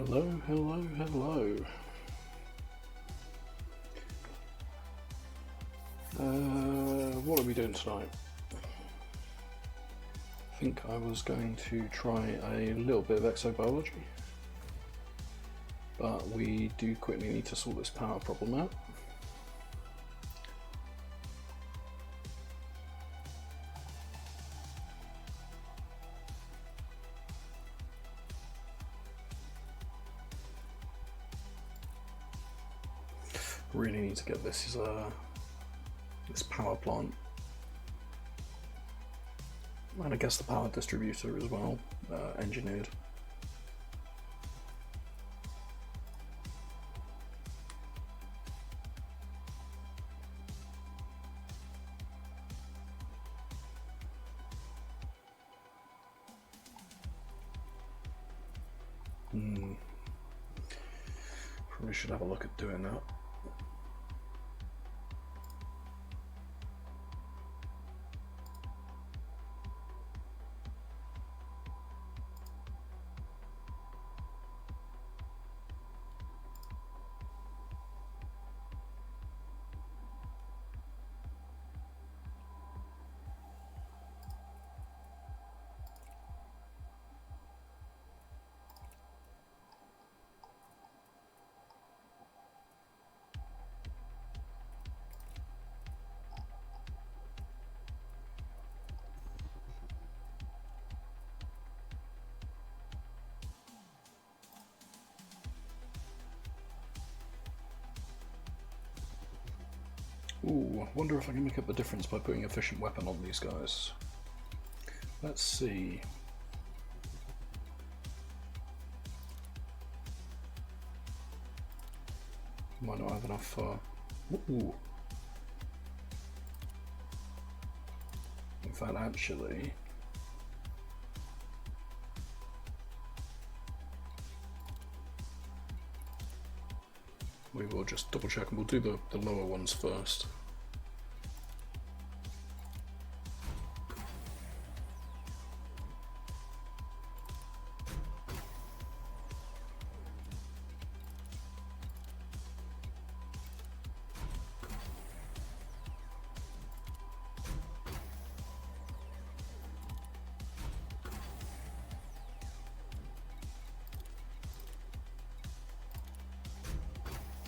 Hello, hello, hello. What are we doing tonight? I think I was going to try a little bit of exobiology, but we do quickly need to sort this power problem out. Really need to get this power plant, and I guess the power distributor as well, engineered. Probably should have a look at doing that. Ooh, I wonder if I can make up the difference by putting efficient weapon on these guys. Let's see. Might not have enough. Ooh. In fact, actually, we will just double check and we'll do the lower ones first.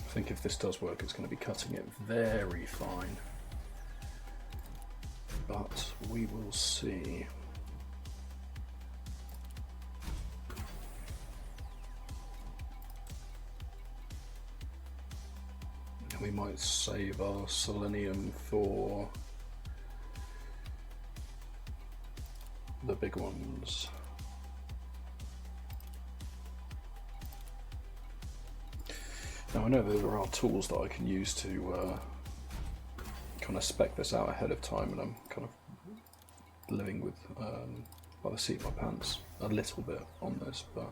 I think if this does work, it's going to be cutting it very fine, but we will see. We might save our selenium for the big ones. Now I know that there are tools that I can use to kind of spec this out ahead of time, and I'm kind of living with by the seat of my pants a little bit on this, but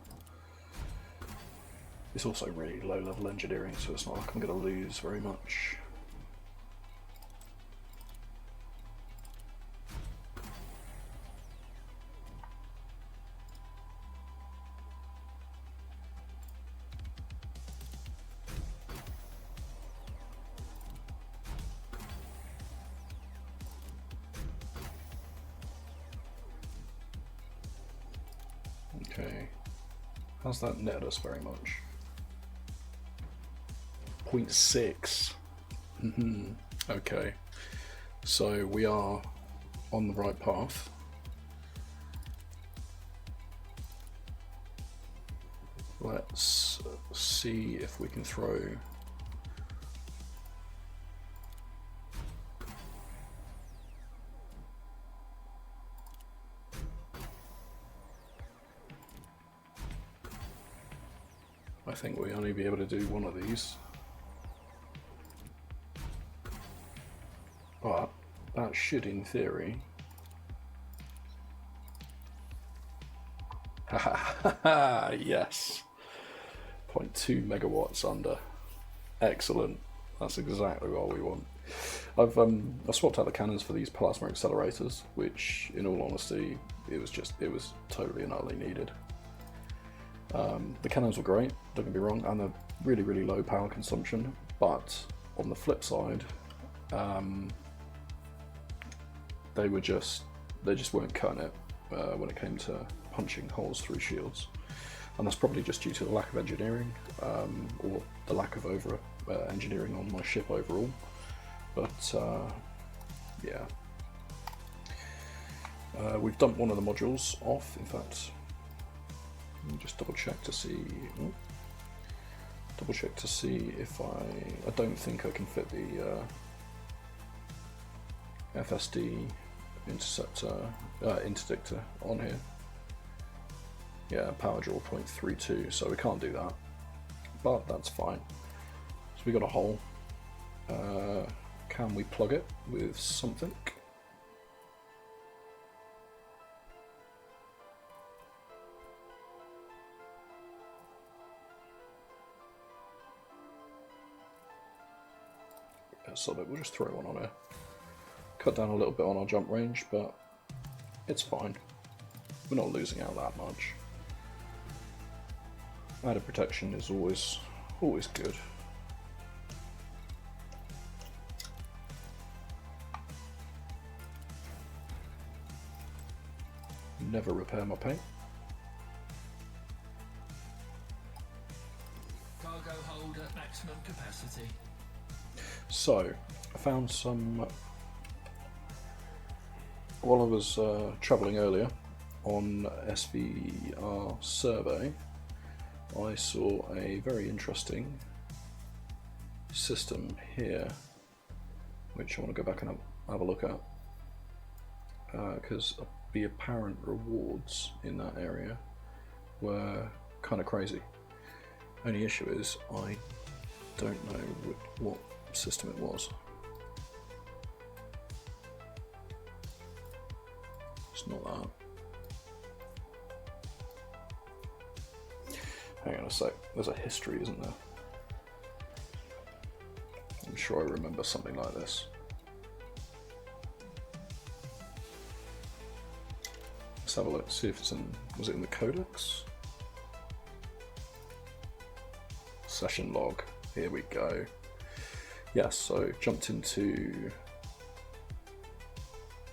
it's also really low level engineering, so it's not like I'm going to lose very much. Okay, how's that netted us very much? 0.6. Okay, so we are on the right path. Let's see if we can throw I think we only be able to do one of these, but that should, in theory, yes, 0.2 megawatts under. Excellent. That's exactly what we want. I've swapped out the cannons for these plasma accelerators, which, in all honesty, it was totally and utterly needed. The cannons were great, don't get me wrong, and they're really, really low power consumption, but on the flip side, they just weren't cutting it when it came to punching holes through shields. And that's probably just due to the lack of engineering, or the lack of engineering on my ship overall. But yeah. We've dumped one of the modules off, in fact. Let me just double check to see. If I don't think I can fit the FSD interdictor on here. Yeah, power draw 0.32, so we can't do that, but that's fine. So we got a hole. Can we plug it with something? Yeah, so we'll just throw one on here. Cut down a little bit on our jump range, but it's fine. We're not losing out that much. Added protection is always good. Never repair my paint. Cargo hold at maximum capacity. So, I found some, while I was travelling earlier on SVR survey, I saw a very interesting system here, which I want to go back and have a look at, because the apparent rewards in that area were kind of crazy. Only issue is I don't know what system it was. It's not that. Hang on a sec, there's a history, isn't there? I'm sure I remember something like this. Let's have a look, see if it's in, was it in the codex? Session log, here we go. Yes, so jumped into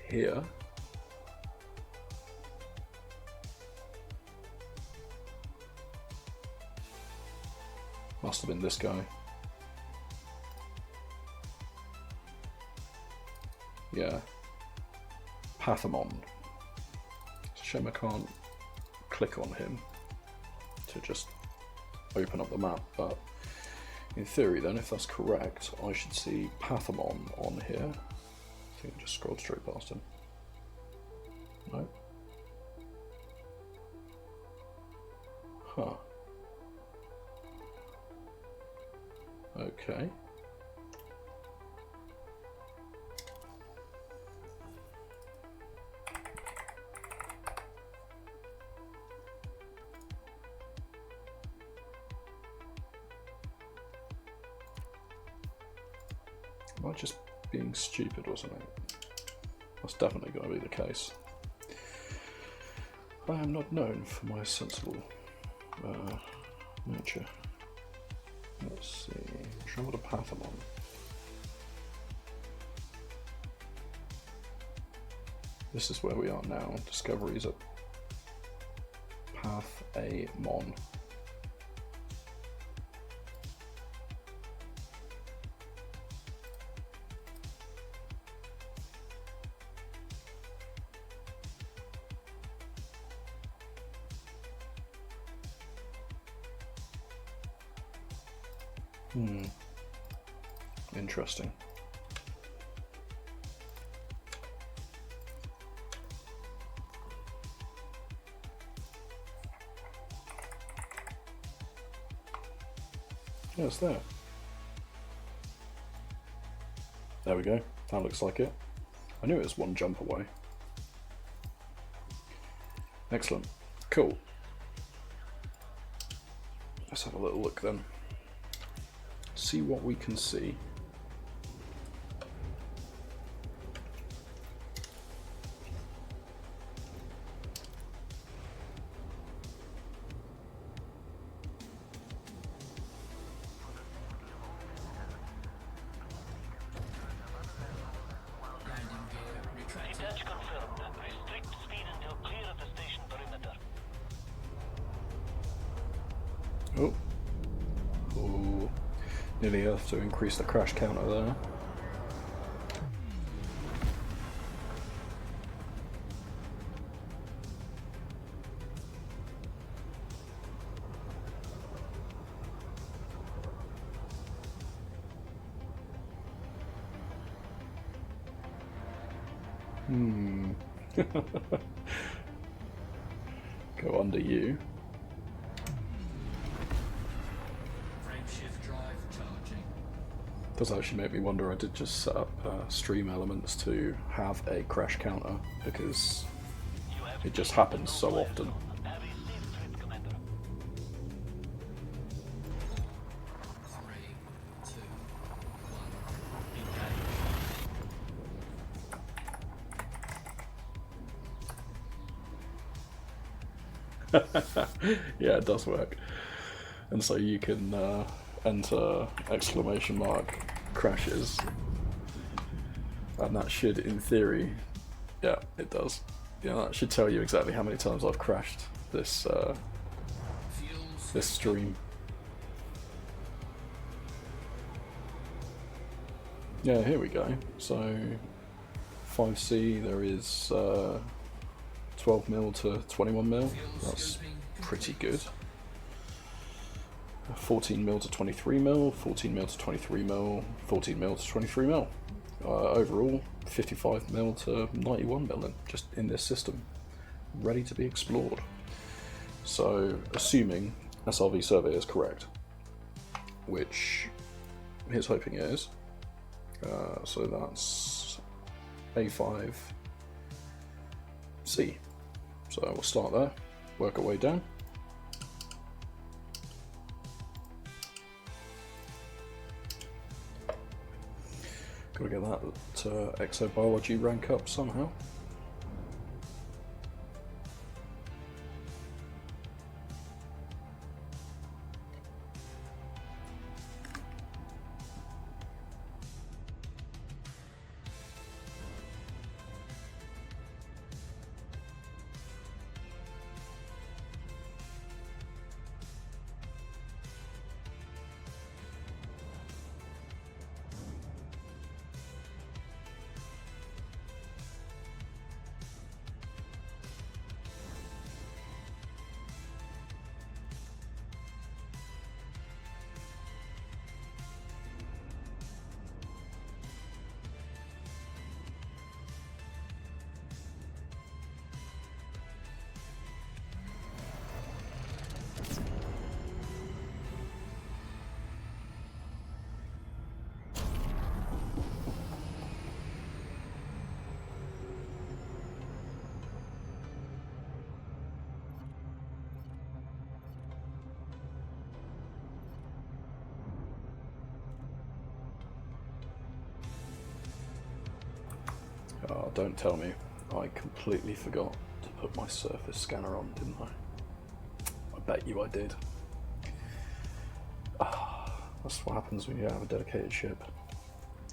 here. Must have been this guy. Yeah. Pathamon. It's a shame I can't click on him to just open up the map, but in theory then, if that's correct, I should see Pathamon on here. I think I just scrolled straight past him. No? Huh. Okay. Am I just being stupid or something? That's definitely going to be the case. I am not known for my sensible nature. Let's see. Travel to Pathamon. This is where we are now. Discoveries at Pathamon. Interesting. Yeah, it's there. There we go. That looks like it. I knew it was one jump away. Excellent. Cool. Let's have a little look then. See what we can see. Oh. Oh. Nearly have to increase the crash counter there. Go under you. Frameshift drive charging. Does actually make me wonder. I did just set up stream elements to have a crash counter because it just happens so often. Three, two, engage. Yeah, it does work. And so you can enter exclamation mark crashes, and that should, in theory, yeah, it does. Yeah, that should tell you exactly how many times I've crashed this this stream. Yeah, here we go. So 5C, there is 12mm to 21mm. That's pretty good. 14mm to 23mm, 14mm to 23mm, 14mm to 23mm. Overall, 55mm to 91mm just in this system, ready to be explored. So, assuming SRV survey is correct, which here's hoping it is. So that's A5C. So we'll start there, work our way down. Gotta get that Exobiology rank up somehow. Oh, don't tell me. I completely forgot to put my surface scanner on, didn't I? I bet you I did. That's what happens when you have a dedicated ship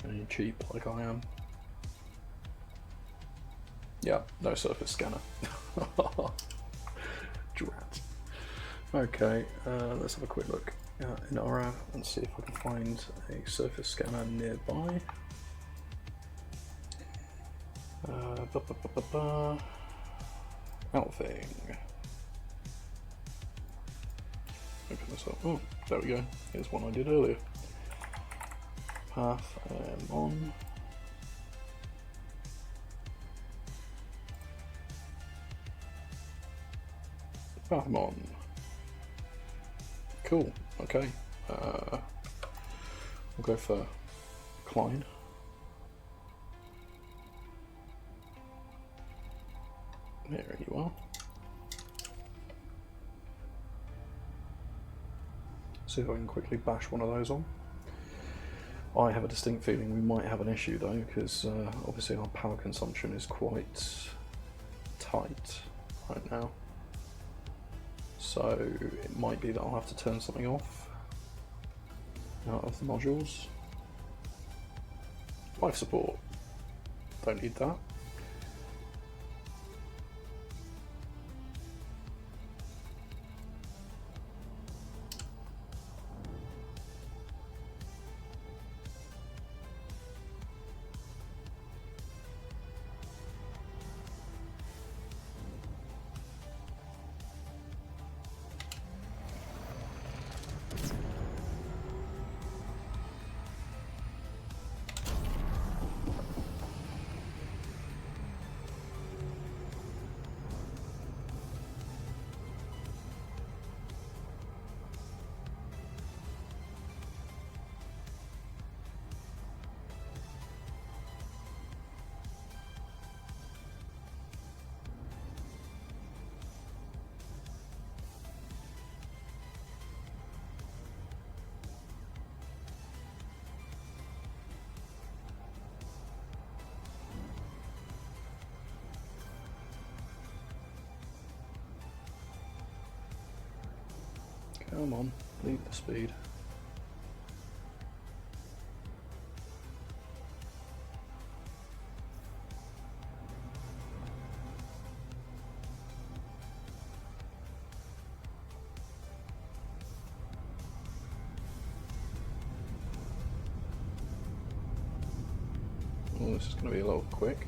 and you're cheap like I am. Yeah, no surface scanner. Drat. Okay, let's have a quick look in our app and see if I can find a surface scanner nearby. Outing. Open this up. Oh, there we go. Here's one I did earlier. Path on. Path on. Cool. Okay. We'll go for Klein. There you are. See if I can quickly bash one of those on. I have a distinct feeling we might have an issue though, because obviously our power consumption is quite tight right now. So it might be that I'll have to turn something off out of the modules. Life support. Don't need that. Come on, lead the speed. Oh, this is going to be a little quick.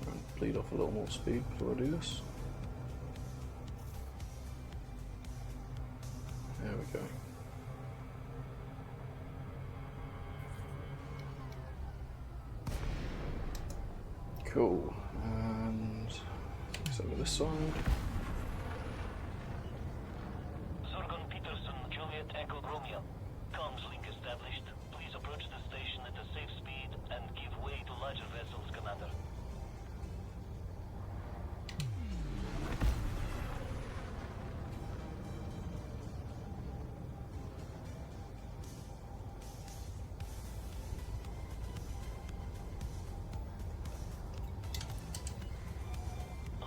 Try and bleed off a little more speed before I do this. There we go. Cool. And it's over this side. Zorgon Peterson, Juliet Echo Romeo. Comms link established. Please approach the station at a safe speed and give way to larger vessels, Commander.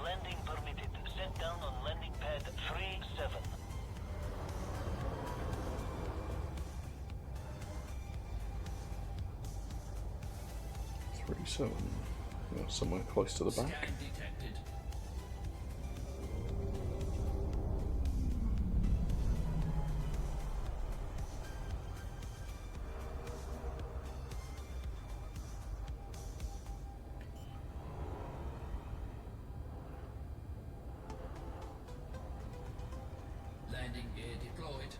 Landing permitted. Set down on landing pad 3-7. 37. Yeah, somewhere close to the back. Scan detected. Landing gear deployed.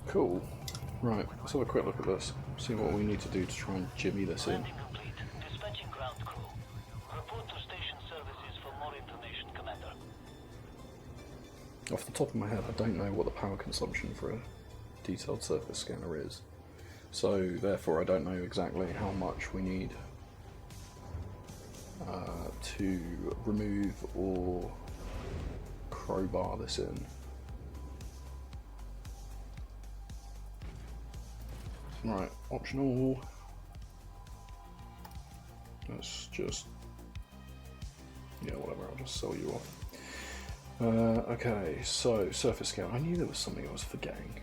Cool. Right, let's have a quick look at this. See what we need to do to try and jimmy this in. Landing complete. Dispatching ground crew. Report to station services for more information, Commander. Off the top of my head, I don't know what the power consumption for a detailed surface scanner is. So, therefore, I don't know exactly how much we need to remove or crowbar this in. Right, optional. Let's just, yeah, whatever, I'll just sell you off. Okay, so surface scan. I knew there was something I was forgetting.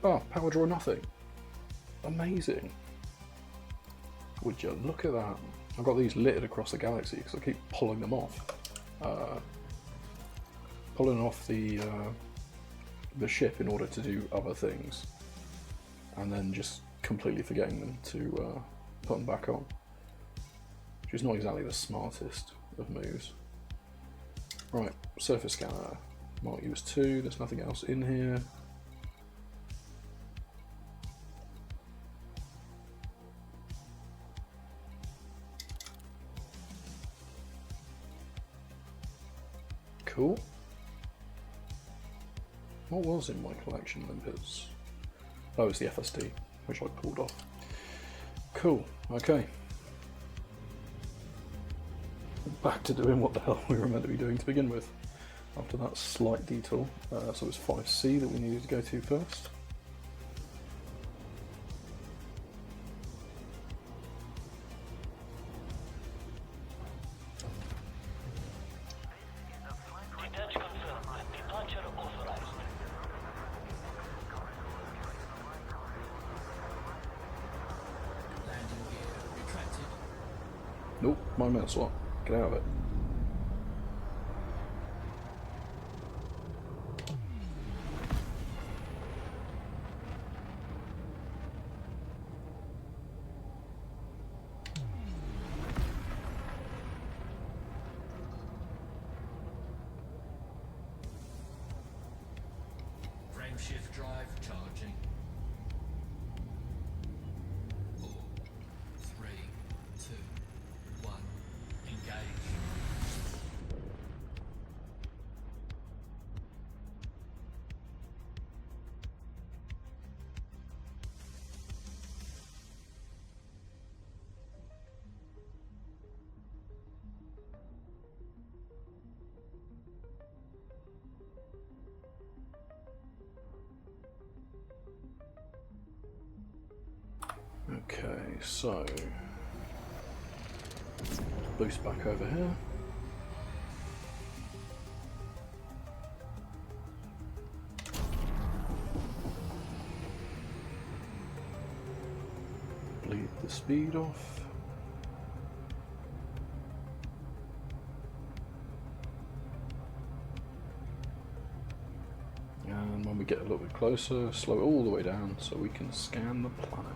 Oh, power draw nothing. Amazing. Would you look at that? I've got these littered across the galaxy because I keep pulling them off. Pulling off the ship in order to do other things. And then just completely forgetting them to put them back on. Which is not exactly the smartest of moves. Right, surface scanner. Mark you as 2, there's nothing else in here. Cool. What was in my collection, Limpets? Oh, it's the FSD, which I pulled off. Cool, okay. Back to doing what the hell we were meant to be doing to begin with. After that slight detour. So it was 5C that we needed to go to first. Detach confirmed. Departure authorized. Landing gear retracted. Nope, my mouse swap. Get out of it. Frameshift drive charging. 4, 3, 2, 1. Engage. Okay, so boost back over here. Bleed the speed off. And when we get a little bit closer, slow it all the way down so we can scan the planet.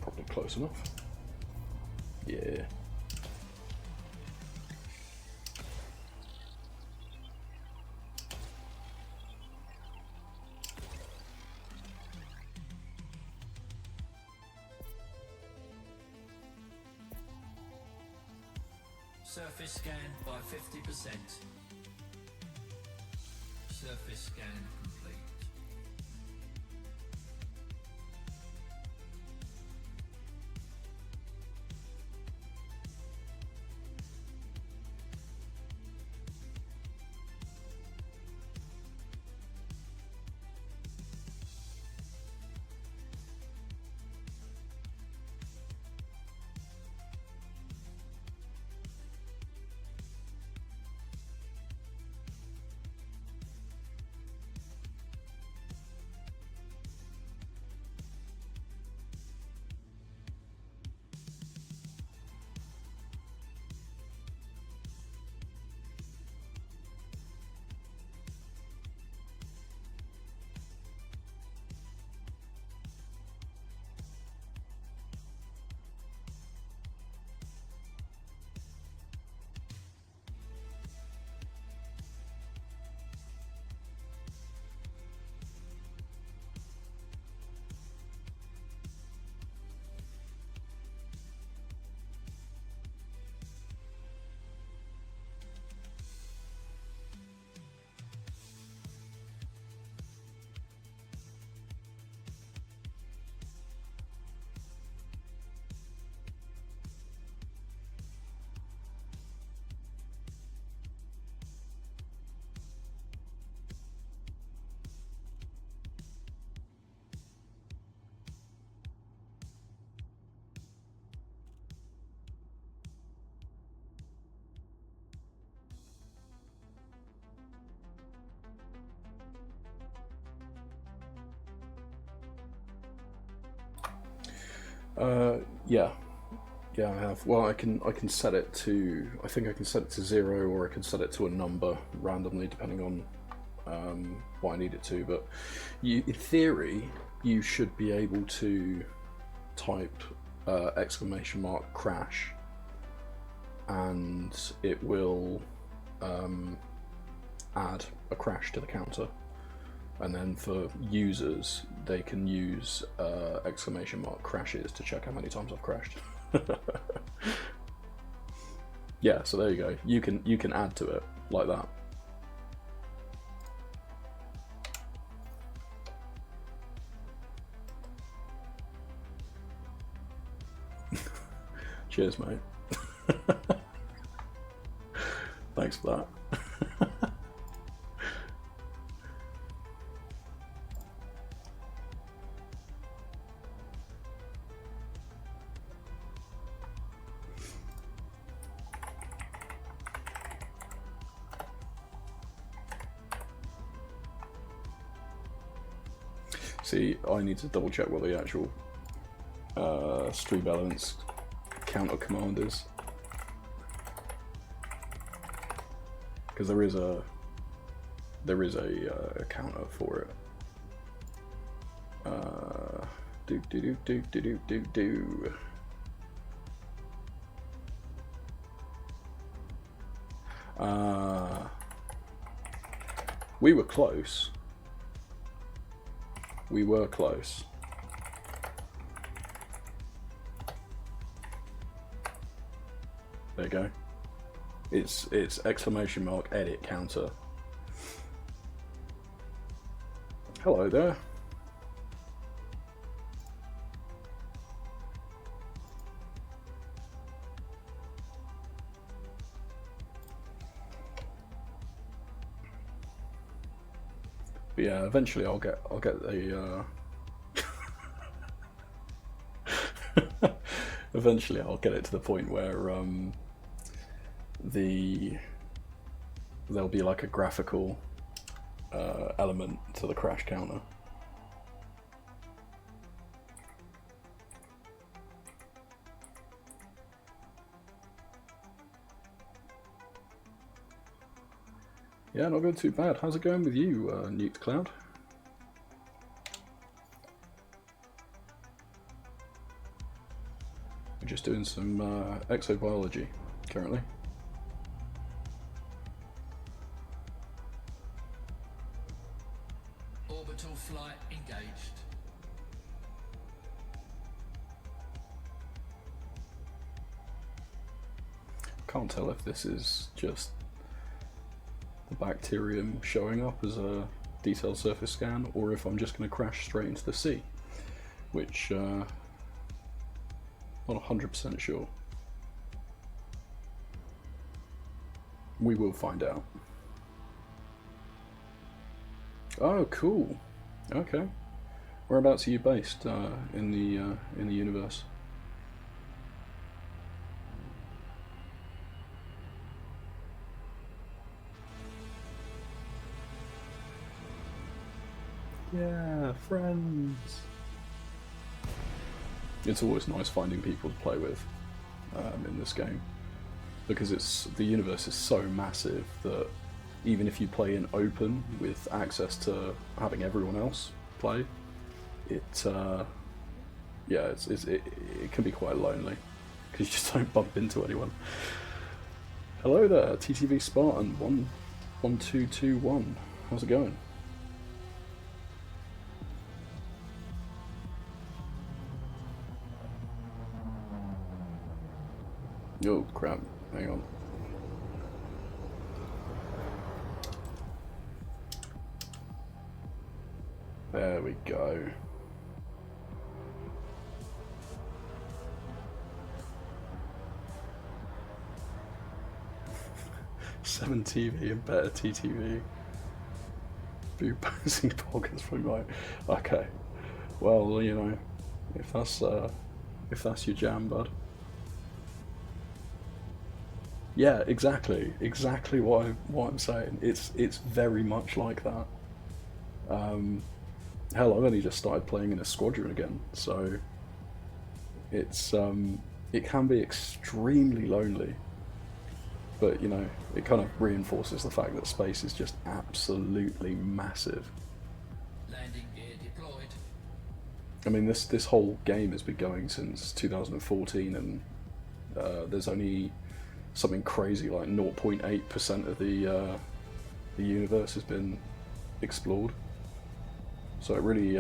Probably close enough. Yeah. Surface scan by 50%. Surface scan complete. Yeah, I have. Well, I can set it to. I think I can set it to 0, or I can set it to a number randomly, depending on what I need it to. But in theory, you should be able to type !crash, and it will add a crash to the counter. And then for users, they can use !crashes to check how many times I've crashed. Yeah, so there you go. You can add to it like that. Cheers, mate. Thanks for that. See, I need to double check what the actual stream elements counter command is, because there is a counter for it. Do. We were close. We were close. There you go. It's exclamation mark edit counter. Hello there. But yeah, eventually I'll get the eventually I'll get it to the point where there'll be like a graphical element to the crash counter. Yeah, not going too bad. How's it going with you, Newt Cloud? We're just doing some exobiology currently. Orbital flight engaged. Can't tell if this is just the bacterium showing up as a detailed surface scan, or if I'm just going to crash straight into the sea, which not 100% sure. We will find out. Oh, cool. Okay. Whereabouts are you based in the universe? Yeah, friends. It's always nice finding people to play with in this game, because the universe is so massive that even if you play in open with access to having everyone else play, it can be quite lonely because you just don't bump into anyone. Hello there, TTV Spartan 11221. How's it going? Oh crap, hang on. There we go. Seven TV and better TTV. Boo posing pockets from my. Okay. Well, you know, if that's your jam, bud. Yeah, exactly what I'm saying. It's very much like that. Hell, I've only just started playing in a squadron again, so it's it can be extremely lonely. But you know, it kind of reinforces the fact that space is just absolutely massive. Landing gear deployed. I mean, this whole game has been going since 2014, and there's only something crazy like 0.8% of the universe has been explored. So it really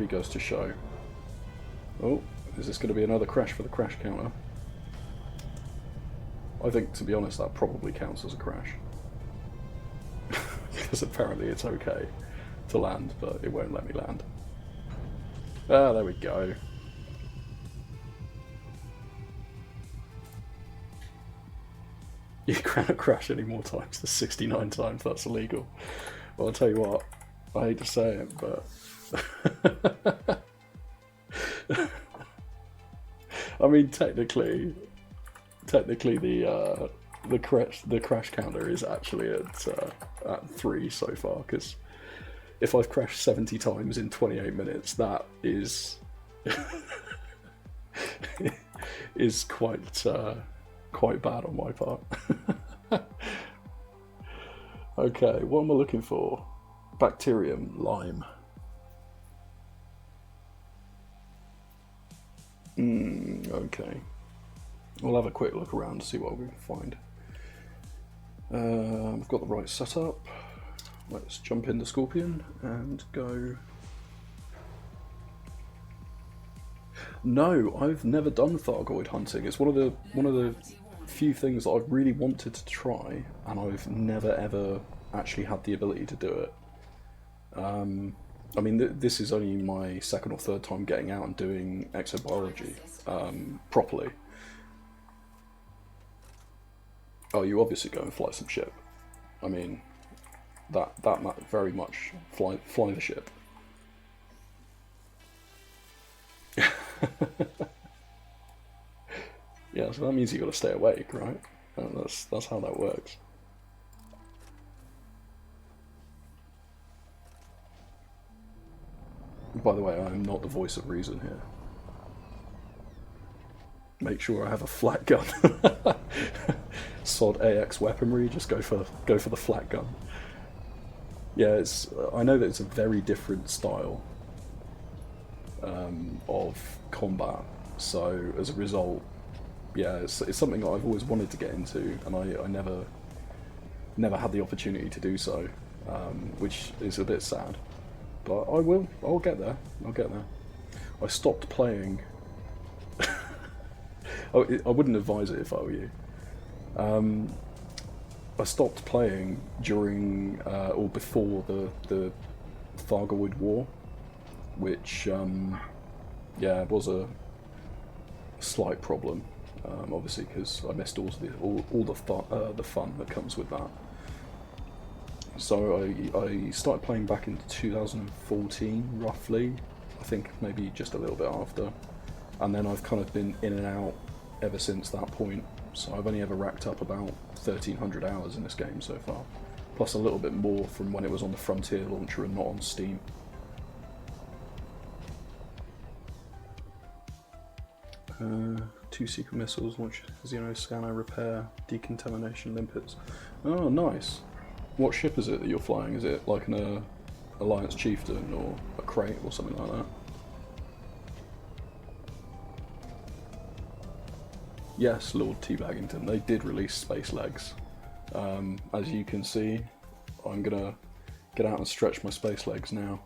goes to show. Oh, is this going to be another crash for the crash counter? I think, to be honest, that probably counts as a crash. Because apparently it's okay to land, but it won't let me land. Ah, there we go. You cannot crash any more times than 69 times, that's illegal. Well, I'll tell you what, I hate to say it, but... I mean, technically the crash counter is actually at 3 so far, because if I've crashed 70 times in 28 minutes, that is is quite bad on my part. Okay, what am I looking for? Bacterium, lime. Okay. We'll have a quick look around to see what we can find. I've got the right setup. Let's jump into Scorpion and go. No, I've never done Thargoid hunting. It's one of the few things that I've really wanted to try, and I've never ever actually had the ability to do it. I mean, this is only my second or third time getting out and doing exobiology properly. Oh, you obviously go and fly some ship. I mean, that very much fly the ship. Yeah, so that means you got to stay awake, right? And that's how that works. By the way, I am not the voice of reason here. Make sure I have a flat gun. Sod AX weaponry, just go for the flat gun. Yeah, I know that it's a very different style of combat, so as a result, yeah, it's something that I've always wanted to get into, and I never had the opportunity to do so, which is a bit sad. But I'll get there. I stopped playing. I wouldn't advise it if I were you. I stopped playing during or before the Thargoid War, which yeah, was a slight problem, obviously, because I missed all the fun that comes with that. So I started playing back in 2014, roughly. I think maybe just a little bit after, and then I've kind of been in and out ever since that point. So I've only ever racked up about 1,300 hours in this game so far, plus a little bit more from when it was on the Frontier launcher and not on Steam. Two secret missiles, launch Xeno scanner, repair, decontamination limpets. Oh, nice. What ship is it that you're flying? Is it like an Alliance Chieftain or a Crate or something like that? Yes, Lord Teabaggington, they did release Space Legs. As you can see, I'm gonna get out and stretch my Space Legs now.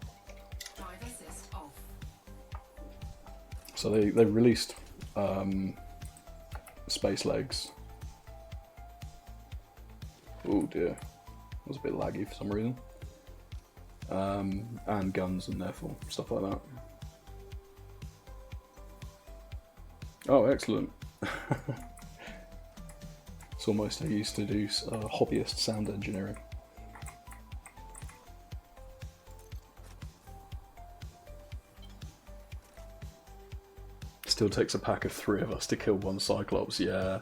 So they released Space Legs. Oh dear, that was a bit laggy for some reason. And guns and therefore stuff like that. Oh, excellent. It's almost I used to do hobbyist sound engineering. Still takes a pack of 3 of us to kill one Cyclops, yeah.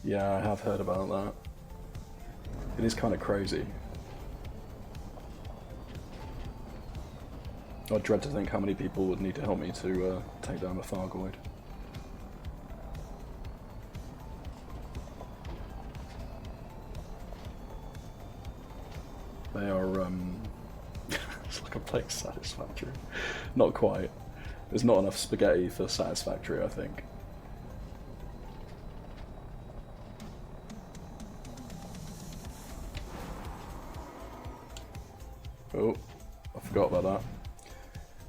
Yeah, I have heard about that. It is kind of crazy. I dread to think how many people would need to help me to take down the Thargoid. They are, it's like I'm playing Satisfactory. Not quite. There's not enough spaghetti for Satisfactory, I think. Oh, I forgot about that.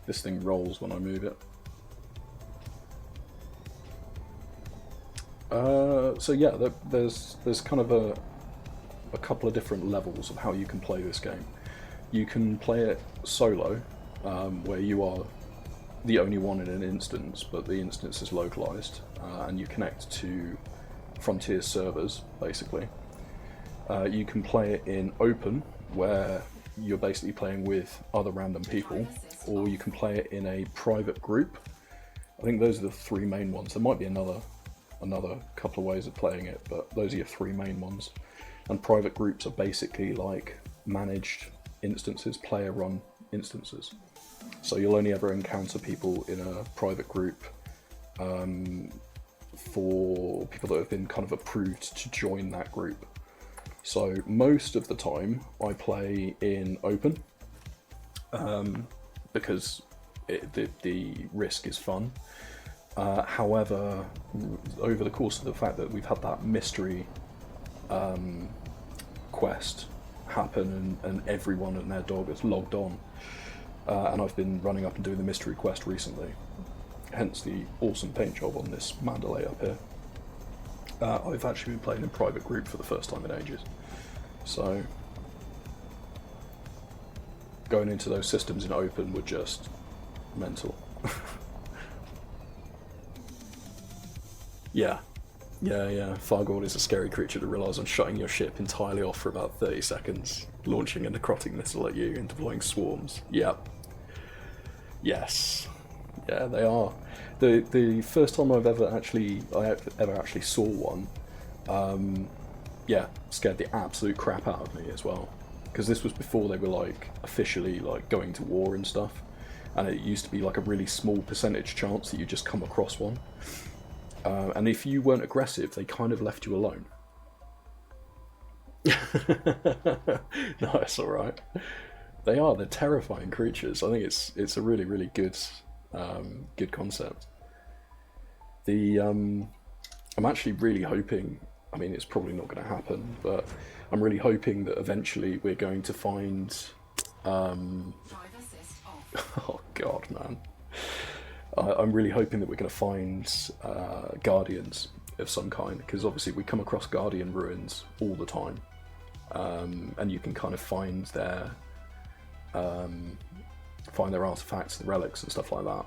This thing rolls when I move it. So yeah, there's kind of a couple of different levels of how you can play this game. You can play it solo, where you are the only one in an instance, but the instance is localized, and you connect to Frontier servers, basically. You can play it in open, where you're basically playing with other random people, or you can play it in a private group. I think those are the 3 main ones. There might be another couple of ways of playing it, but those are your 3 main ones. And private groups are basically like managed instances, player-run instances. So you'll only ever encounter people in a private group for people that have been kind of approved to join that group. So most of the time I play in open, because the risk is fun. However, over the course of the fact that we've had that mystery quest happen, and everyone and their dog is logged on. And I've been running up and doing the mystery quest recently, hence the awesome paint job on this Mandalay up here. I've actually been playing in private group for the first time in ages, so going into those systems in open were just mental. Yeah. Fargold is a scary creature to realise on shutting your ship entirely off for about 30 seconds, launching a necrotic missile at you and deploying swarms. Yep. Yes. Yeah, they are. The first time I ever actually saw one, scared the absolute crap out of me as well. Because this was before they were like officially like going to war and stuff, and it used to be like a really small percentage chance that you just come across one. And if you weren't aggressive, they kind of left you alone. No, it's alright. They're terrifying creatures. I think it's a really, really good concept. I'm actually really hoping, I mean, it's probably not going to happen, but I'm really hoping that eventually we're going to find... oh god, man. I'm really hoping that we're going to find guardians of some kind, because obviously we come across guardian ruins all the time, and you can kind of find their artifacts, the relics and stuff like that.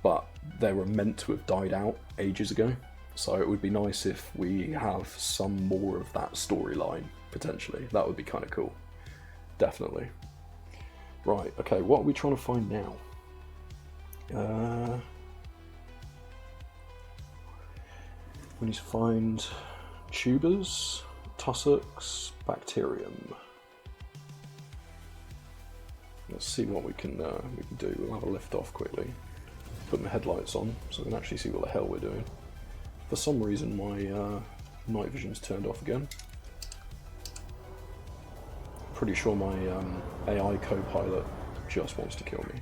But they were meant to have died out ages ago, so it would be nice if we have some more of that storyline, potentially. That would be kind of cool. Definitely. Right, okay, what are we trying to find now? We need to find tubers, tussocks, bacterium. Let's see what we can do. We'll have a lift off quickly. Put my headlights on so we can actually see what the hell we're doing. For some reason my night vision's turned off again. Pretty sure my AI co-pilot just wants to kill me.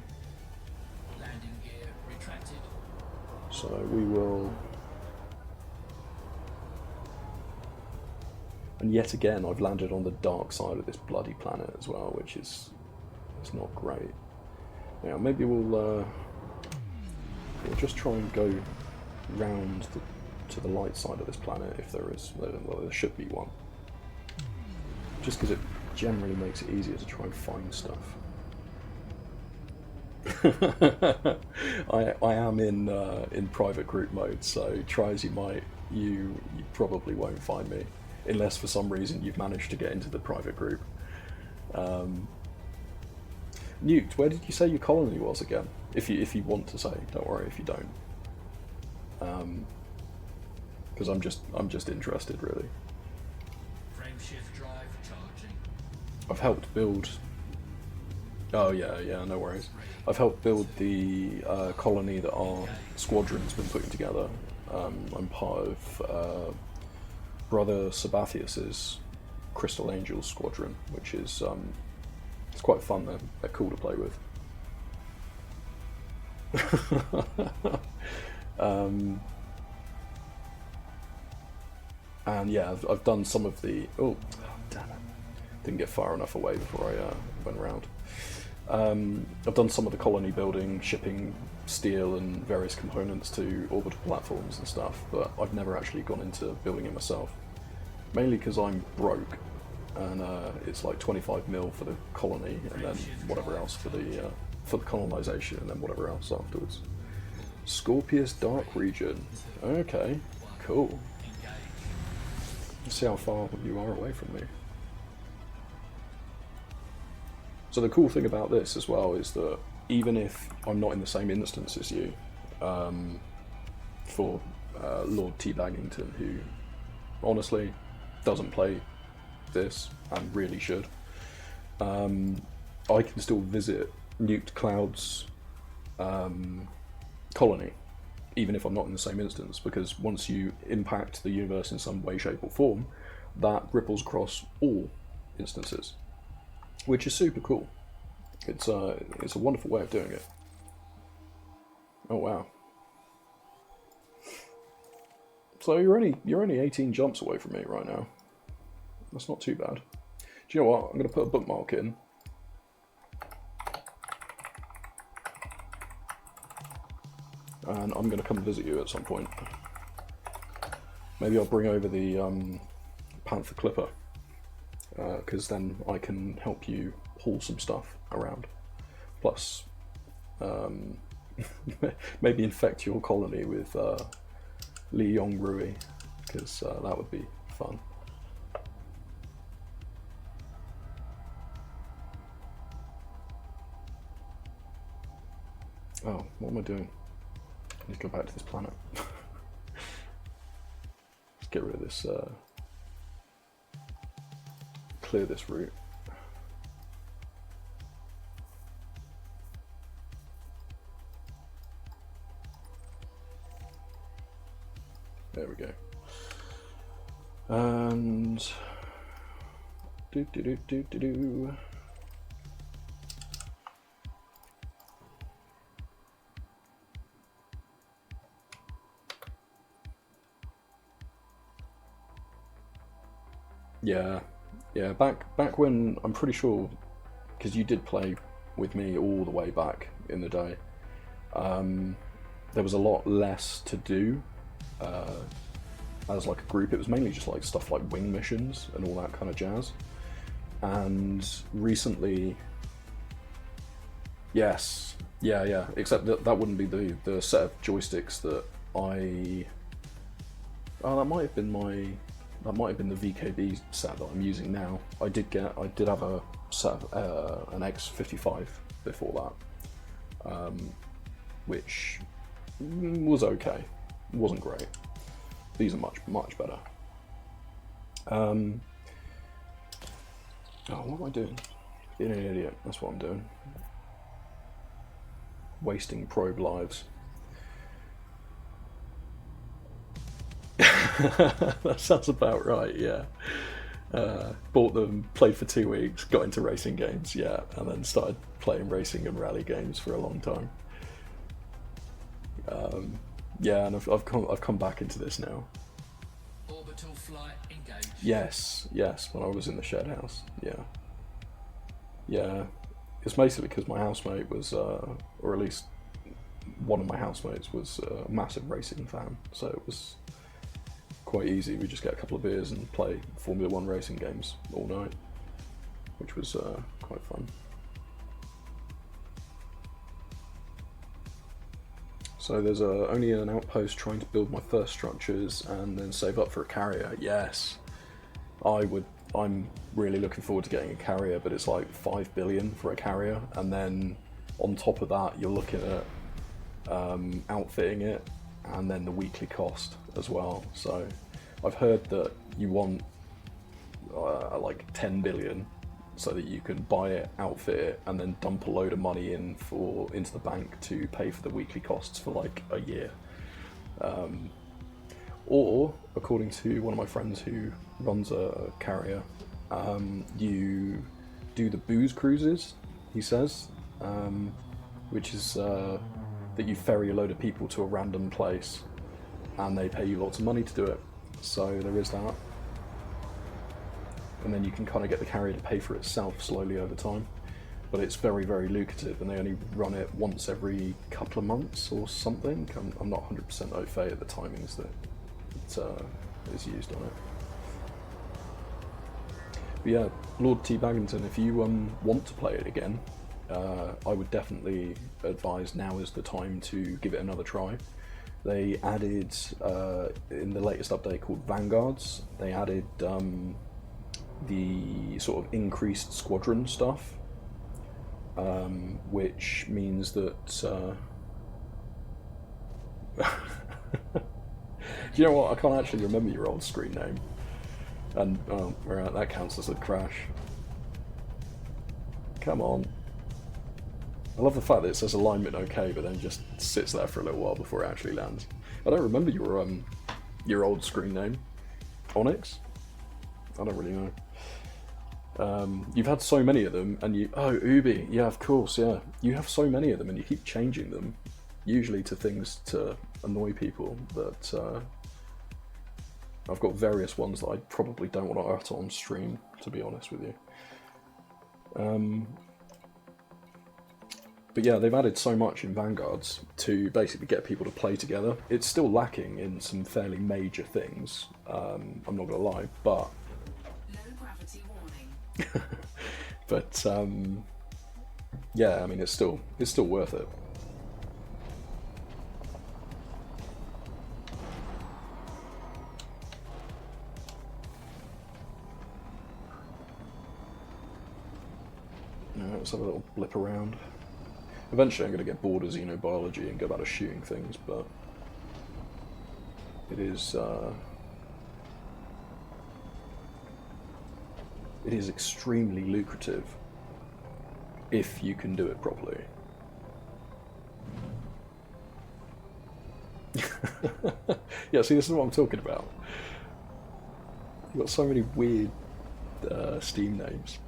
Landing gear retracted. So we will... And yet again I've landed on the dark side of this bloody planet as well, which is... it's not great. Yeah, maybe we'll just try and go round to the light side of this planet if there is. Well, there should be one. Just because it generally makes it easier to try and find stuff. I am in private group mode, so try as you might, you probably won't find me, unless for some reason you've managed to get into the private group. Newt, where did you say your colony was again? If you want to say, don't worry if you don't. Because I'm just interested, really. Frameshift drive charging. I've helped build. Oh yeah, no worries. I've helped build the colony that our squadron's been putting together. I'm part of Brother Sabathius's Crystal Angels squadron, which is it's quite fun. They're cool to play with. And yeah, I've done some of the... Oh, damn it. Didn't get far enough away before I went around. I've done some of the colony building, shipping steel and various components to orbital platforms and stuff, but I've never actually gone into building it myself. Mainly because I'm broke, and it's like 25 mil for the colony, and then whatever else for the colonization, and then whatever else afterwards. Scorpius Dark Region. Okay, cool. Let's see how far you are away from me. So the cool thing about this as well is that even if I'm not in the same instance as you, for Lord T. Baggington, who honestly doesn't play this and really should, I can still visit Nuked Cloud's colony, even if I'm not in the same instance, because once you impact the universe in some way, shape or form, that ripples across all instances, which is super cool. It's a wonderful way of doing it. Oh wow. So you're only 18 jumps away from me right now. That's not too bad. Do you know what? I'm going to put a bookmark in. And I'm going to come visit you at some point. Maybe I'll bring over the Panther Clipper, because then I can help you haul some stuff around. Plus, maybe infect your colony with Li Yong Rui, because that would be fun. Oh, what am I doing? I need to go back to this planet. Let's get rid of this, clear this route. There we go. And do. Yeah. Back when, I'm pretty sure, because you did play with me all the way back in the day. There was a lot less to do. As like a group, it was mainly just like stuff like wing missions and all that kind of jazz. And recently, yes, yeah, except that wouldn't be the set of joysticks that I. Oh, that might have been the VKB set that I'm using now. I did have a set of an X55 before that, which was okay. Wasn't great. These are much better. Oh, what am I doing? Being an idiot. That's what I'm doing. Wasting probe lives. That sounds about right. Yeah. Bought them, played for 2 weeks, got into racing games. Yeah, and then started playing racing and rally games for a long time. Yeah, and I've come back into this now. Orbital flight engaged. Yes, when I was in the shed house. Yeah. It's basically because my housemate was, or at least one of my housemates was a massive racing fan, so it was quite easy. We just get a couple of beers and play Formula 1 racing games all night, which was quite fun. So there's only an outpost trying to build my first structures and then save up for a carrier. Yes, I'm really looking forward to getting a carrier, but it's like 5 billion for a carrier, and then on top of that you're looking at outfitting it and then the weekly cost as well. So I've heard that you want like 10 billion so that you can buy it, outfit it, and then dump a load of money into the bank to pay for the weekly costs for like a year. Or, according to one of my friends who runs a carrier, you do the booze cruises, he says, which is that you ferry a load of people to a random place and they pay you lots of money to do it. So there is that. And then you can kind of get the carrier to pay for itself slowly over time. But it's very, very lucrative, and they only run it once every couple of months or something. I'm not 100% au fait at the timings that is used on it. But yeah, Lord T. Baggington, if you want to play it again, I would definitely advise now is the time to give it another try. They added, in the latest update called Vanguards, they added the sort of increased squadron stuff, which means that you know what, I can't actually remember your old screen name, and right, that counts as a crash. Come on. I love the fact that it says alignment okay, but then just sits there for a little while before it actually lands. I don't remember your old screen name. Onyx? I don't really know. You've had so many of them, and Ubi, yeah, of course, yeah. You have so many of them, and you keep changing them, usually to things to annoy people that I've got various ones that I probably don't want to utter on stream, to be honest with you. But yeah, they've added so much in Vanguards to basically get people to play together. It's still lacking in some fairly major things, I'm not going to lie, but... Low gravity warning. but, yeah, I mean, it's still worth it. Let's have a little blip around. Eventually I'm going to get bored of Xenobiology and go back to shooting things, but it is extremely lucrative if you can do it properly. Yeah, see, this is what I'm talking about. You've got so many weird Steam names.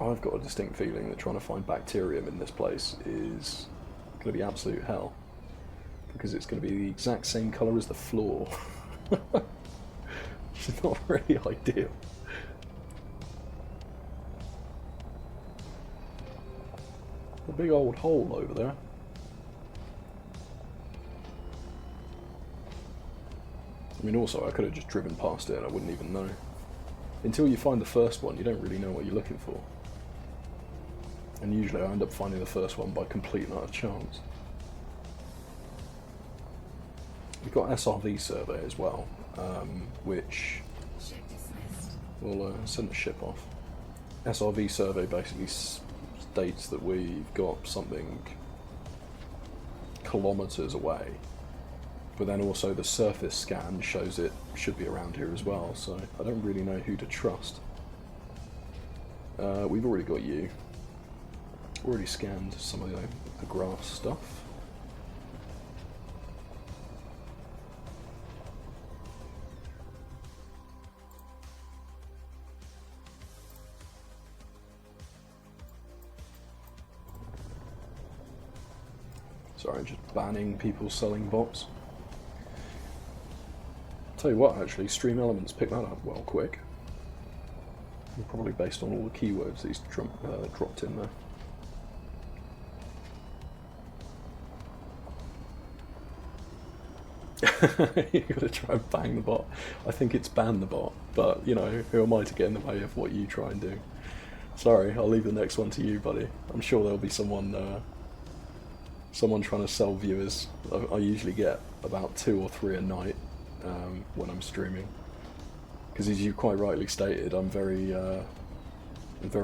I've got a distinct feeling that trying to find bacterium in this place is going to be absolute hell, because it's going to be the exact same colour as the floor, which is not really ideal. A big old hole over there. I mean, also, I could have just driven past it and I wouldn't even know. Until you find the first one, you don't really know what you're looking for. And usually I end up finding the first one by complete and utter chance. We've got SRV survey as well, which will send the ship off. SRV survey basically states that we've got something kilometres away, but then also the surface scan shows it should be around here as well, so I don't really know who to trust. We've already got you. Already scanned some of the grass stuff. Sorry, just banning people selling bots. Tell you what, actually, Stream Elements picked that up well quick. Probably based on all the keywords that he's dropped in there. You're going to try and bang the bot. I think it's ban the bot, but, you know, who am I to get in the way of what you try and do? Sorry, I'll leave the next one to you, buddy. I'm sure there'll be someone trying to sell viewers. I usually get about 2 or 3 a night when I'm streaming. Because as you quite rightly stated, I'm very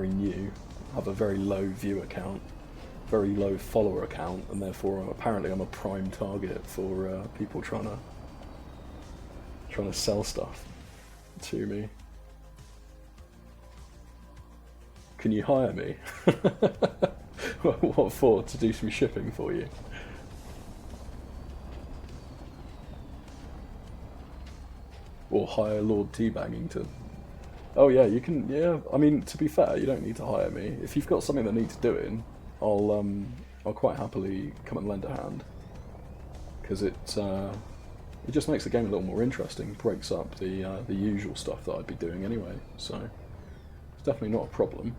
new. I have a very low viewer count, very low follower account, and therefore apparently I'm a prime target for people trying to sell stuff to me. Can you hire me? What for? To do some shipping for you? Or hire Lord Teabagging to... Oh yeah, you can, yeah, I mean, to be fair, you don't need to hire me. If you've got something that needs doing, I'll quite happily come and lend a hand. Because it just makes the game a little more interesting, breaks up the usual stuff that I'd be doing anyway, so it's definitely not a problem.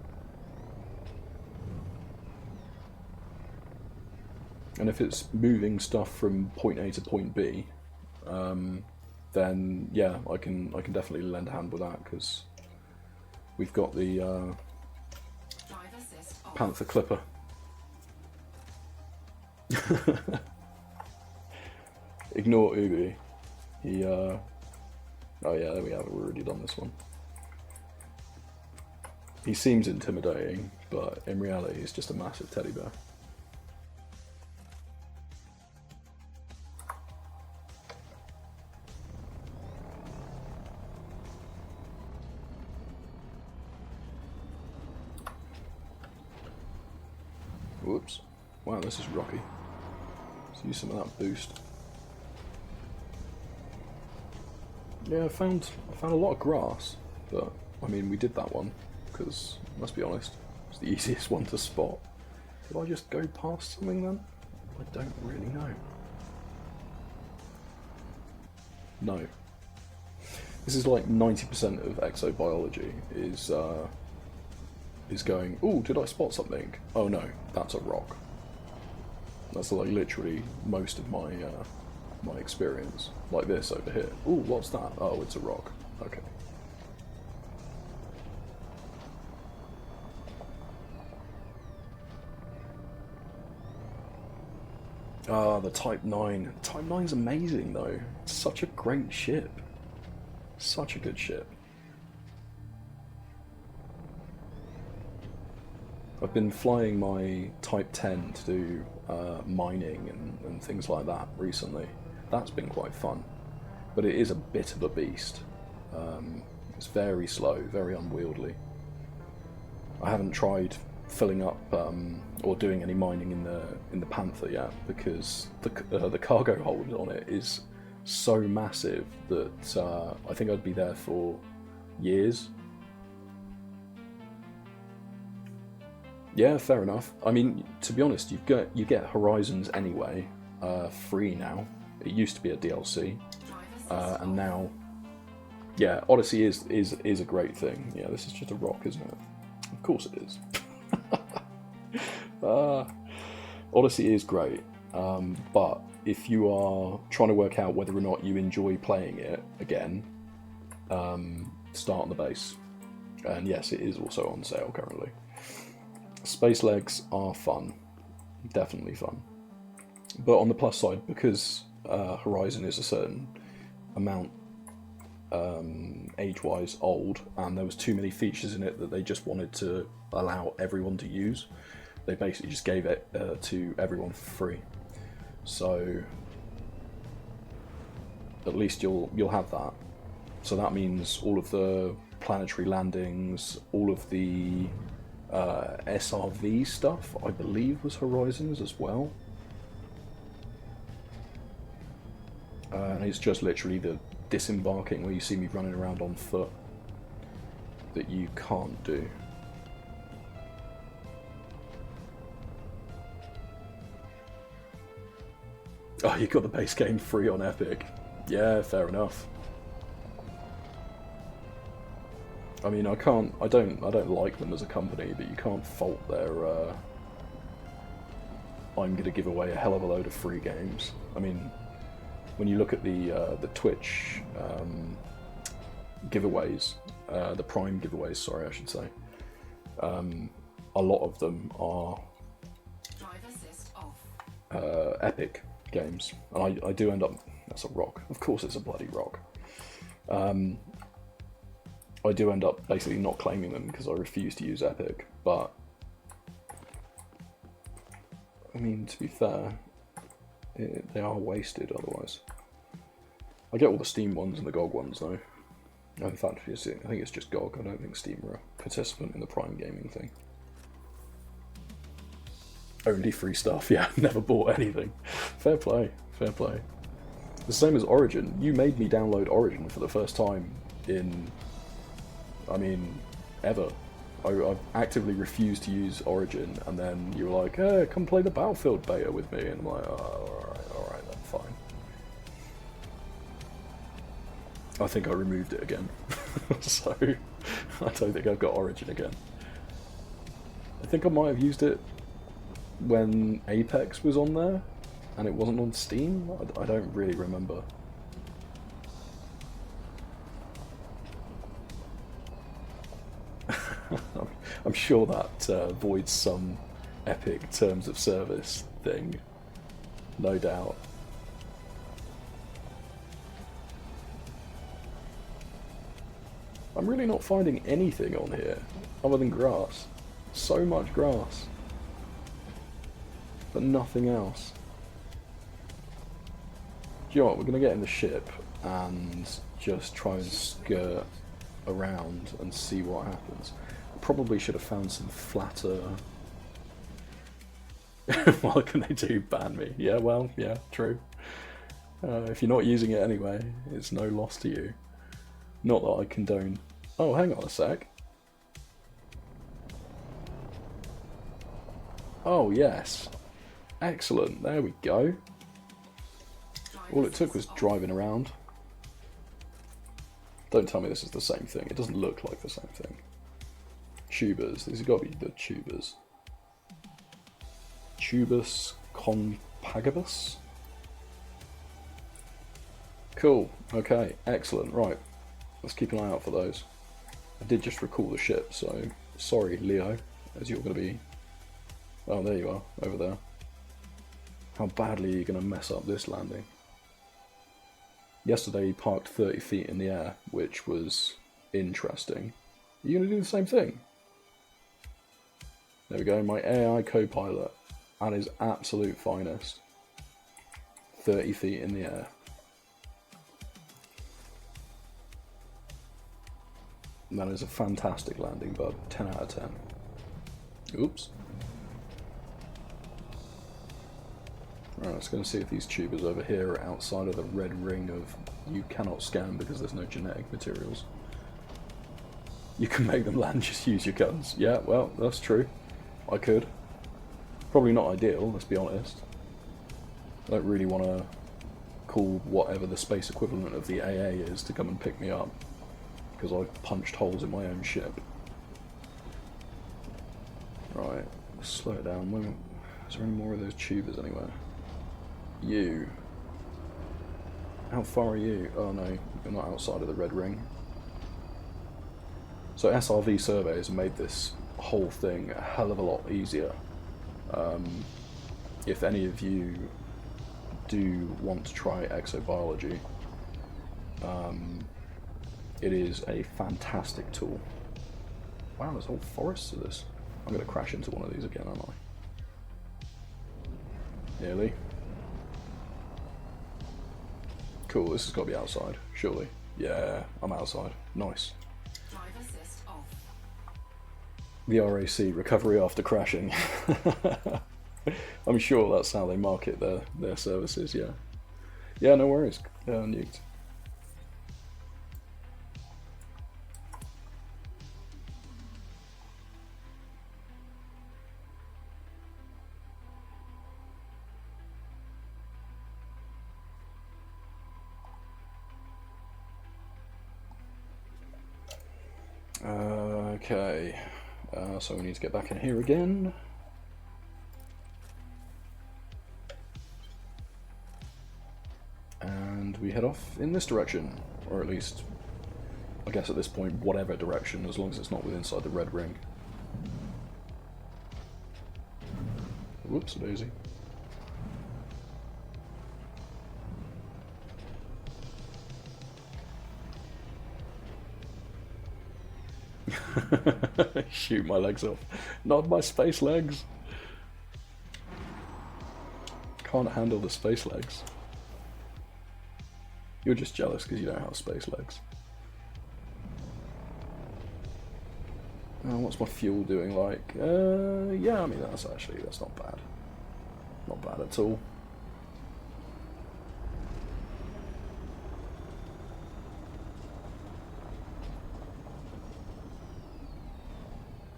And if it's moving stuff from point A to point B, then yeah, I can definitely lend a hand with that, because we've got the Panther Clipper. Ignore Ubi. He oh yeah, there we have it, we've already done this one. He seems intimidating, but in reality he's just a massive teddy bear. Whoops. Wow, this is rocky. Let's use some of that boost. Yeah, I found a lot of grass, but I mean, we did that one because, let's be honest, it's the easiest one to spot. Did I just go past something then? I don't really know. No. This is like 90% of exobiology is going, ooh, did I spot something? Oh no, that's a rock. That's like literally most of my my experience. Like this over here. Ooh, what's that? Oh, it's a rock. Okay. Ah, the Type 9. Type 9's amazing though. It's such a great ship. Such a good ship. I've been flying my Type 10 to do mining and things like that recently. That's been quite fun. But it is a bit of a beast. It's very slow, very unwieldy. I haven't tried filling up or doing any mining in the Panther yet because the cargo hold on it is so massive that I think I'd be there for years. Yeah, fair enough. I mean, to be honest, you get Horizons anyway, free now. It used to be a DLC, and now, yeah, Odyssey is a great thing. Yeah, this is just a rock, isn't it? Of course it is. Odyssey is great, but if you are trying to work out whether or not you enjoy playing it again, start on the base. And yes, it is also on sale currently. Space legs are fun, definitely fun. But on the plus side, because Horizon is a certain amount age-wise old, and there was too many features in it that they just wanted to allow everyone to use, they basically just gave it to everyone for free. So at least you'll have that. So that means all of the planetary landings, all of the SRV stuff, I believe, was Horizons as well. And it's just literally the disembarking where you see me running around on foot that you can't do. Oh, you got the base game free on Epic. Yeah, fair enough. I mean, I don't like them as a company, but you can't fault their I'm gonna give away a hell of a load of free games. I mean, when you look at the Twitch giveaways, the Prime giveaways, sorry, I should say, a lot of them are Epic games, and I do end up. That's a rock. Of course, it's a bloody rock. I do end up basically not claiming them because I refuse to use Epic, but I mean, to be fair, they are wasted otherwise. I get all the Steam ones and the GOG ones though. In fact, I think it's just GOG. I don't think Steam are a participant in the Prime gaming thing. Only free stuff, yeah, never bought anything. Fair play, fair play. The same as Origin. You made me download Origin for the first time in, I mean, ever. I've actively refused to use Origin, and then you were like, hey, come play the Battlefield beta with me, and I'm like, oh, alright then, fine. I think I removed it again, so I don't think I've got Origin again. I think I might have used it when Apex was on there, and it wasn't on Steam. I don't really remember. I'm sure that voids some Epic terms of service thing, no doubt. I'm really not finding anything on here other than grass. So much grass, but nothing else. Do you know what? We're going to get in the ship and just try and skirt around and see what happens. I probably should have found some flatter... What can they do? Ban me. Yeah, well, yeah, true. If you're not using it anyway, it's no loss to you. Not that I condone... Oh, hang on a sec. Oh, yes. Excellent. There we go. All it took was driving around. Don't tell me this is the same thing. It doesn't look like the same thing. Tubers. These have got to be the tubers. Tubus compagibus. Cool. Okay. Excellent. Right. Let's keep an eye out for those. I did just recall the ship, so sorry, Leo, as you're going to be... Oh, there you are, over there. How badly are you going to mess up this landing? Yesterday he parked 30 feet in the air, which was interesting. Are you going to do the same thing? There we go, my AI co-pilot at his absolute finest. 30 feet in the air. And that is a fantastic landing, bud. 10 out of 10. Oops. Right, let's go and see if these tubers over here are outside of the red ring of you cannot scan because there's no genetic materials. You can make them land, just use your guns. Yeah, well, that's true. I could. Probably not ideal, let's be honest. I don't really want to call whatever the space equivalent of the AA is to come and pick me up, because I punched holes in my own ship. Right, slow it down. Is there any more of those tubers anywhere? You. How far are you? Oh no, you're not outside of the red ring. So SRV surveys have made this whole thing a hell of a lot easier. If any of you do want to try exobiology, it is a fantastic tool. Wow, there's whole forests of this. I'm going to crash into one of these again, aren't I? Nearly. Cool, this has got to be outside, surely. Yeah, I'm outside. Nice. Drive assist off. The RAC, recovery after crashing. I'm sure that's how they market their services, yeah. Yeah, no worries. Nuked. Okay, so we need to get back in here again. And we head off in this direction, or at least, I guess at this point, whatever direction, as long as it's not within inside the red ring. Whoops, daisy. Shoot my legs off. Not my space legs. Can't handle the space legs. You're just jealous because you don't have space legs. What's my fuel doing like? Yeah, I mean that's not bad. Not bad at all.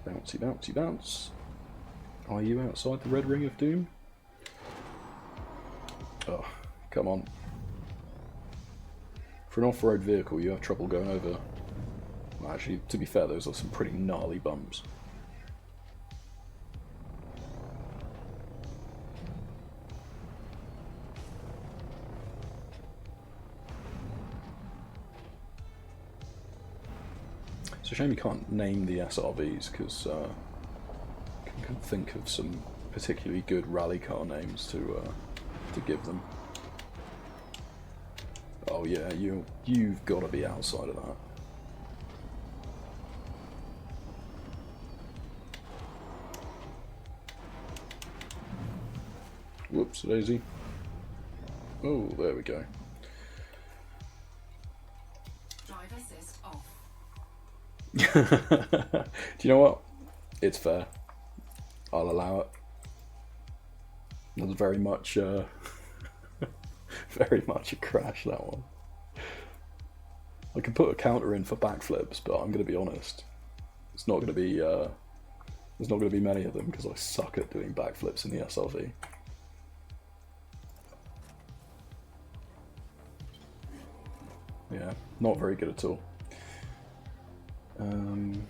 Bouncy, bouncy, bounce. Are you outside the red ring of doom? Oh, come on. For an off-road vehicle, you have trouble going over... Well, actually, to be fair, those are some pretty gnarly bumps. It's a shame you can't name the SRVs, because I can think of some particularly good rally car names to give them. Oh yeah, you've got to be outside of that. Whoops, daisy. Oh, there we go. Drive assist off. Do you know what? It's fair. I'll allow it. That was very much, very much a crash, that one. I could put a counter in for backflips, but I'm going to be honest. It's not going to be There's not going to be many of them because I suck at doing backflips in the SRV. Yeah, not very good at all. Come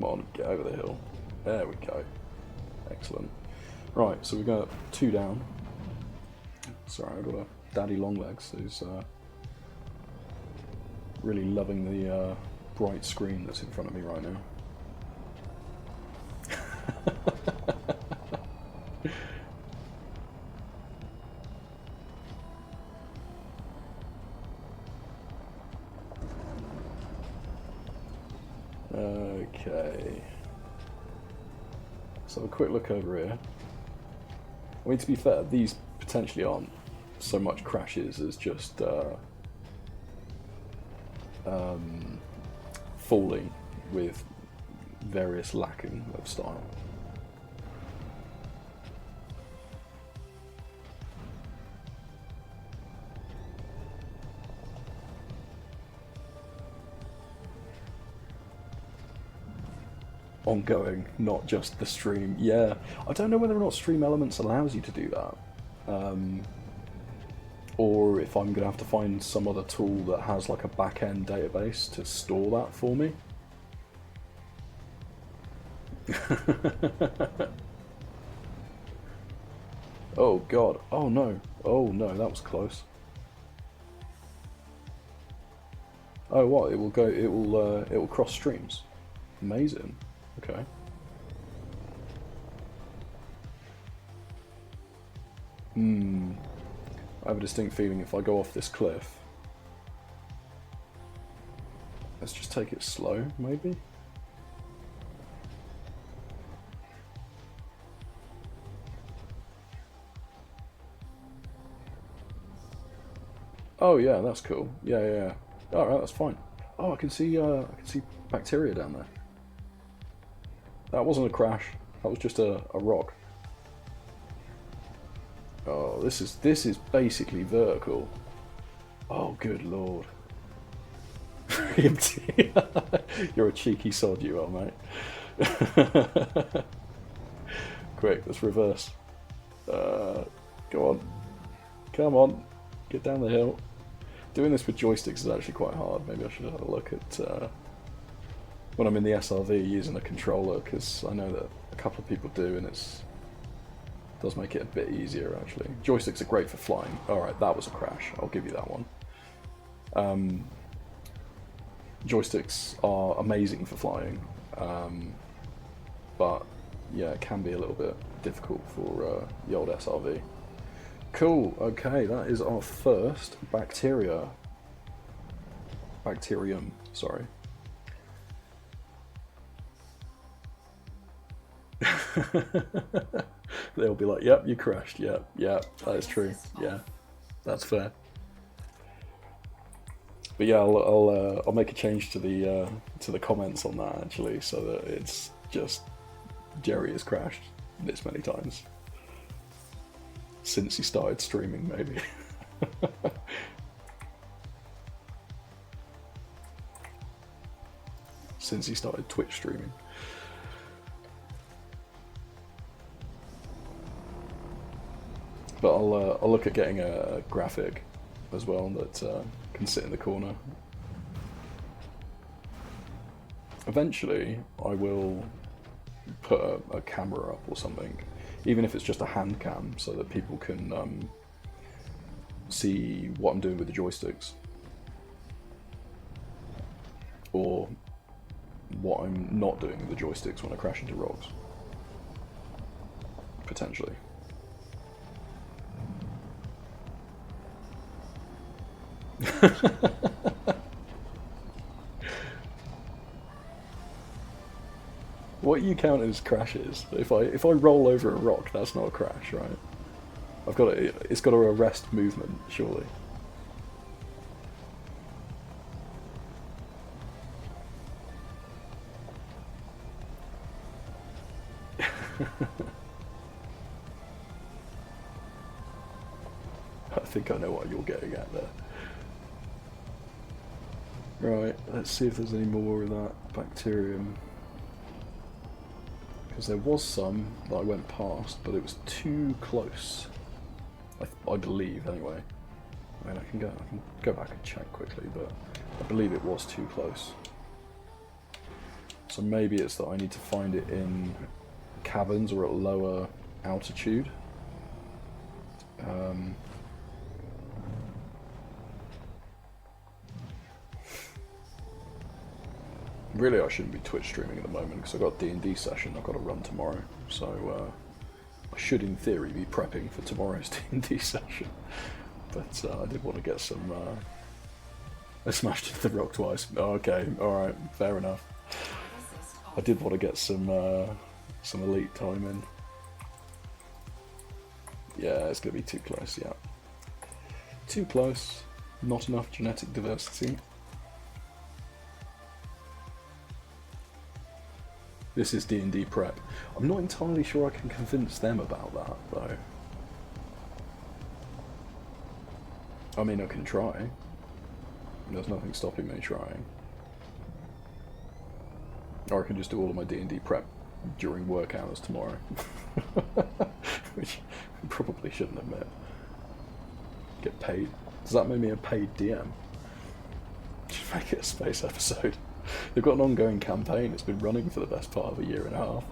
on, get over the hill. There we go. Excellent. Right, so we got 2 down. Sorry, I've got a daddy longlegs who's really loving the bright screen that's in front of me right now. Okay. So have a quick look over here. I mean, to be fair, these potentially aren't so much crashes as just falling with various lacking of style. Ongoing, not just the stream. Yeah, I don't know whether or not Stream Elements allows you to do that, or if I'm gonna have to find some other tool that has like a back-end database to store that for me. Oh god! Oh no! Oh no! That was close. Oh what? It will go. It will cross streams. Amazing. Okay. I have a distinct feeling if I go off this cliff. Let's just take it slow, maybe? Oh yeah, that's cool. Yeah, yeah, yeah. Alright, that's fine. Oh, I can see bacteria down there. That wasn't a crash. That was just a rock. Oh, this is basically vertical. Oh, good lord. You're a cheeky sod, you are, mate. Quick, let's reverse. Go on. Come on. Get down the hill. Doing this with joysticks is actually quite hard. Maybe I should have a look at when I'm in the SRV using a controller, because I know that a couple of people do, and it does make it a bit easier actually. Joysticks are great for flying. Alright, that was a crash, I'll give you that one. Joysticks are amazing for flying, but yeah, it can be a little bit difficult for the old SRV. Cool, okay, that is our first bacterium, sorry. They'll be like, yep, you crashed, yep, that is true, yeah, that's fair. But yeah, I'll make a change to the comments on that actually, so that it's just Jerry has crashed this many times since he started streaming, maybe. Since he started Twitch streaming. But I'll look at getting a graphic as well that can sit in the corner. Eventually, I will put a camera up or something, even if it's just a hand cam, so that people can see what I'm doing with the joysticks, or what I'm not doing with the joysticks when I crash into rocks, potentially. What you count as crashes? If I roll over a rock, that's not a crash, right? It's got to arrest movement, surely. I think I know what you're getting at there. Right, let's see if there's any more of that bacterium. Because there was some that I went past, but it was too close. I believe, anyway. I mean, I can go back and check quickly, but I believe it was too close. So maybe it's that I need to find it in caverns or at lower altitude. Really, I shouldn't be Twitch streaming at the moment because I've got a D&D session I've got to run tomorrow. So I should, in theory, be prepping for tomorrow's D&D session. But I did want to get some... I smashed into the rock twice. Oh, okay, alright, fair enough. I did want to get some elite time in. Yeah, it's going to be too close, yeah. Too close. Not enough genetic diversity. This is D&D prep. I'm not entirely sure I can convince them about that, though. I mean, I can try. There's nothing stopping me trying. Or I can just do all of my D&D prep during work hours tomorrow. Which I probably shouldn't admit. Get paid. Does that make me a paid DM? Should make it a space episode. They've got an ongoing campaign. It's been running for the best part of a year and a half.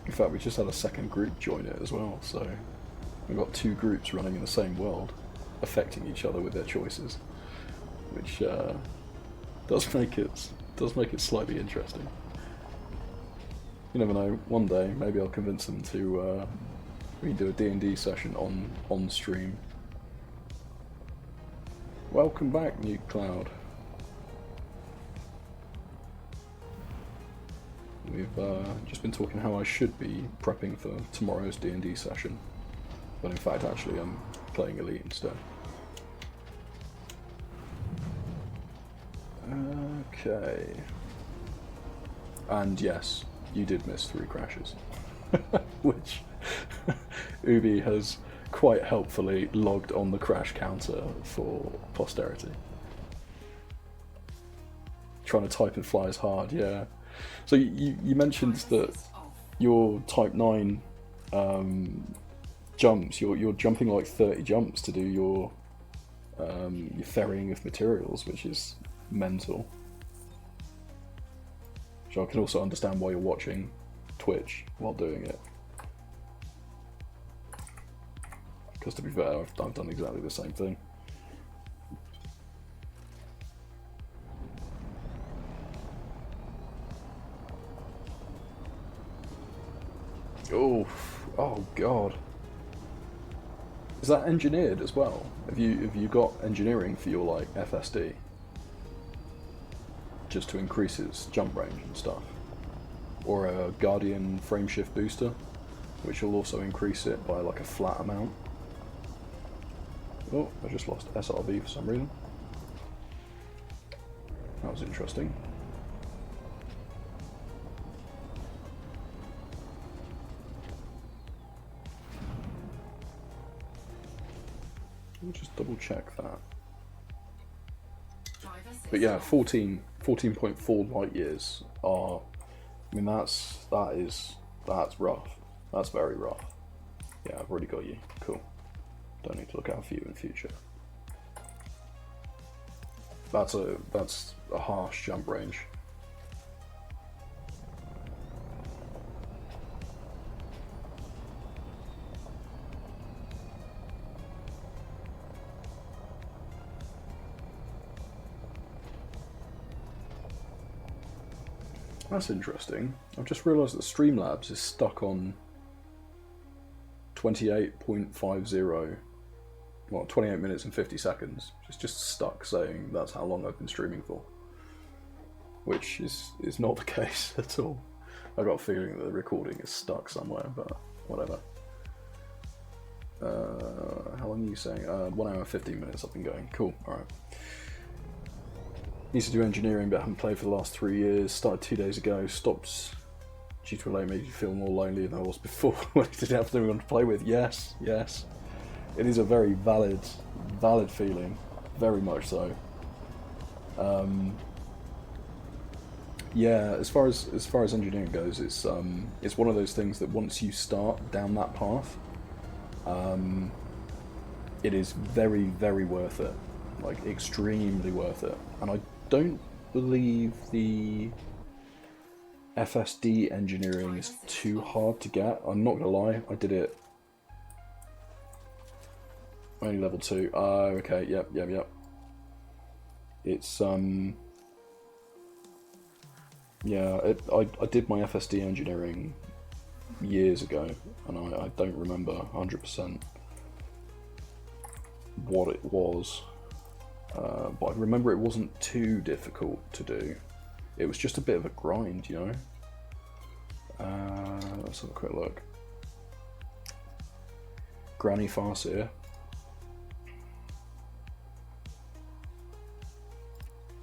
In fact, we just had a second group join it as well, so we've got two groups running in the same world, affecting each other with their choices, which does make it slightly interesting. You never know. One day, maybe I'll convince them to do a D&D session on stream. Welcome back, New Cloud. We've just been talking how I should be prepping for tomorrow's D&D session, but in fact, actually, I'm playing Elite instead. Okay. And yes, you did miss 3 crashes, which Ubi has quite helpfully logged on the crash counter for posterity. Trying to type and fly is hard, yeah. So you mentioned that your Type 9 jumps, you're jumping like 30 jumps to do your ferrying of materials, which is mental. So I can also understand why you're watching Twitch while doing it. Because to be fair, I've done exactly the same thing. Oh god. Is that engineered as well? Have you got engineering for your like FSD? Just to increase its jump range and stuff? Or a Guardian frameshift booster, which will also increase it by like a flat amount. Oh, I just lost SRV for some reason. That was interesting. Let me just double check that. But yeah, 14.4 light years are, I mean that's rough. That's very rough. Yeah, I've already got you. Cool. Don't need to look out for you in future. That's a harsh jump range. That's interesting. I've just realised that Streamlabs is stuck on 28.50, well, 28 minutes and 50 seconds. It's just stuck saying that's how long I've been streaming for. Which is not the case at all. I got a feeling that the recording is stuck somewhere, but whatever. How long are you saying? 1 hour 15 minutes I've been going. Cool, alright. Used to do engineering but haven't played for the last 3 years. Started 2 days ago. Stopped Due to relate made you feel more lonely than I was before when I didn't have anyone to play with. Yes, yes. It is a very valid feeling. Very much so. Yeah, as far as engineering goes, it's one of those things that once you start down that path, it is very, very worth it. Like, extremely worth it. And I don't believe the FSD engineering is too hard to get. I'm not gonna lie, I did it only level 2. Okay, yep. It's yeah, I did my FSD engineering years ago, and I don't remember 100% what it was, but I remember it wasn't too difficult to do. It was just a bit of a grind, you know. Let's have a quick look. Granny Farseer.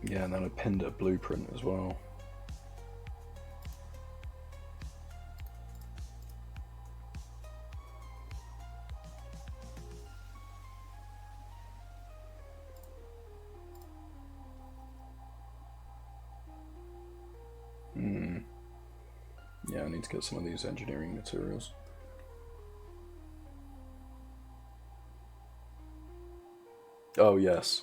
Yeah, and then I pinned a blueprint as well. Yeah, I need to get some of these engineering materials. Oh yes.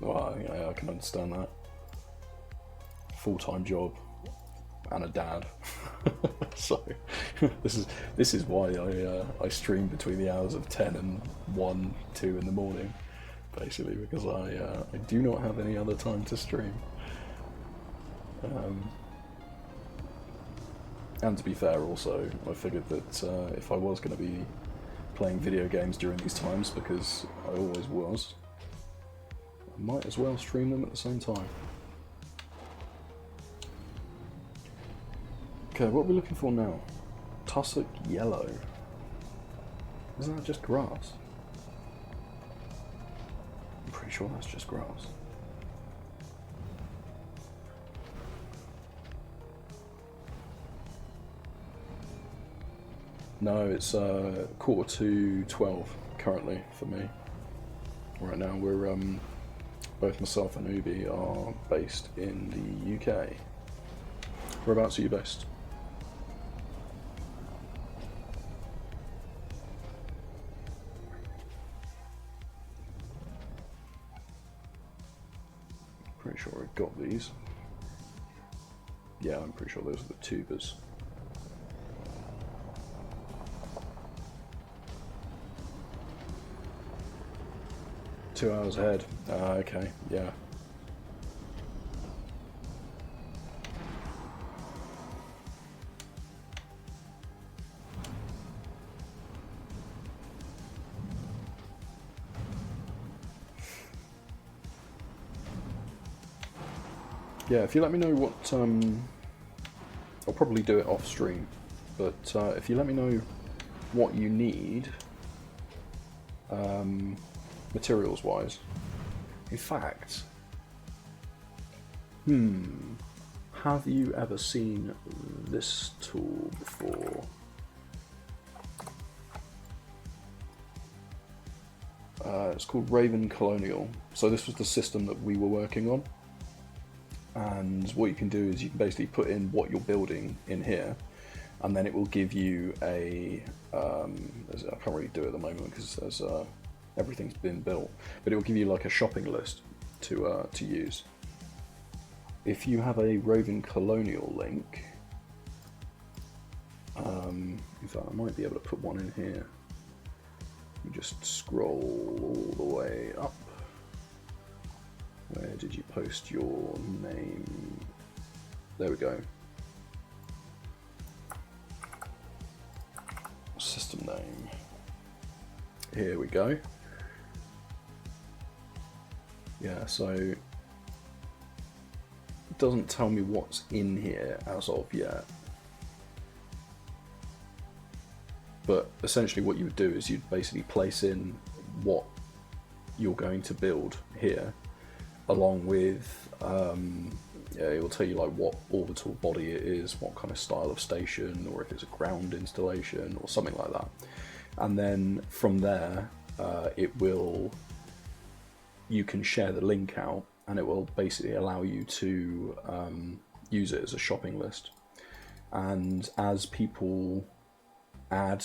Well, yeah, I can understand that. Full-time job and a dad. So this is why I stream between the hours of 10 and 1, 2 in the morning, basically, because I do not have any other time to stream. And to be fair, also, I figured that if I was going to be playing video games during these times, because I always was, I might as well stream them at the same time. Okay, what are we looking for now? Tussock yellow. Isn't that just grass? I'm pretty sure that's just grass. No, it's 11:45 currently for me. Right now we're both myself and Ubi are based in the UK. Whereabouts are you based? Pretty sure I got these. Yeah, I'm pretty sure those are the tubers. Two hours ahead. Okay, yeah. Yeah, if you let me know what, I'll probably do it off stream, but if you let me know what you need, materials wise. In fact, have you ever seen this tool before? It's called Raven Colonial. So this was the system that we were working on, and what you can do is you can basically put in what you're building in here, and then it will give you a I can't really do it at the moment because there's everything's been built, but it will give you like a shopping list to use. If you have a Raven Colonial link, in fact I might be able to put one in here. You just scroll all the way up. Where did you post your name? There we go. System name. Here we go. Yeah, so it doesn't tell me what's in here as of yet. But essentially what you would do is you'd basically place in what you're going to build here, along with Yeah, it will tell you like what orbital body it is, what kind of style of station, or if it's a ground installation or something like that. And then from there, you can share the link out, and it will basically allow you to use it as a shopping list. And as people add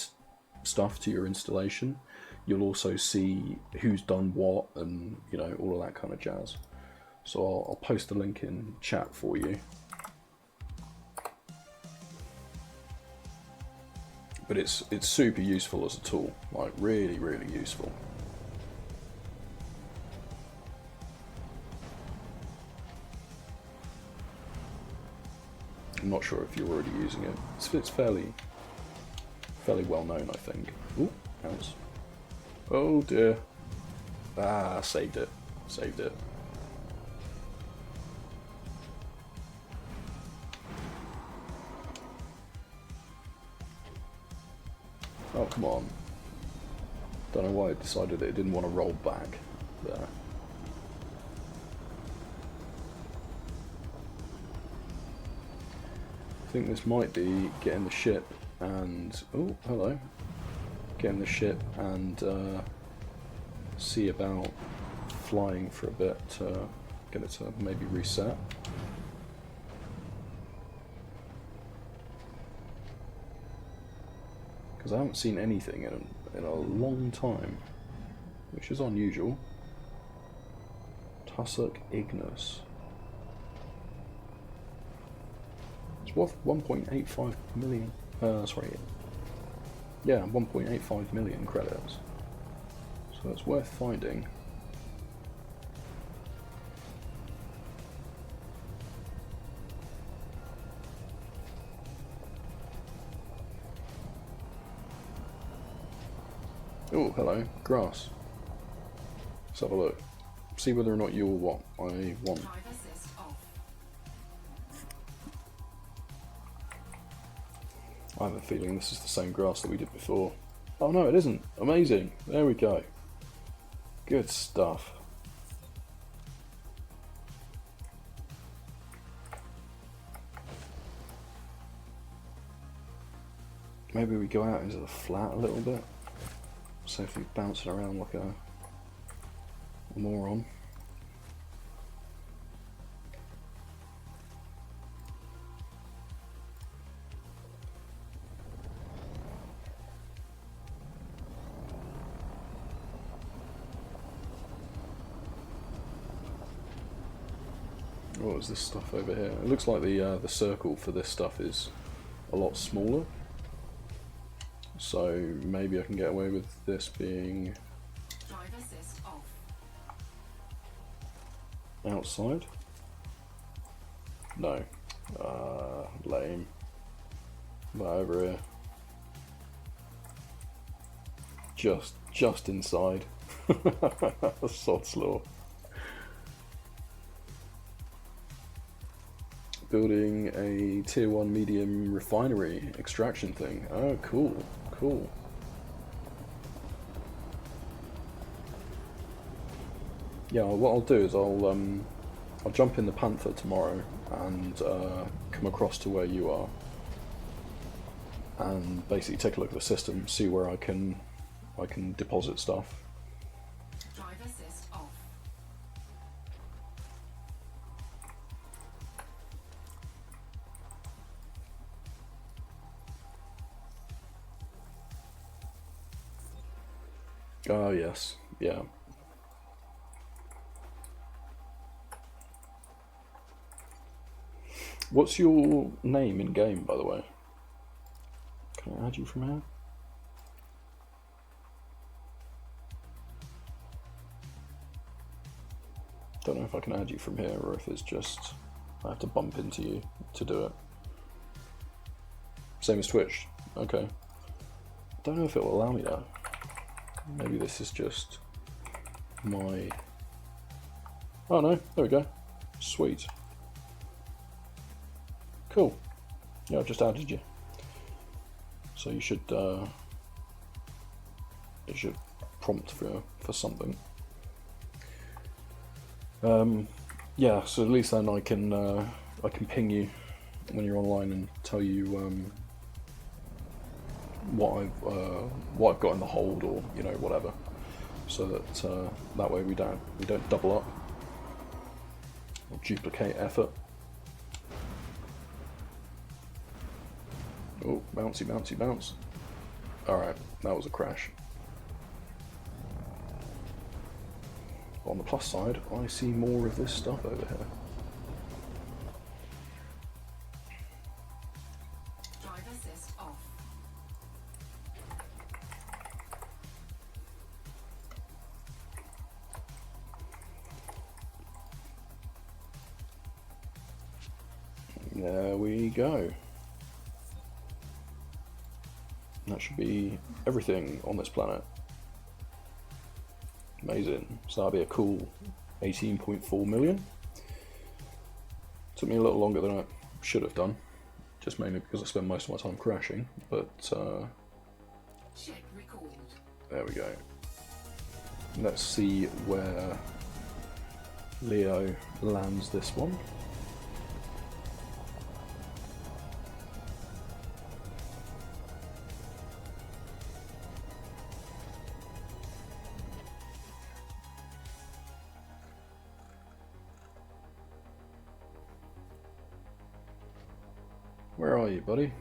stuff to your installation, you'll also see who's done what, and all of that kind of jazz. So I'll post the link in chat for you. But it's super useful as a tool, like really, really useful. I'm not sure if you're already using it. It's fairly well known, I think. Ooh, ounce. Oh dear. Ah, saved it. Saved it. Oh, come on. Don't know why it decided that it didn't want to roll back there. I think this might be getting the ship and... oh, hello. Getting the ship and see about flying for a bit to get it to maybe reset. Because I haven't seen anything in a long time, which is unusual. Tussock Ignis. It's worth 1.85 million. Sorry. Yeah, 1.85 million credits. So it's worth finding. Oh, hello, grass. Let's have a look. See whether or not you're what I want. Drive assist off. I have a feeling this is the same grass that we did before. Oh no, it isn't. Amazing. There we go. Good stuff. Maybe we go out into the flat a little bit. So if we bounce it around like a moron. What is this stuff over here? It looks like the circle for this stuff is a lot smaller. So maybe I can get away with this being Drive assist off. outside. No. Lame. But over here. Just inside. Sod's law. Building a tier 1 medium refinery extraction thing. Oh, cool. Cool. Yeah, what I'll do is I'll jump in the Panther tomorrow and come across to where you are and basically take a look at the system, see where I can deposit stuff. Drive assist off. Oh yes, yeah. What's your name in game, by the way? Can I add you from here? Don't know if I can add you from here or if it's just I have to bump into you to do it. Same as Twitch. Okay. Don't know if it will allow me that. Maybe this is just my... oh no, there we go. Sweet. Cool. Yeah, I've just added you. So you should it should prompt for something. Yeah, so at least then I can I can ping you when you're online and tell you what I've got in the hold, or you know, whatever, so that that way we don't double up or duplicate effort. Oh, bouncy, bouncy, bounce. Alright, that was a crash. On the plus side, I see more of this stuff over here. Drive assist off. There we go. That should be everything on this planet. Amazing. So that'll be a cool 18.4 million. Took me a little longer than I should have done, just mainly because I spend most of my time crashing, but Ship recalled. there we go. Let's see where Leo lands this one. Where are you, buddy?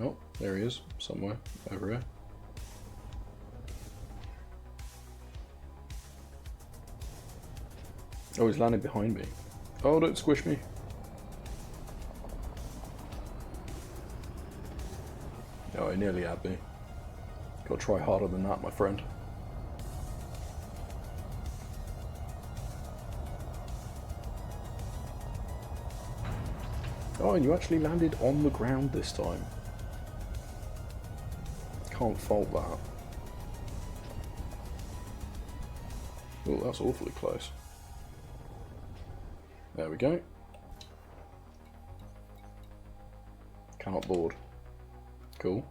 Oh, there he is, somewhere over here. Oh, he's landing behind me. Oh, don't squish me. Oh, he nearly had me. Gotta try harder than that, my friend. Oh, and you actually landed on the ground this time. Can't fault that. Oh, that's awfully close. There we go. Cannot board. Cool.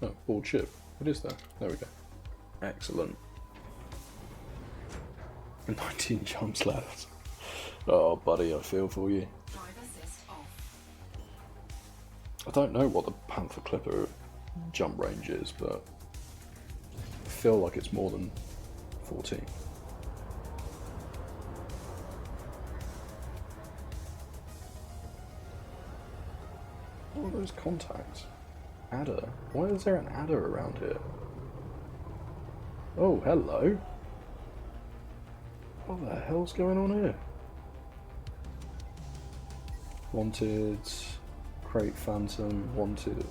Oh, board ship. It is there. There we go. Excellent. 19 jumps left. Oh, buddy, I feel for you. Drive assist off. I don't know what the Panther Clipper jump range is, but I feel like it's more than 14. What are those contacts? Adder? Why is there an adder around here? Oh, hello. What the hell's going on here? Wanted, Crate Phantom, wanted.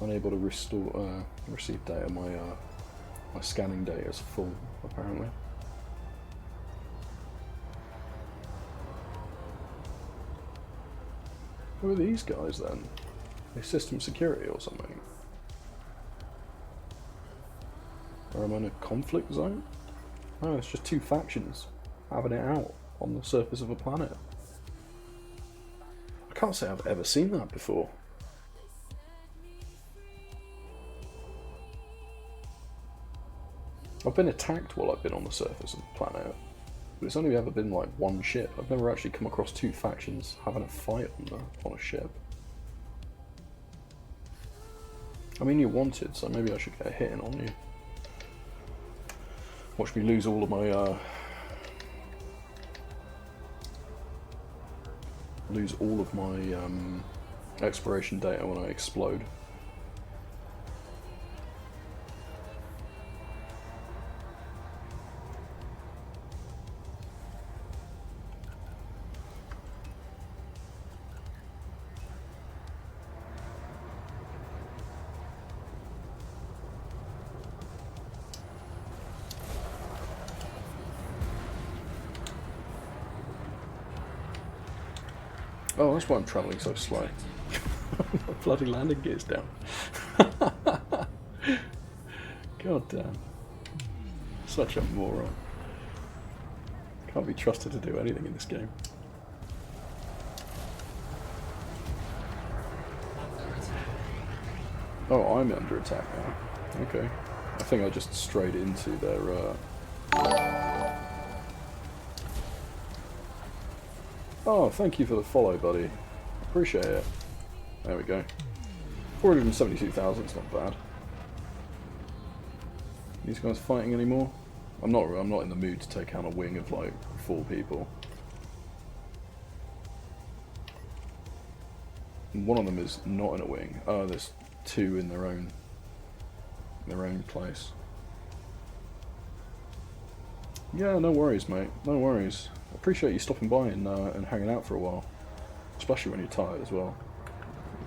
Unable to restore, receive data. My scanning data is full, apparently. Who are these guys then? Are they system security or something? Or am I in a conflict zone? Oh, it's just two factions having it out on the surface of a planet. I can't say I've ever seen that before. I've been attacked while I've been on the surface of the planet, but it's only ever been like one ship. I've never actually come across two factions having a fight on a ship. I mean, you're wanted, so maybe I should get a hit in on you. Watch me lose all of my exploration data when I explode. Oh, that's why I'm travelling so slow. My bloody landing gear's down. God damn. Such a moron. Can't be trusted to do anything in this game. Oh, I'm under attack now. Okay. I think I just strayed into their... Oh, thank you for the follow, buddy. Appreciate it. There we go. 472,000, it's not bad. These guys fighting anymore? I'm not in the mood to take out a wing of like 4 people. One of them is not in a wing. Oh, there's 2 in their own place. Yeah, no worries, mate. No worries. Appreciate you stopping by and hanging out for a while, especially when you're tired as well.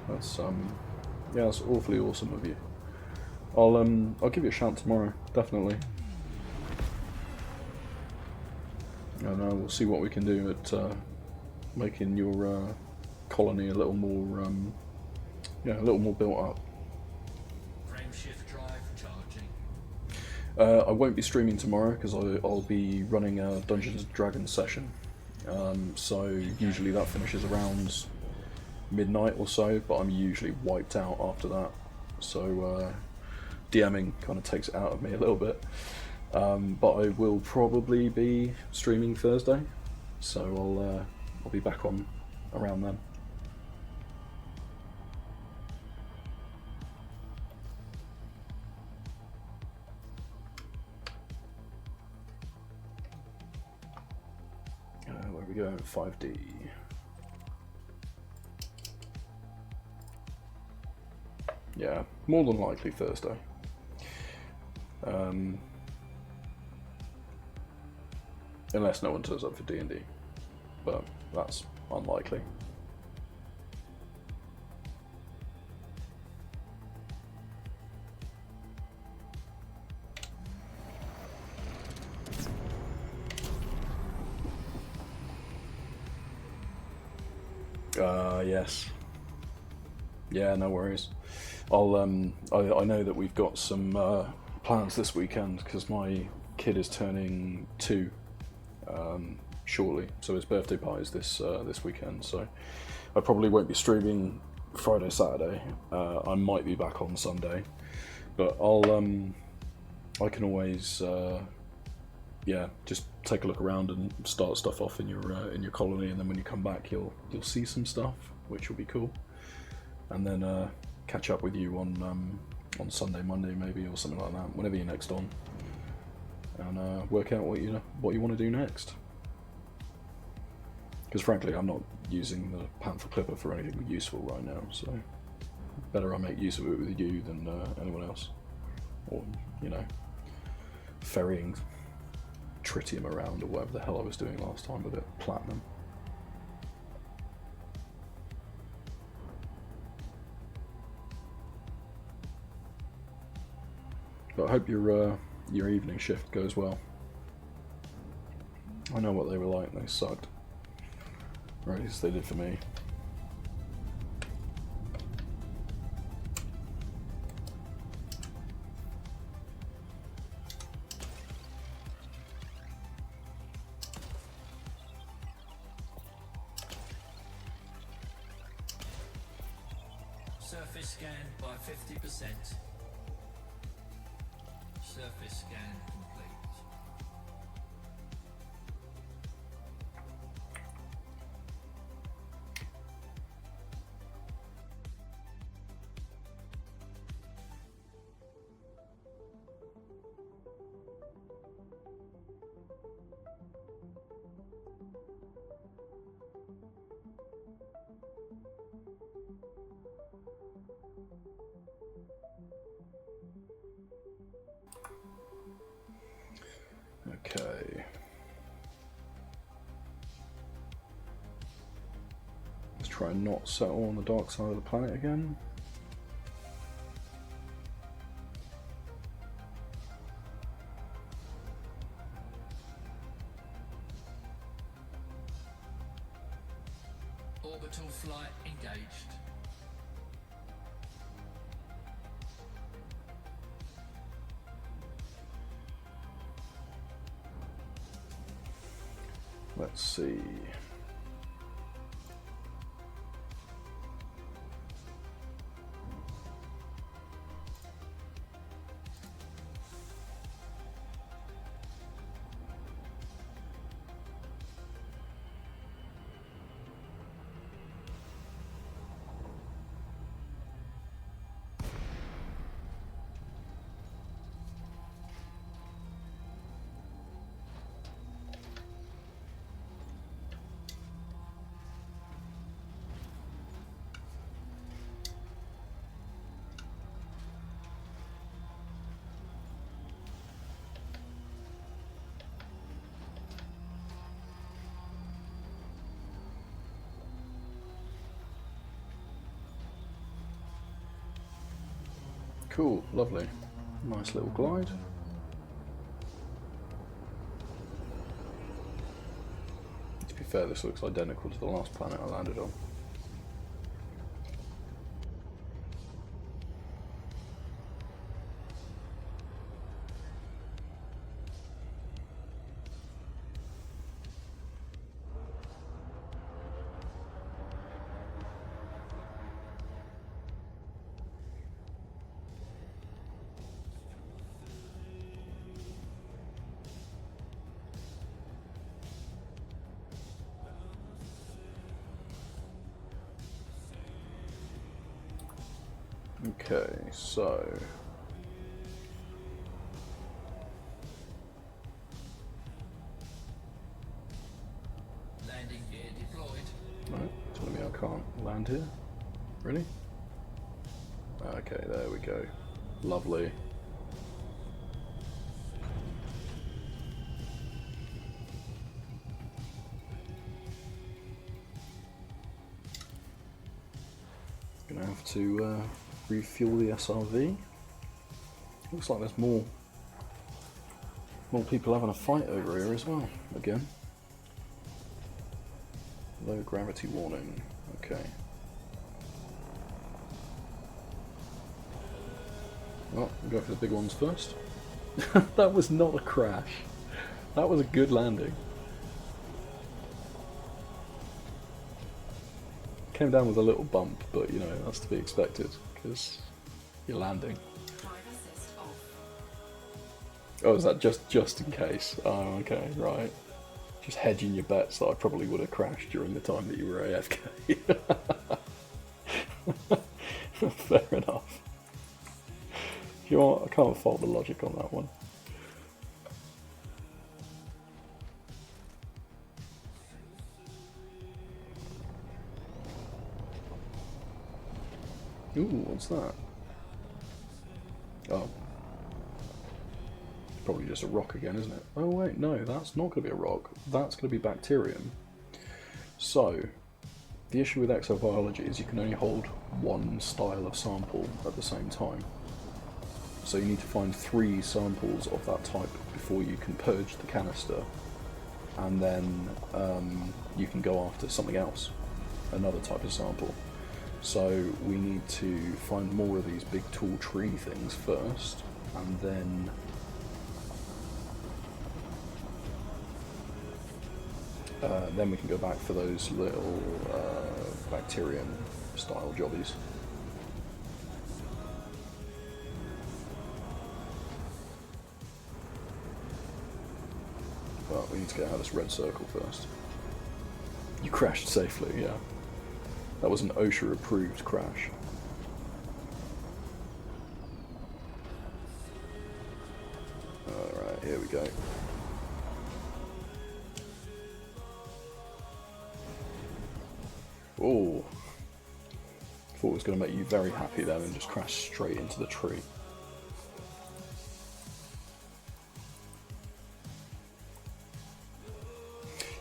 That's yeah, that's awfully awesome of you. I'll give you a shout tomorrow, definitely. And we'll see what we can do at making your colony a little more yeah, a little more built up. Frame shift drive charging. I won't be streaming tomorrow because I'll be running a Dungeons & Dragons session. So usually that finishes around midnight or so, but I'm usually wiped out after that. So DMing kind of takes it out of me a little bit. But I will probably be streaming Thursday, so I'll be back on around then. Where we go? 5D. Yeah, more than likely Thursday. Unless no one turns up for D&D, but that's unlikely. Yes. Yeah, no worries. I'll I know that we've got some plans this weekend because my kid is turning 2 shortly, so his birthday party is this weekend. So I probably won't be streaming Friday, Saturday. I might be back on Sunday, but I can always yeah, just take a look around and start stuff off in your colony, and then when you come back, you'll see some stuff, which will be cool. And then catch up with you on Sunday, Monday maybe, or something like that, whenever you're next on, and work out what you want to do next. Because frankly, I'm not using the Panther Clipper for anything useful right now, so better I make use of it with you than anyone else, or ferrying tritium around or whatever the hell I was doing last time with it, platinum. But I hope your evening shift goes well. I know what they were like, they sucked. Or at least they did for me. Surface scan by 50%. Surface scan complete. Okay. Let's try and not settle on the dark side of the planet again. Orbital flight engaged. Let's see. Cool, lovely. Nice little glide. To be fair, this looks identical to the last planet I landed on. Okay, so Landing gear deployed. right, telling me I can't land here. Really? Okay, there we go. Lovely. Gonna have to refuel the SRV. Looks like there's more people having a fight over here as well. Again. Low gravity warning. Okay. Well, we'll go for the big ones first. That was not a crash. That was a good landing. Came down with a little bump, but you know, that's to be expected, because you're landing. Drive assist off. Oh, is that just in case? Oh, okay, right. Just hedging your bets that I probably would have crashed during the time that you were AFK. Fair enough. You know what? I can't fault the logic on that one. Ooh, what's that? Oh. Probably just a rock again, isn't it? Oh wait, no, that's not going to be a rock. That's going to be bacterium. So, the issue with exobiology is you can only hold one style of sample at the same time. So you need to find 3 samples of that type before you can purge the canister. And then you can go after something else, another type of sample. So we need to find more of these big tall tree things first, and then we can go back for those little bacterium style jobbies. But we need to get out of this red circle first. You crashed safely, yeah. That was an OSHA approved crash. Alright, here we go. Oh, thought it was going to make you very happy then and just crash straight into the tree.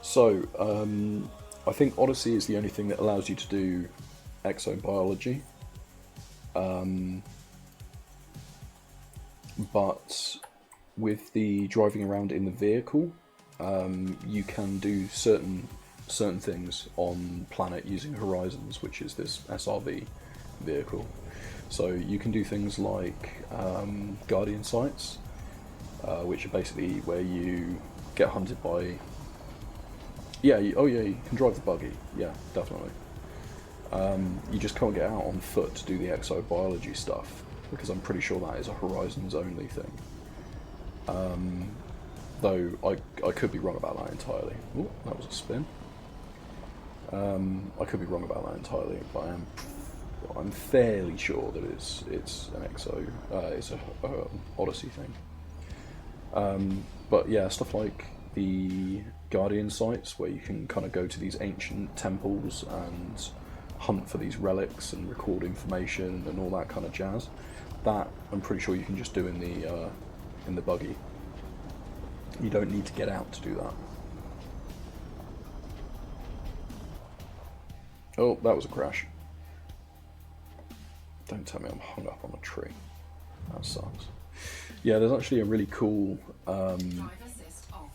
So, I think Odyssey is the only thing that allows you to do exobiology. But with the driving around in the vehicle, you can do certain things on planet using Horizons, which is this SRV vehicle. So you can do things like Guardian sites, which are basically where you get hunted by. Yeah, you can drive the buggy. Yeah, definitely. You just can't get out on foot to do the exobiology stuff, because I'm pretty sure that is a Horizons only thing. Though I could be wrong about that entirely. Ooh, that was a spin. I could be wrong about that entirely, but I'm fairly sure that it's an it's a Odyssey thing. But yeah, stuff like the Guardian sites, where you can kind of go to these ancient temples and hunt for these relics and record information and all that kind of jazz. That I'm pretty sure you can just do in the buggy. You don't need to get out to do that. Oh, that was a crash. Don't tell me I'm hung up on a tree. That sucks. Yeah, there's actually a really cool Drive assist off.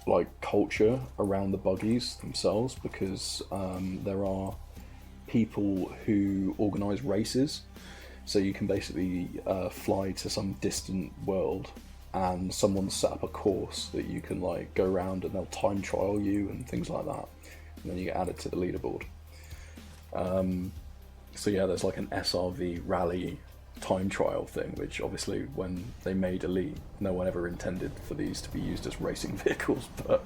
like culture around the buggies themselves, because there are people who organise races. So you can basically fly to some distant world, and someone's set up a course that you can like go around, and they'll time trial you and things like that, and then you get added to the leaderboard. So yeah, there's like an SRV rally time trial thing, which obviously when they made Elite, no one ever intended for these to be used as racing vehicles, but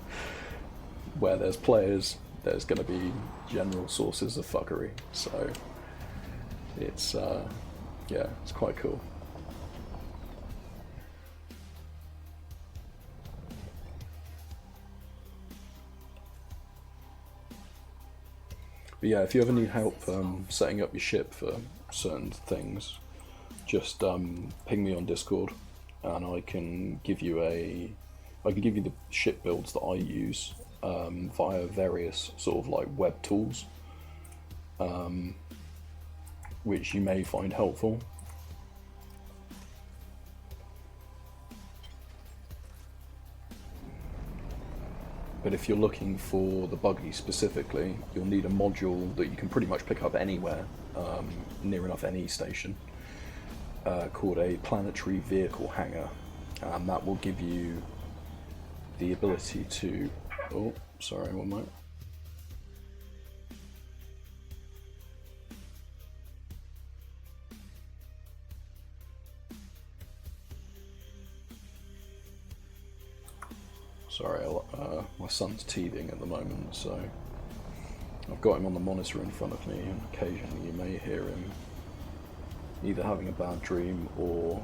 where there's players, there's going to be general sources of fuckery. So it's yeah, it's quite cool. But yeah, if you ever need help setting up your ship for certain things, just ping me on Discord, and I can give you the ship builds that I use via various sort of like web tools, which you may find helpful. But if you're looking for the buggy specifically, you'll need a module that you can pretty much pick up anywhere, near enough any station, called a planetary vehicle hangar, and that will give you the ability to... Oh, sorry, one moment. Sorry, my son's teething at the moment, so I've got him on the monitor in front of me, and occasionally you may hear him either having a bad dream or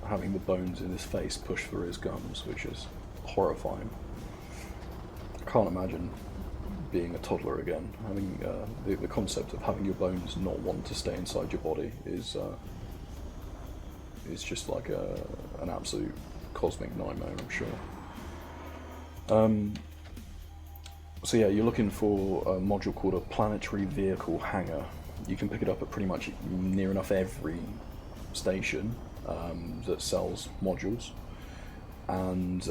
having the bones in his face push through his gums, which is horrifying. I can't imagine being a toddler again. Having the concept of having your bones not want to stay inside your body is just like an absolute cosmic nightmare, I'm sure. So yeah, you're looking for a module called a planetary vehicle hangar. You can pick it up at pretty much near enough every station that sells modules, and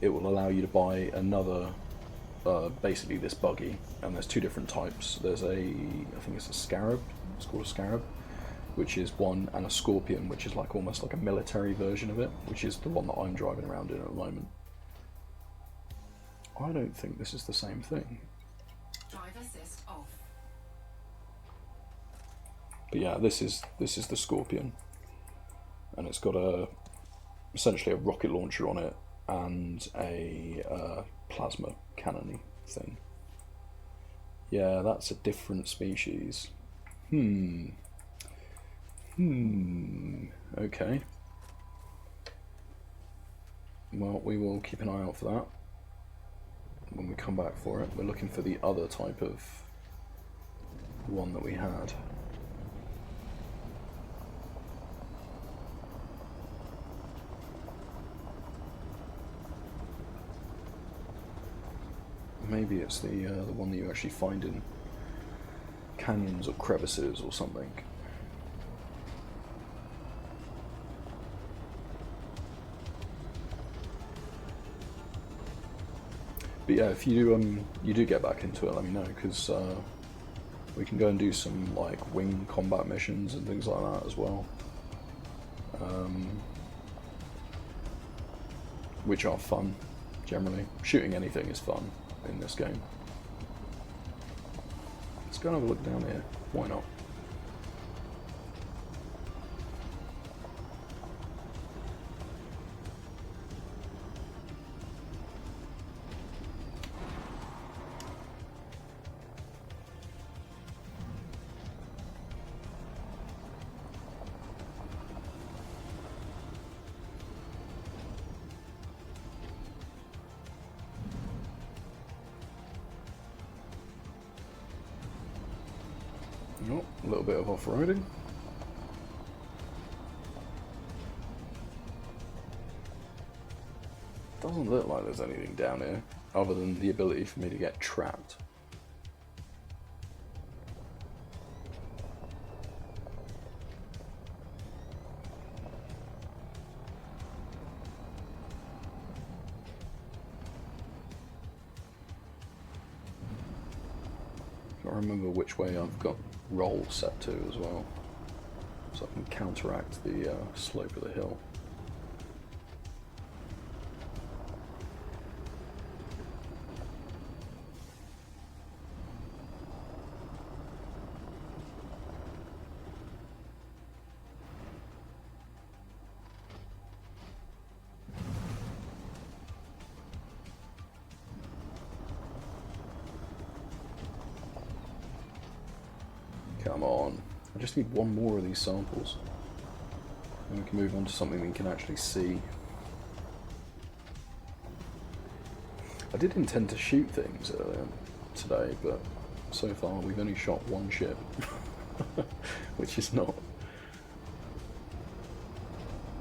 it will allow you to buy another, basically this buggy. And there's two different types. There's I think it's a Scarab, it's called a Scarab, which is one, and a Scorpion, which is like almost like a military version of it, which is the one that I'm driving around in at the moment. I don't think this is the same thing. Drive assist off. But yeah, this is the Scorpion, and it's got essentially a rocket launcher on it and a plasma cannon-y thing. Yeah, that's a different species. Okay. Well, we will keep an eye out for that when we come back for it. We're looking for the other type of one that we had. Maybe it's the one that you actually find in canyons or crevices or something. But yeah, if you do get back into it, let me know, because we can go and do some like wing combat missions and things like that as well, which are fun generally. Shooting anything is fun in this game. Let's go and have a look down here. Why not? Oh, a little bit of off-roading. Doesn't look like there's anything down here, other than the ability for me to get trapped. Gotta remember which way I've got roll set to as well, so I can counteract the slope of the hill. Come on. I just need one more of these samples. And we can move on to something we can actually see. I did intend to shoot things earlier today, but so far we've only shot one ship. Which is not...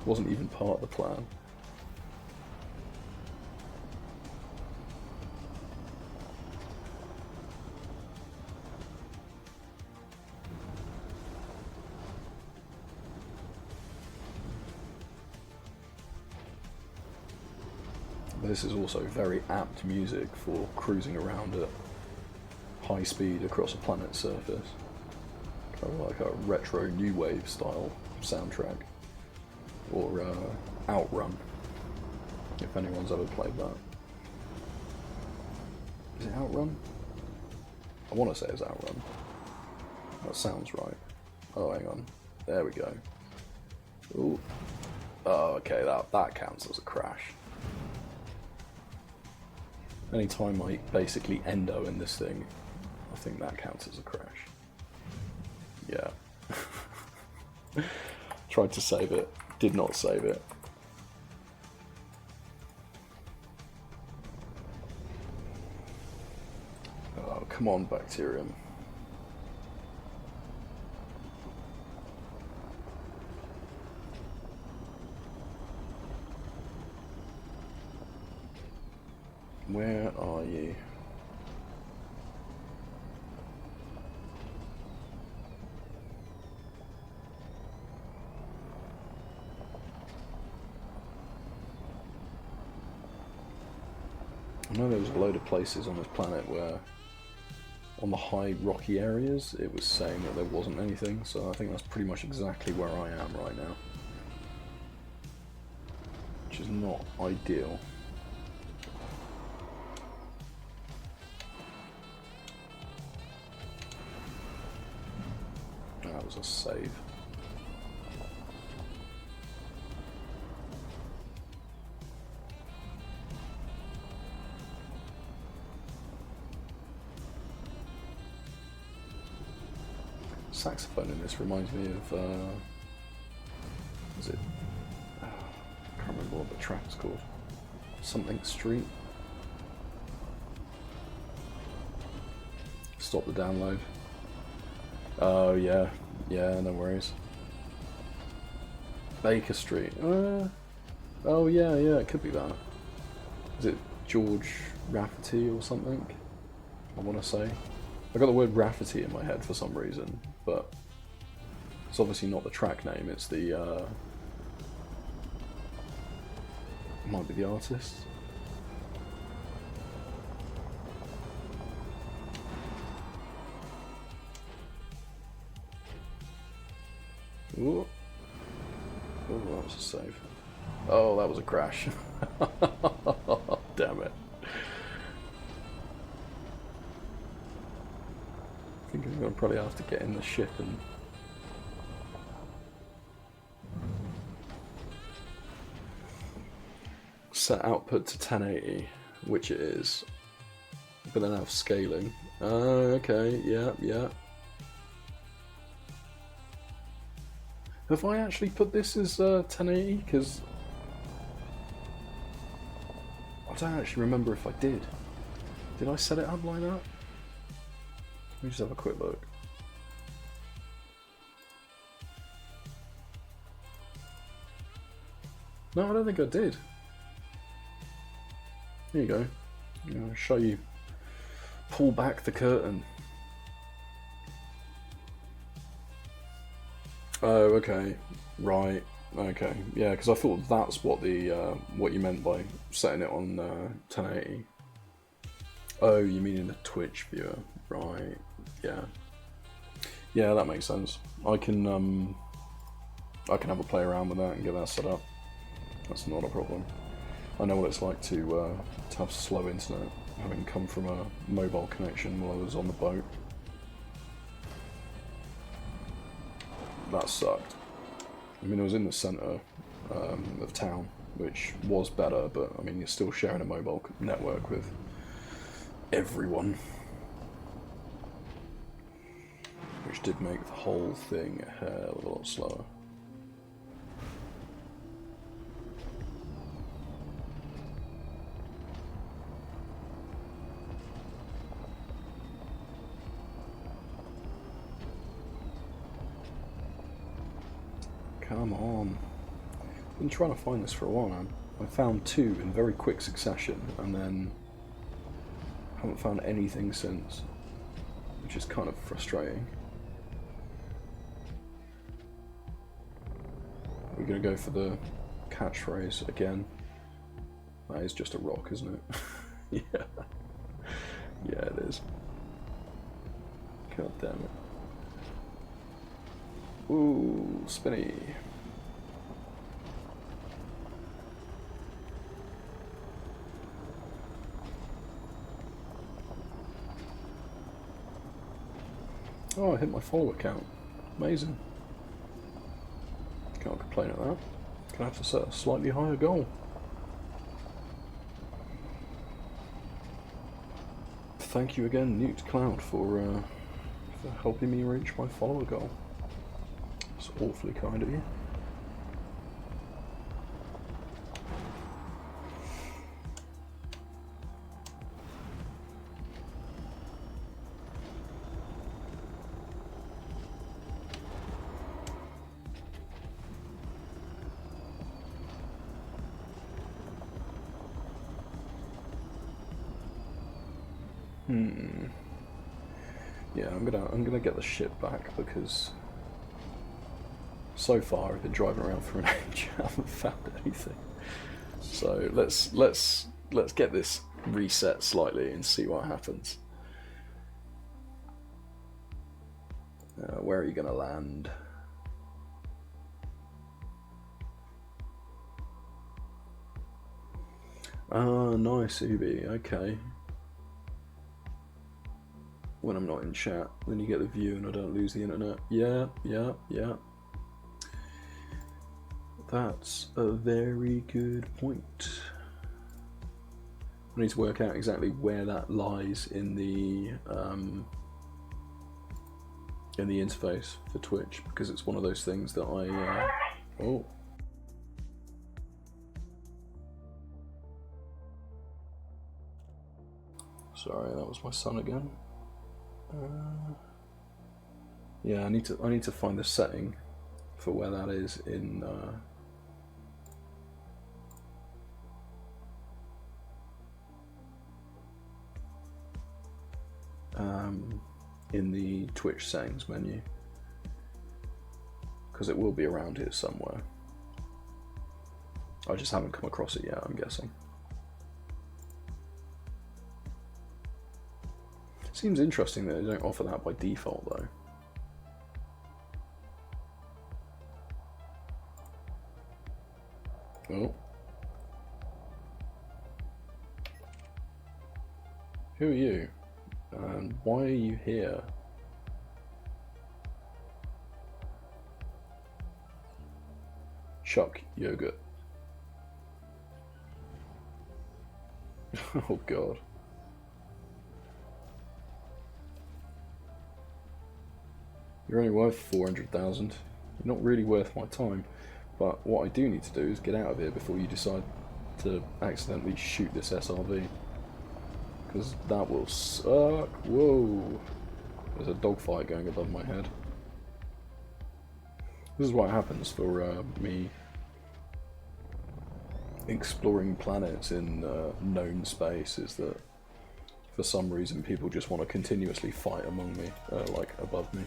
wasn't even part of the plan. This is also very apt music for cruising around at high speed across a planet's surface. Kind of like a retro new wave style soundtrack. Or Outrun, if anyone's ever played that. Is it Outrun? I want to say it's Outrun. That sounds right. Oh, hang on. There we go. Ooh. Oh, okay, that counts as a crash. Anytime I basically endo in this thing, I think that counts as a crash. Yeah. Tried to save it, did not save it. Oh, come on, bacterium. Where are you? I know there was a load of places on this planet where on the high rocky areas it was saying that there wasn't anything, so I think that's pretty much exactly where I am right now. Which is not ideal. That was a save. Saxophone in this reminds me of, is it, I can't remember what the track's called. Something Street. Stop the download. Oh yeah, yeah, no worries. Baker Street. Oh yeah, it could be that. Is it George Rafferty or something? I want to say. I got the word Rafferty in my head for some reason, but it's obviously not the track name. It's the might be the artist. Ooh. Oh, that was a save. Oh, that was a crash. Damn it. I think I'm going to probably have to get in the ship and... set output to 1080, which it is. But then have scaling. Okay, yeah. Have I actually put this as 1080? Because I don't actually remember if I did. Did I set it up like that? Let me just have a quick look. No, I don't think I did. Here you go. I'll show you. Pull back the curtain. Oh, okay, right, okay, yeah, because I thought that's what the what you meant by setting it on 1080. Oh, you mean in the Twitch viewer, right? Yeah. Yeah, that makes sense. I can have a play around with that and get that set up. That's not a problem. I know what it's like to have slow internet, having come from a mobile connection while I was on the boat. That sucked. I mean, I was in the centre of town, which was better, but I mean, you're still sharing a mobile network with everyone, which did make the whole thing a hell of a lot slower. Come on. I've been trying to find this for a while now. I found 2 in very quick succession, and then haven't found anything since, which is kind of frustrating. We're going to go for the catchphrase again. That is just a rock, isn't it? Yeah. Yeah, it is. God damn it. Ooh, spinny. Oh, I hit my follower count. Amazing. Can't complain at that. Gonna have to set a slightly higher goal. Thank you again, Newt Cloud, for helping me reach my follower goal. It's awfully kind of you. Yeah, I'm gonna get the ship back because so far I've been driving around for an age, I haven't found anything. So let's get this reset slightly and see what happens. Where are you gonna land? Ah, nice, Ubi. Okay. When I'm not in chat, then you get the view and I don't lose the internet. Yeah. That's a very good point. I need to work out exactly where that lies in the interface for Twitch, because it's one of those things that I oh. Sorry, that was my son again. Yeah, I need to find the setting for where that is in the Twitch settings menu, because it will be around here somewhere. I just haven't come across it yet, I'm guessing. Seems interesting that they don't offer that by default, though. Oh. Who are you? And why are you here? Chuck yogurt. Oh god. You're only worth 400,000. You're not really worth my time. But what I do need to do is get out of here before you decide to accidentally shoot this SRV. Because that will suck. Whoa. There's a dogfight going above my head. This is what happens for me exploring planets in known space, is that for some reason people just want to continuously fight among me, like above me.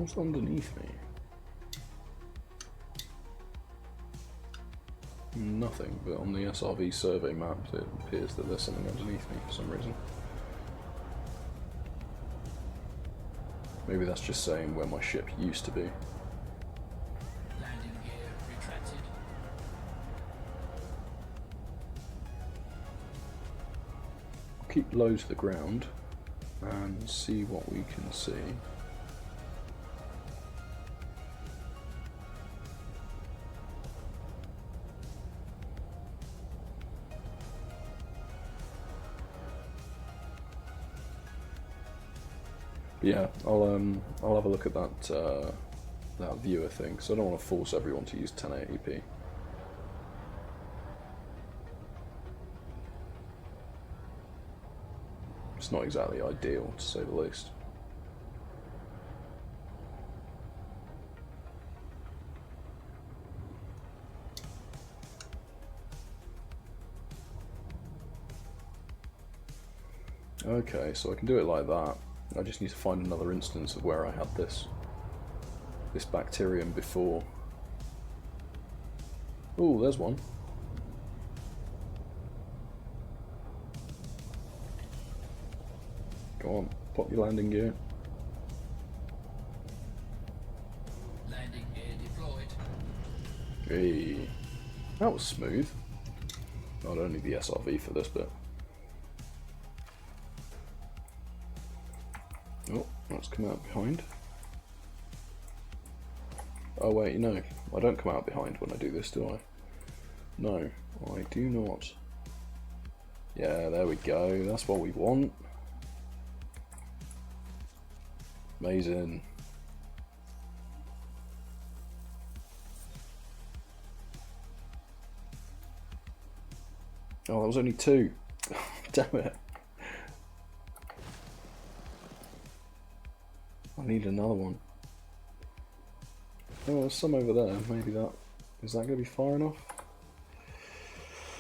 What's underneath me? Nothing, but on the SRV survey map it appears that there's something underneath me for some reason. Maybe that's just saying where my ship used to be. Landing gear retracted. Keep low to the ground and see what we can see. But yeah, I'll have a look at that that viewer thing, because I don't want to force everyone to use 1080p. It's not exactly ideal, to say the least. Okay, so I can do it like that. I just need to find another instance of where I had this bacterium before. Oh, there's one. Go on, pop your landing gear. Landing gear deployed. Hey, that was smooth. I don't need the SRV for this bit. Oh, let's come out behind. Oh wait, no, I don't come out behind when I do this, do I? No, I do not. Yeah, there we go, that's what we want. Amazing. Oh, that was only two. Damn it. I need another one. Oh, there's some over there. Maybe that... Is that going to be far enough?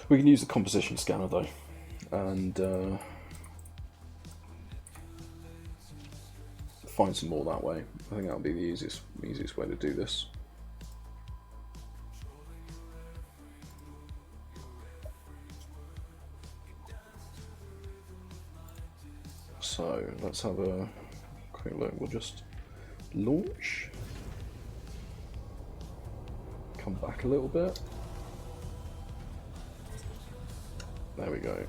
We can use the composition scanner though. And find some more that way. I think that'll be the easiest way to do this. So let's have a quick look. We'll just launch, come back a little bit. There we go.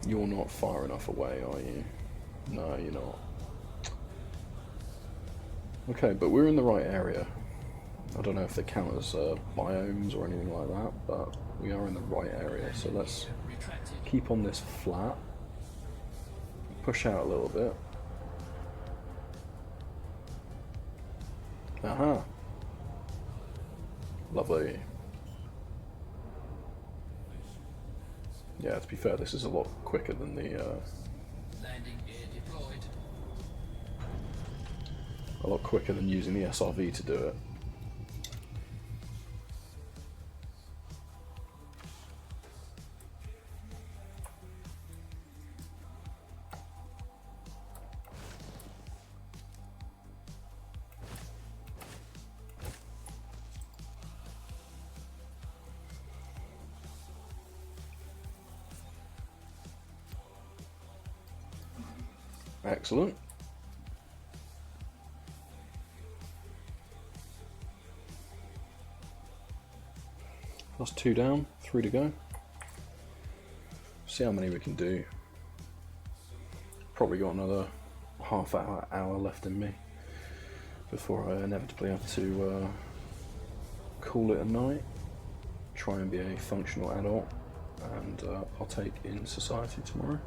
You're not far enough away, are you? No, you're not. Okay, but we're in the right area. I don't know if they count as biomes or anything like that, but we are in the right area, so let's keep on this flat, push out a little bit. Aha! Lovely. Yeah, to be fair, this is a lot quicker than the... Landing gear deployed. a lot quicker than using the SRV to do it. Excellent. That's 2 down, 3 to go. See how many we can do. Probably got another hour left in me before I inevitably have to call it a night. Try and be a functional adult and partake in society tomorrow.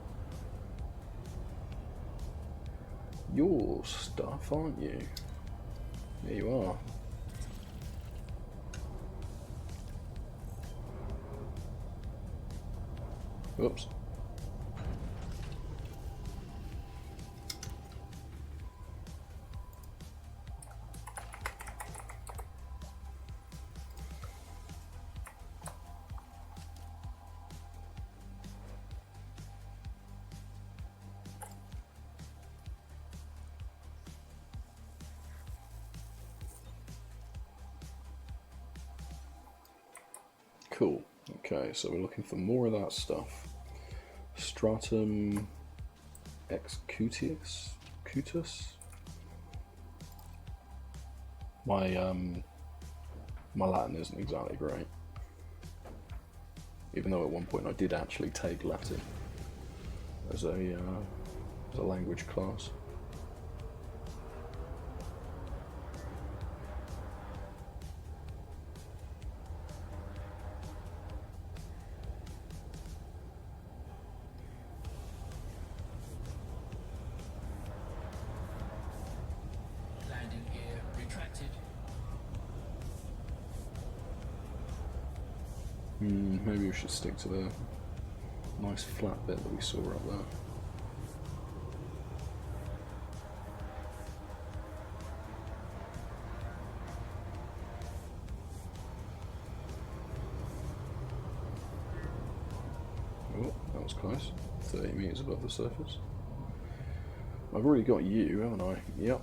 Your stuff, aren't you? There you are. Whoops. Cool. Okay, so we're looking for more of that stuff. Stratum excutus. Cutus. My Latin isn't exactly great. Even though at one point I did actually take Latin as a language class. Landing gear retracted. Maybe we should stick to the nice flat bit that we saw up there. Oh, that was close. 30 meters above the surface. I've already got you, haven't I? Yep.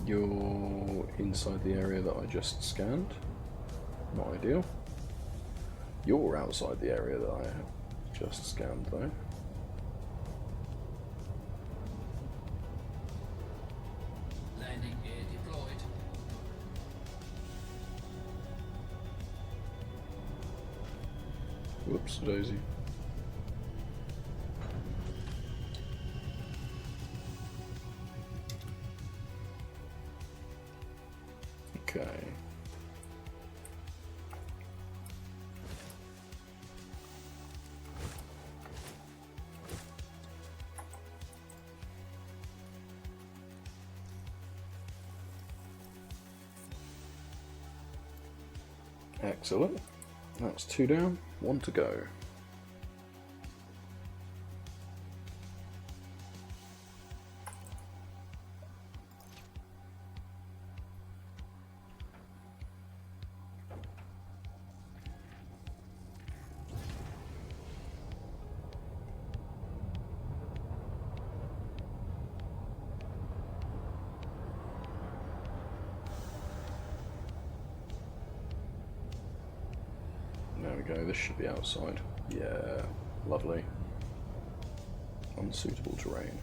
You're inside the area that I just scanned. Not ideal. You're outside the area that I just scanned, though. Landing gear deployed. Whoops, daisy. Okay. Excellent. That's 2 down, 1 to go. There we go, this should be outside. Yeah, lovely. Unsuitable terrain.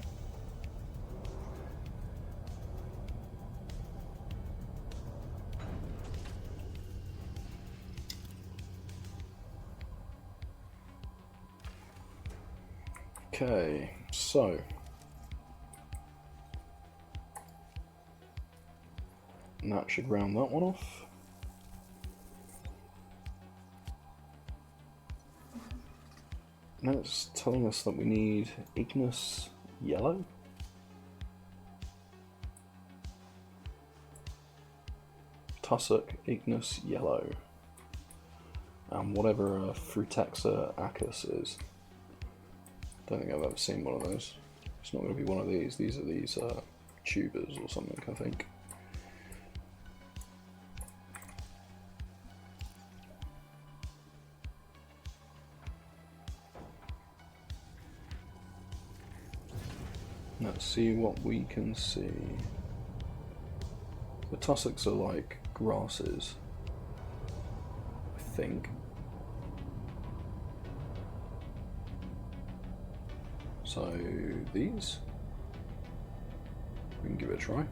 Okay, so that should round that one off. Now it's telling us that we need Ignis yellow. Tussock Ignis yellow. And whatever a Frutexa acus is. Don't think I've ever seen one of those. It's not going to be one of these. These are these tubers or something, I think. Let's see what we can see. The tussocks are like grasses, I think. So these, we can give it a try.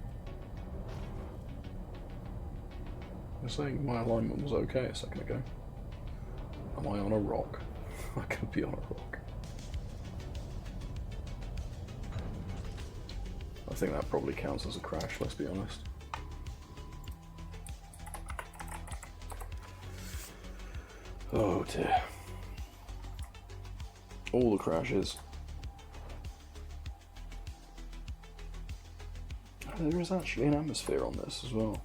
I'm saying my alignment was okay a second ago. Am I on a rock? I could be on a rock. I think that probably counts as a crash, let's be honest. Oh dear. All the crashes. Oh, there is actually an atmosphere on this as well.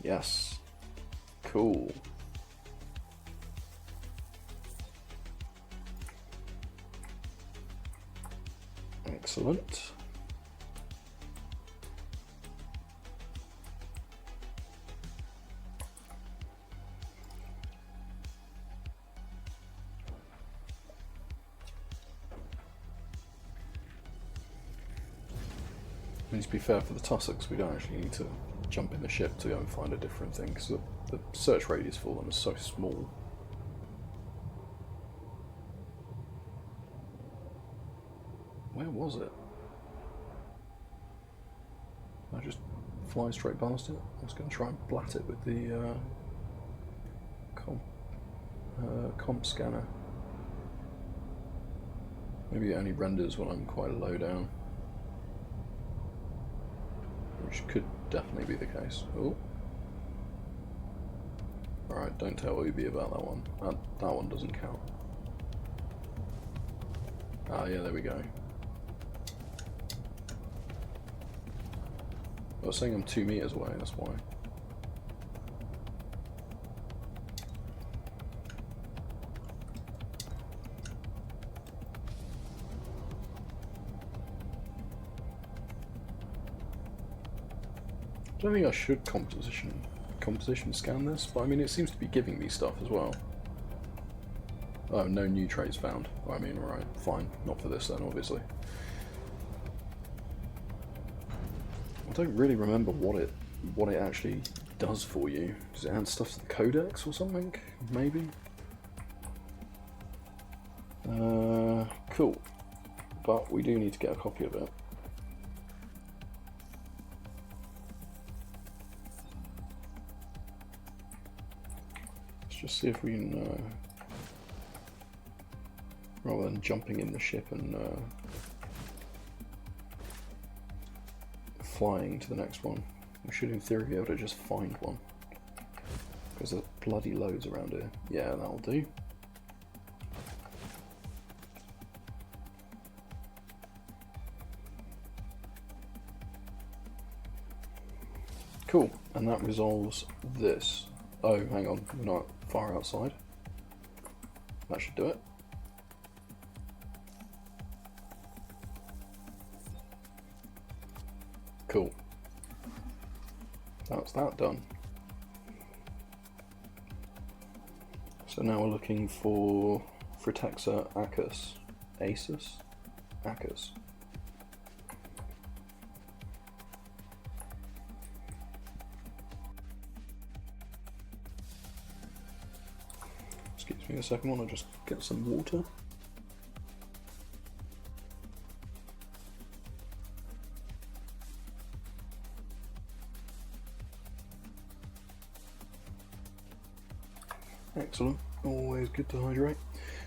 Yes. Cool. Excellent. mean, to be fair, for the tussocks, we don't actually need to jump in the ship to go and find a different thing, because the search radius for them is so small. Where was it? I just fly straight past it. I was going to try and blat it with the comp scanner. Maybe it only renders when I'm quite low down, which could definitely be the case. Oh, alright, don't tell Ubi about that one. That one doesn't count. Ah, yeah, there we go. I was saying I'm 2 meters away, that's why. I don't think I should composition scan this, but I mean it seems to be giving me stuff as well. Oh, no new traits found. I mean, alright, fine. Not for this then, obviously. I don't really remember what it actually does for you. Does it add stuff to the codex or something? Maybe? Cool. But we do need to get a copy of it. Let's just see if we can, rather than jumping in the ship and flying to the next one, we should in theory be able to just find one. Because there's bloody loads around here. Yeah, that'll do. Cool, and that resolves this. Oh, hang on, we're not far outside. That should do it. Cool. That's that done. So now we're looking for Fritexa acus. Asus? Acus. Excuse me a second while I just get some water. Excellent. Always good to hydrate.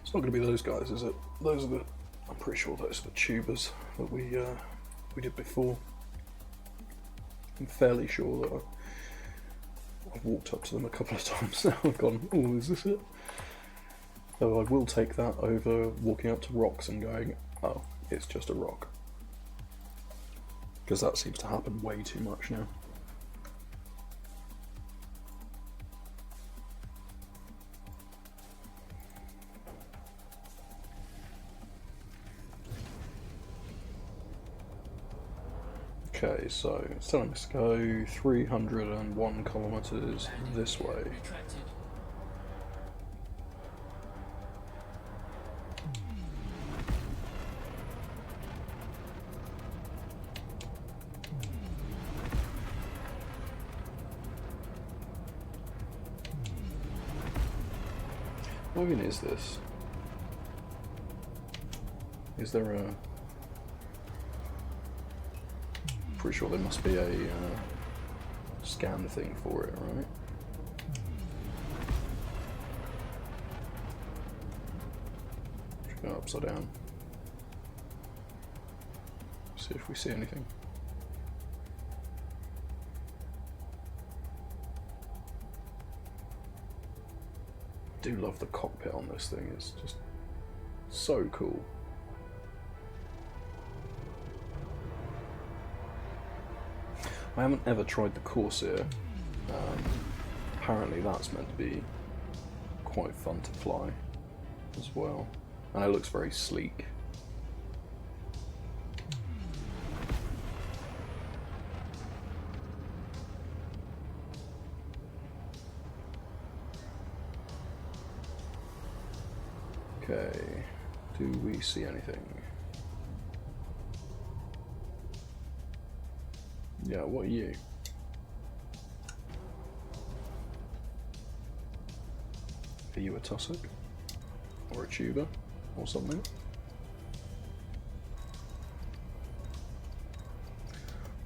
It's not going to be those guys, is it? Those are the. I'm pretty sure those are the tubers that we did before. I'm fairly sure that I've walked up to them a couple of times now. I've gone, oh, is this it? Though I will take that over walking up to rocks and going, oh, it's just a rock. Because that seems to happen way too much now. Okay, so it's telling us to go 301 kilometers this way. Retracted. What even is this? Is there a... Pretty sure there must be a scan thing for it, right? Should go upside down. See if we see anything. I do love the cockpit on this thing, it's just so cool. I haven't ever tried the Corsair. Apparently that's meant to be quite fun to fly as well, and it looks very sleek. Okay, do we see anything? Yeah, what are you? Are you a tussock? Or a tuber? Or something?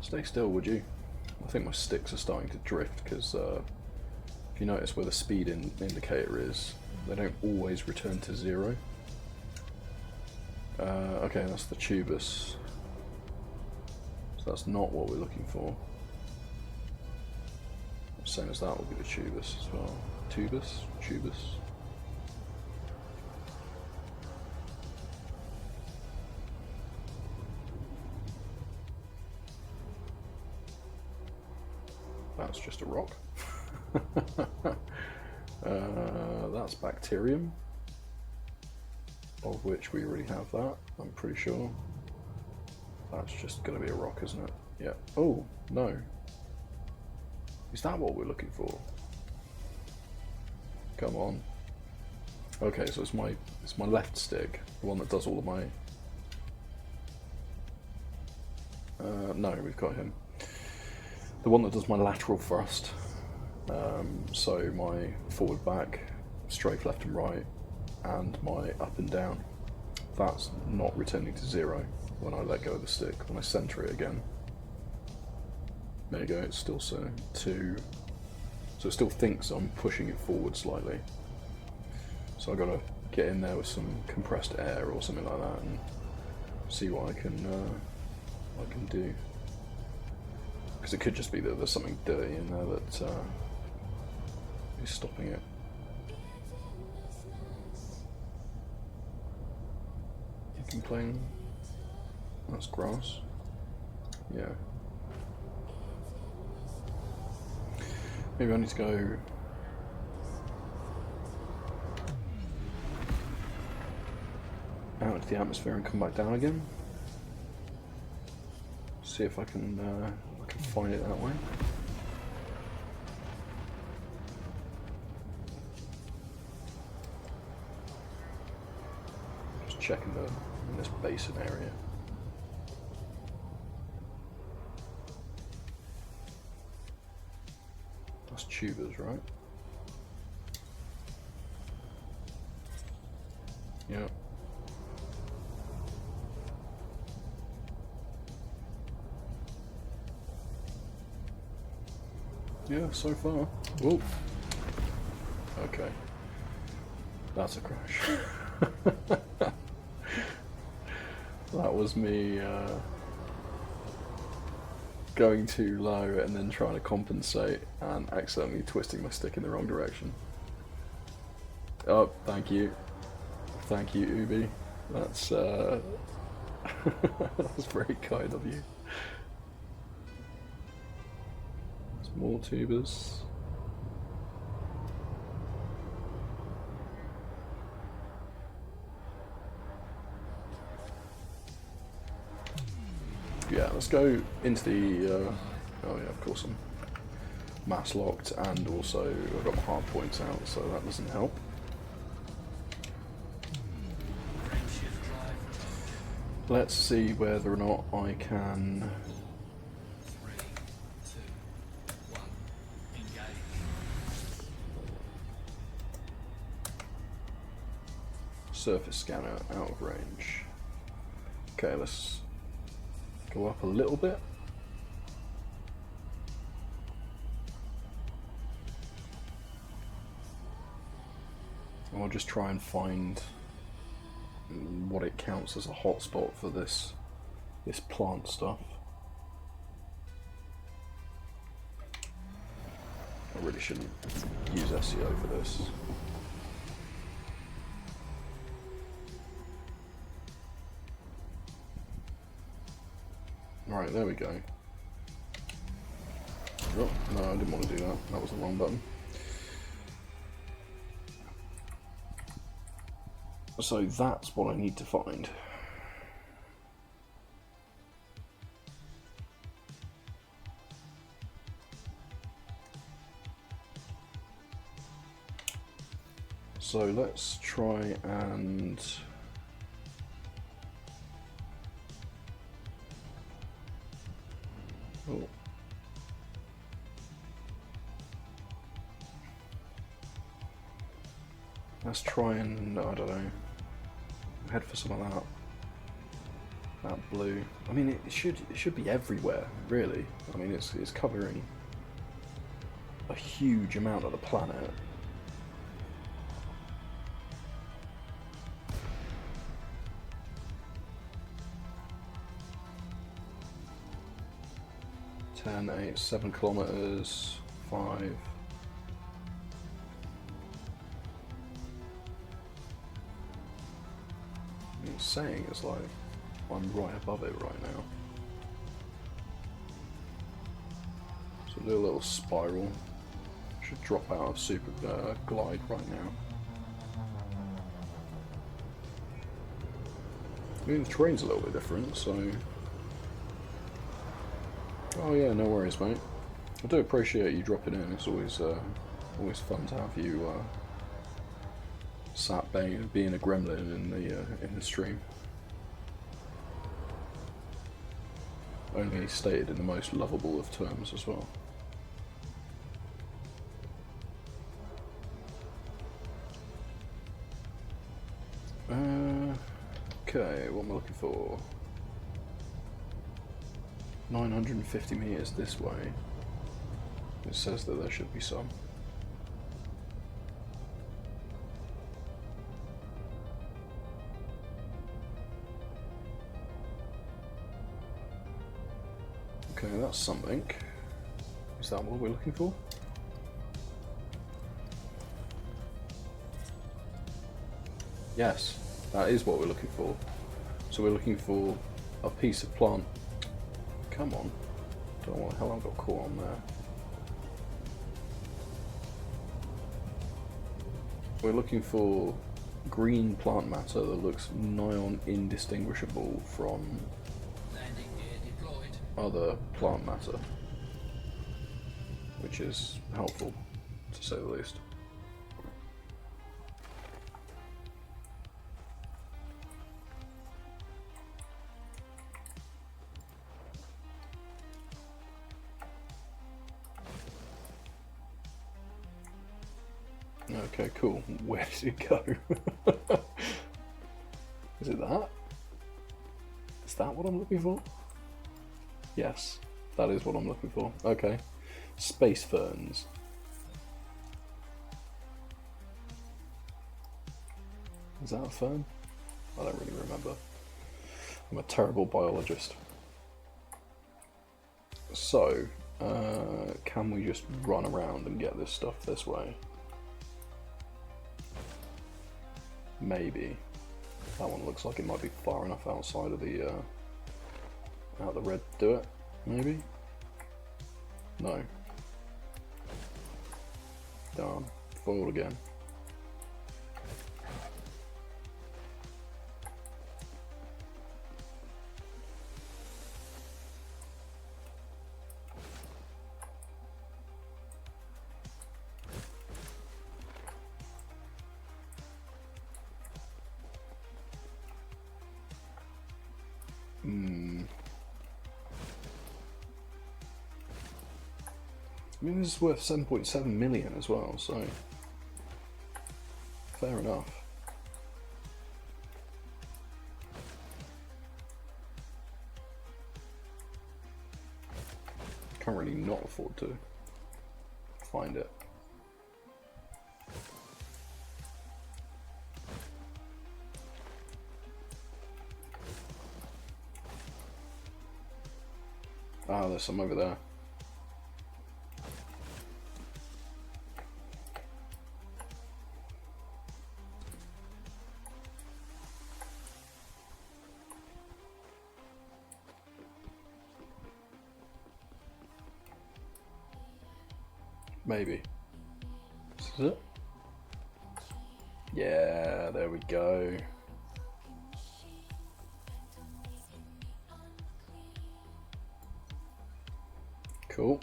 Stay still, would you? I think my sticks are starting to drift because if you notice where the speed indicator is, they don't always return to 0. Okay, that's the tubus. So that's not what we're looking for. Same as that will be the tubus as well. Tubus? Tubus? That's just a rock. That's bacterium, of which we already have that, I'm pretty sure. That's just going to be a rock, isn't it? Yeah. Oh, no. Is that what we're looking for? Come on. Okay, so it's my left stick, the one that does all of my... no, we've got him. The one that does my lateral thrust, so my forward back, strafe left and right, and my up and down. That's not returning to 0 when I let go of the stick. When I center it again, there you go, it's still so 2. So it still thinks I'm pushing it forward slightly. So I've got to get in there with some compressed air or something like that and see what I can do. Because it could just be that there's something dirty in there that is stopping it. You can play. That's grass. Yeah. Maybe I need to go. Out into the atmosphere and come back down again. See if I can find it that way. Just checking in this basin area. That's tubers, right? Yeah. Yeah, so far. Whoa. Okay. That's a crash. That was me going too low and then trying to compensate and accidentally twisting my stick in the wrong direction. Oh, thank you. Thank you, Ubi. That's that's very kind of you. More tubers. Yeah, let's go into the. Oh yeah, of course I'm mass locked, and also I've got my hard points out, so that doesn't help. Let's see whether or not I can. Surface scanner out of range. Okay, let's go up a little bit. And I'll just try and find what it counts as a hotspot for this plant stuff. I really shouldn't use SEO for this. Right, there we go. Oh, no, I didn't want to do that. That was the wrong button. So that's what I need to find. So let's try and... Oh, let's try and, I don't know, head for some of that blue. I mean, it should be everywhere, really. I mean, it's covering a huge amount of the planet. Ten, 8, 7 kilometers, 5. I mean, it's saying it's like I'm right above it right now. So do a little spiral. Should drop out of super glide right now. I mean, the terrain's a little bit different, so. Oh yeah, no worries, mate. I do appreciate you dropping in. It's always fun to have you sat being a gremlin in the stream. Only stated in the most lovable of terms as well. Okay, what am I looking for? 950 meters this way. It says that there should be some. Okay, that's something. Is that what we're looking for? Yes, that is what we're looking for. So we're looking for a piece of plant. Come on. Don't know what the hell I got caught on there. We're looking for green plant matter that looks nigh on indistinguishable from Landing gear deployed. other plant matter, which is helpful, to say the least. Okay, cool. Where did it go? Is it that? Is that what I'm looking for? Yes, that is what I'm looking for. Okay. Space ferns. Is that a fern? I don't really remember. I'm a terrible biologist. So, can we just run around and get this stuff this way? Maybe. That one looks like it might be far enough outside of the out of the red to do it. Maybe? No. Darn. Foiled again. I mean, this is worth 7.7 million as well, so fair enough. Can't really not afford to find it. Ah, there's some over there. Maybe. This is it? Yeah, there we go. Cool.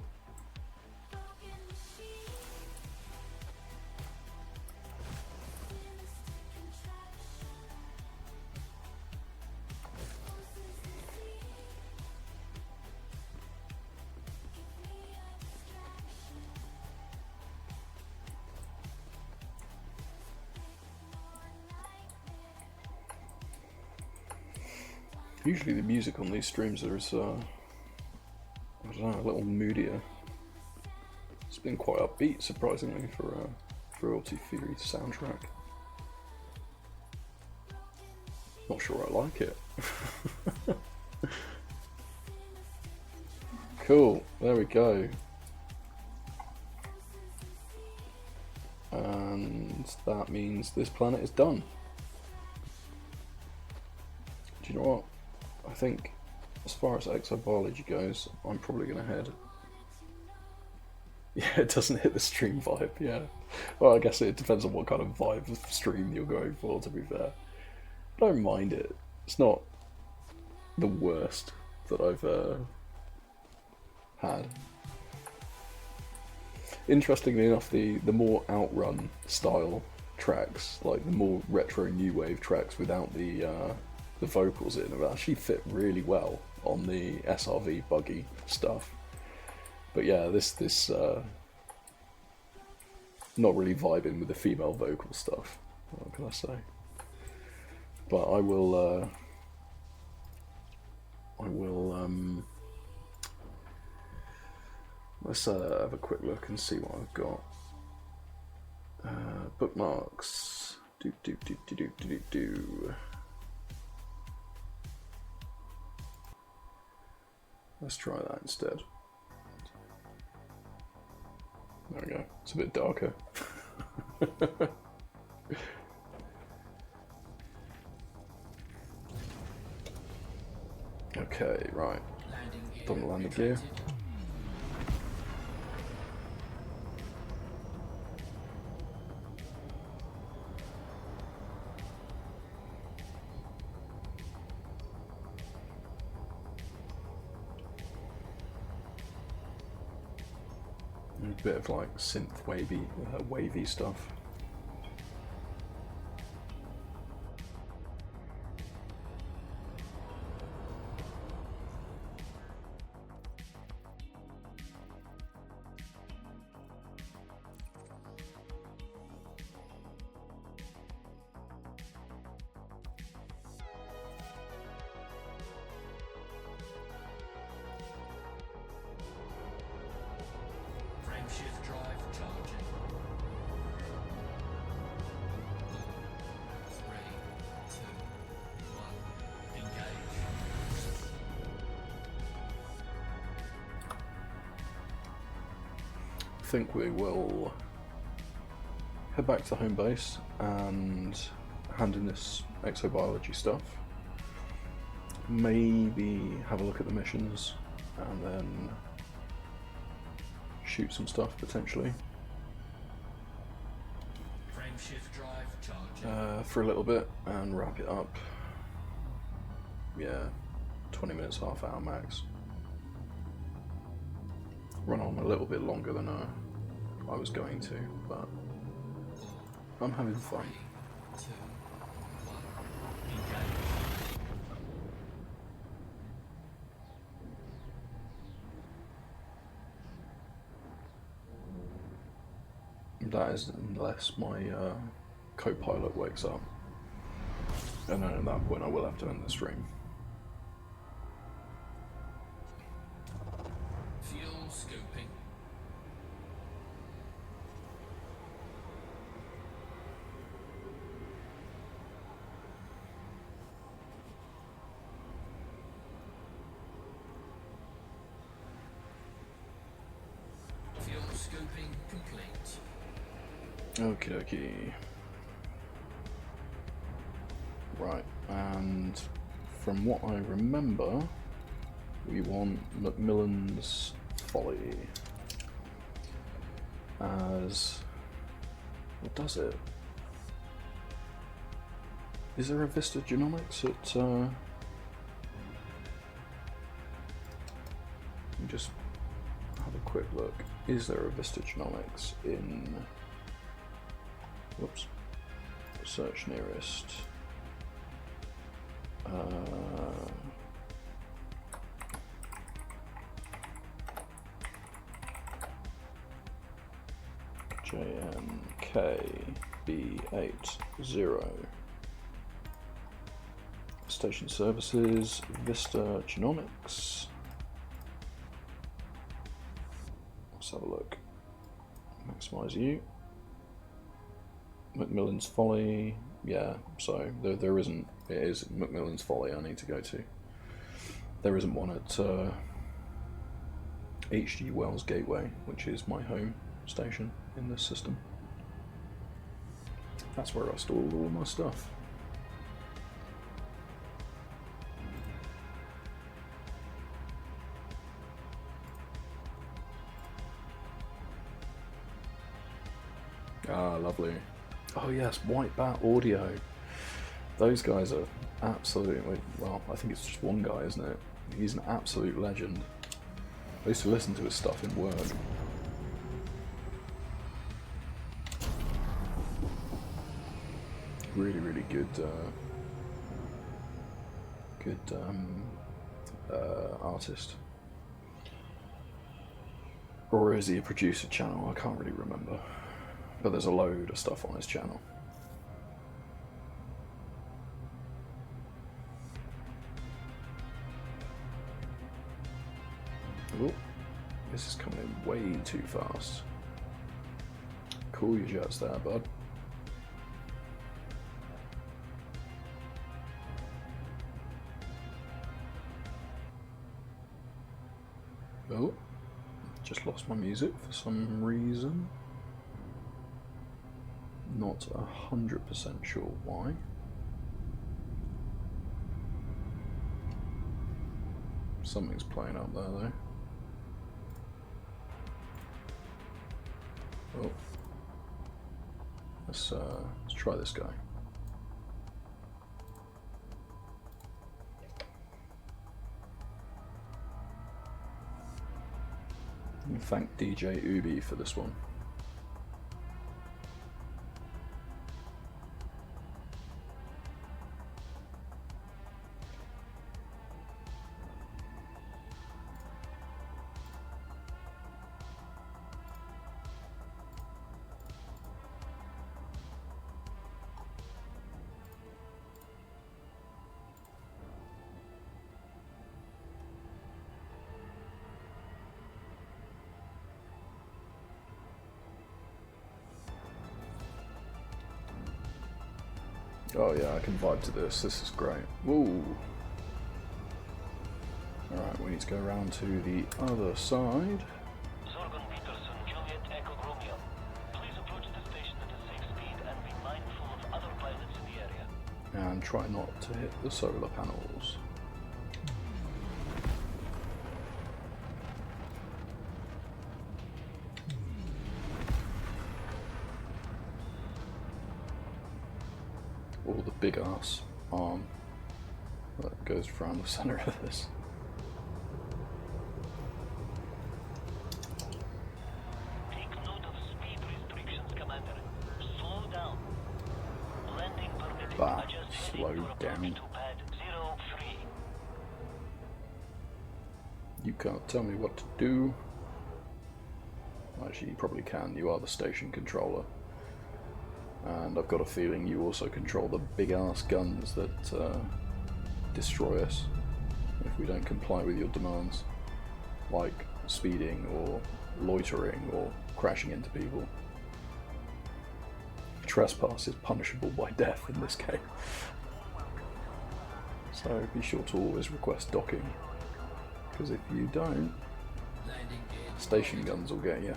Usually the music on these streams is, I don't know, a little moodier. It's been quite upbeat, surprisingly, for a Royalty Free soundtrack. Not sure I like it. Cool, there we go. And that means this planet is done. Do you know what? I think as far as exobiology goes, I'm probably going to head. Yeah, it doesn't hit the stream vibe, yeah. Well, I guess it depends on what kind of vibe of stream you're going for, to be fair. I don't mind it. It's not the worst that I've had. Interestingly enough, the more outrun style tracks, like the more retro new wave tracks without the vocals in, have actually fit really well on the SRV buggy stuff. But yeah, this not really vibing with the female vocal stuff. What can I say? But I will let's have a quick look and see what I've got. Bookmarks. Do. Let's try that instead. There we go. It's a bit darker. Okay, right. Done the landing gear. A bit of like synth wavy stuff. Shift drive charging. 3, 2, 1. Engage. I think we will head back to home base and hand in this exobiology stuff. Maybe have a look at the missions and then shoot some stuff potentially. Frame shift drive charging. For a little bit and wrap it up. Yeah, 20 minutes, half hour max. Run on a little bit longer than I was going to, but I'm having fun. 2, 1. Engage. That is unless my co-pilot wakes up, and then at that point I will have to end the stream. Fuel scooping. Fuel scooping complete. Okie dokie. Right, and from what I remember, we want Macmillan's Folly as... what does it? Is there a Vista Genomics at... let me just have a quick look. Is there a Vista Genomics in... whoops. Search nearest. JNKB80. Let's Station services, Vista Genomics. Let's have a look. Maximize you. Macmillan's Folly. Yeah, so there isn't. It is Macmillan's Folly I need to go to. There isn't one at H.G. Wells Gateway, which is my home station in this system. That's where I store all my stuff. Ah, lovely. Oh yes, White Bat Audio. Those guys are absolutely, well, I think it's just one guy, isn't it? He's an absolute legend. I used to listen to his stuff in work. Really, really good, artist. Or is he a producer channel? I can't really remember. But there's a load of stuff on his channel. Oh, this is coming in way too fast. Cool your jets there, bud. Oh, just lost my music for some reason. Not 100% sure why. Something's playing up there though. Oh, let's try this guy. And thank DJ Ubi for this one. Oh yeah, I can vibe to this. This is great. Woo! Alright, we need to go around to the other side. Zorgon Peterson, Juliet Echo Romeo. Please approach the station at a safe speed and be mindful of other pilots in the area. And try not to hit the solar panels. Or the big ass arm that goes around the center of this. Take note of speed restrictions, Commander. Slow down. Landing permitted. Bah, Adjust slow heading to approach down. to pad 03. You can't tell me what to do. Actually, you probably can. You are the station controller. And I've got a feeling you also control the big ass guns that destroy us if we don't comply with your demands, like speeding or loitering or crashing into people. Trespass is punishable by death in this game. So be sure to always request docking, because if you don't, Landing gear station guns will get you.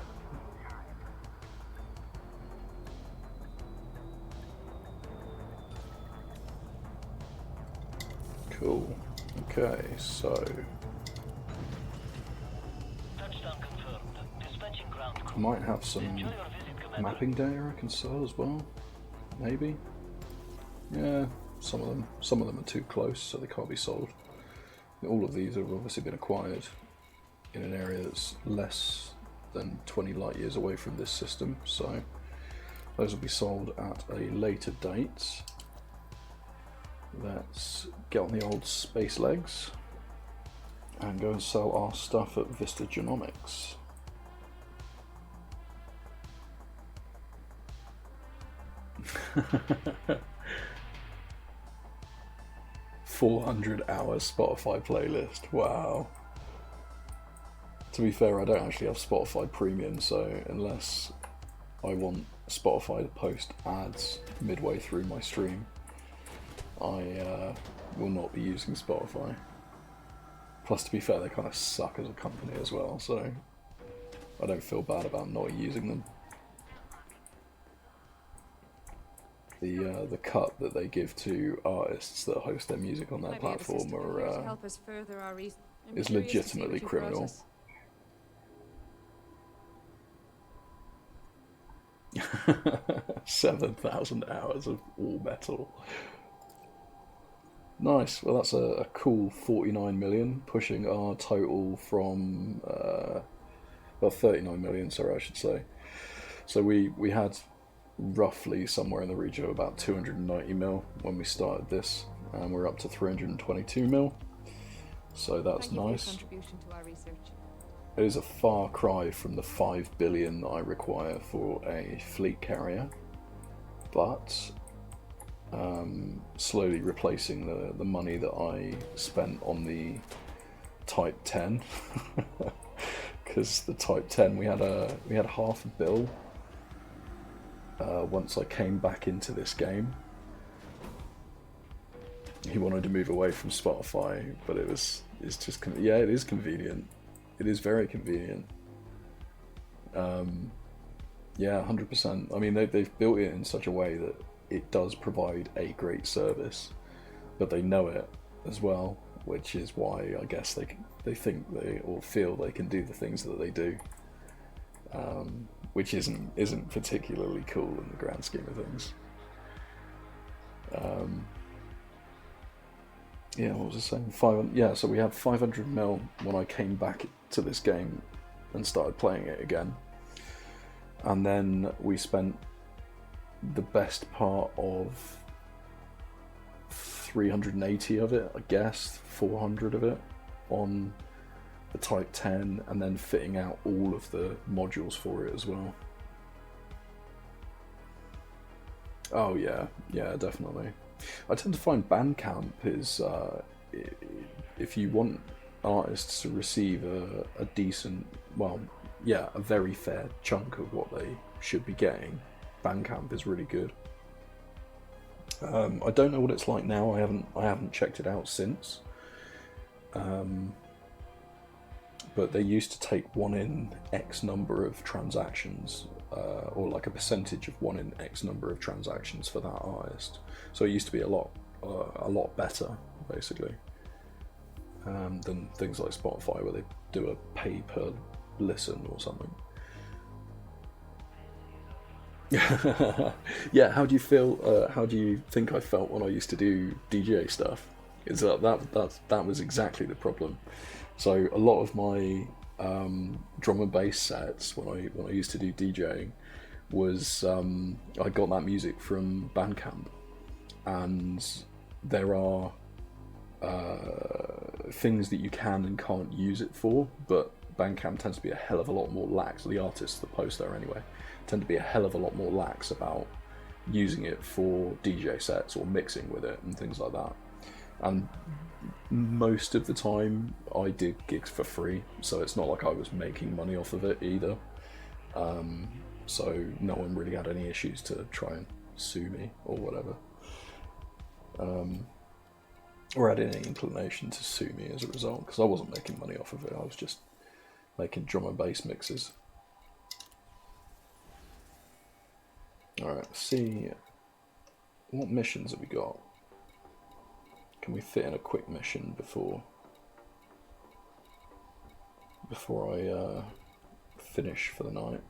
Cool. Okay, so Touchdown confirmed. Dispatching ground I crew. might have some Enjoy your visit, Commander. mapping data I can sell as well. Maybe. Yeah, some of them are too close, so they can't be sold. All of these have obviously been acquired in an area that's less than 20 light years away from this system, so those will be sold at a later date. Let's get on the old space legs and go and sell our stuff at Vista Genomics. 400-hour Spotify playlist. Wow. To be fair, I don't actually have Spotify Premium, so unless I want Spotify to post ads midway through my stream, I will not be using Spotify. Plus, to be fair, they kind of suck as a company as well, so I don't feel bad about not using them. The cut that they give to artists that host their music on their platform is legitimately criminal. 7,000 hours of all metal. Nice. Well, that's a cool 49 million, pushing our total from well, 39 million. Sorry, I should say. So we had roughly somewhere in the region of about 290 mil when we started this, and we're up to 322 mil. So that's nice. Contribution to our research. It is a far cry from the 5 billion that I require for a fleet carrier, but slowly replacing the money that I spent on the Type 10, because the Type 10 we had half a bill once I came back into this game. He wanted to move away from Spotify, but it is convenient. It is very convenient. Yeah, 100%. I mean, they've built it in such a way that it does provide a great service, but they know it as well, which is why I guess they think or feel they can do the things that they do, which isn't particularly cool in the grand scheme of things. Yeah, what was I saying? Yeah, so we had 500 mil when I came back to this game and started playing it again. And then we spent the best part of 380 of it, I guess, 400 of it, on the Type 10, and then fitting out all of the modules for it as well. Oh yeah, definitely. I tend to find Bandcamp is, if you want artists to receive a decent, well, yeah, a very fair chunk of what they should be getting, Bandcamp is really good. I don't know what it's like now. I haven't checked it out since. But they used to take 1 in X number of transactions, or like a percentage of 1 in X number of transactions for that artist. So it used to be a lot better, basically, than things like Spotify, where they do a pay per listen or something. Yeah, how do you feel? How do you think I felt when I used to do DJ stuff? Is that was exactly the problem. So a lot of my drum and bass sets when I used to do DJing was I got that music from Bandcamp, and there are things that you can and can't use it for, but Bandcamp tends to be a hell of a lot more lax. The artists that post there anyway tend to be a hell of a lot more lax about using it for DJ sets or mixing with it and things like that. And most of the time I did gigs for free, so it's not like I was making money off of it either. So no one really had any issues to try and sue me or whatever, or had any inclination to sue me as a result, because I wasn't making money off of it. I was just making drum and bass mixes. Alright, let's see, what missions have we got? Can we fit in a quick mission before I finish for the night?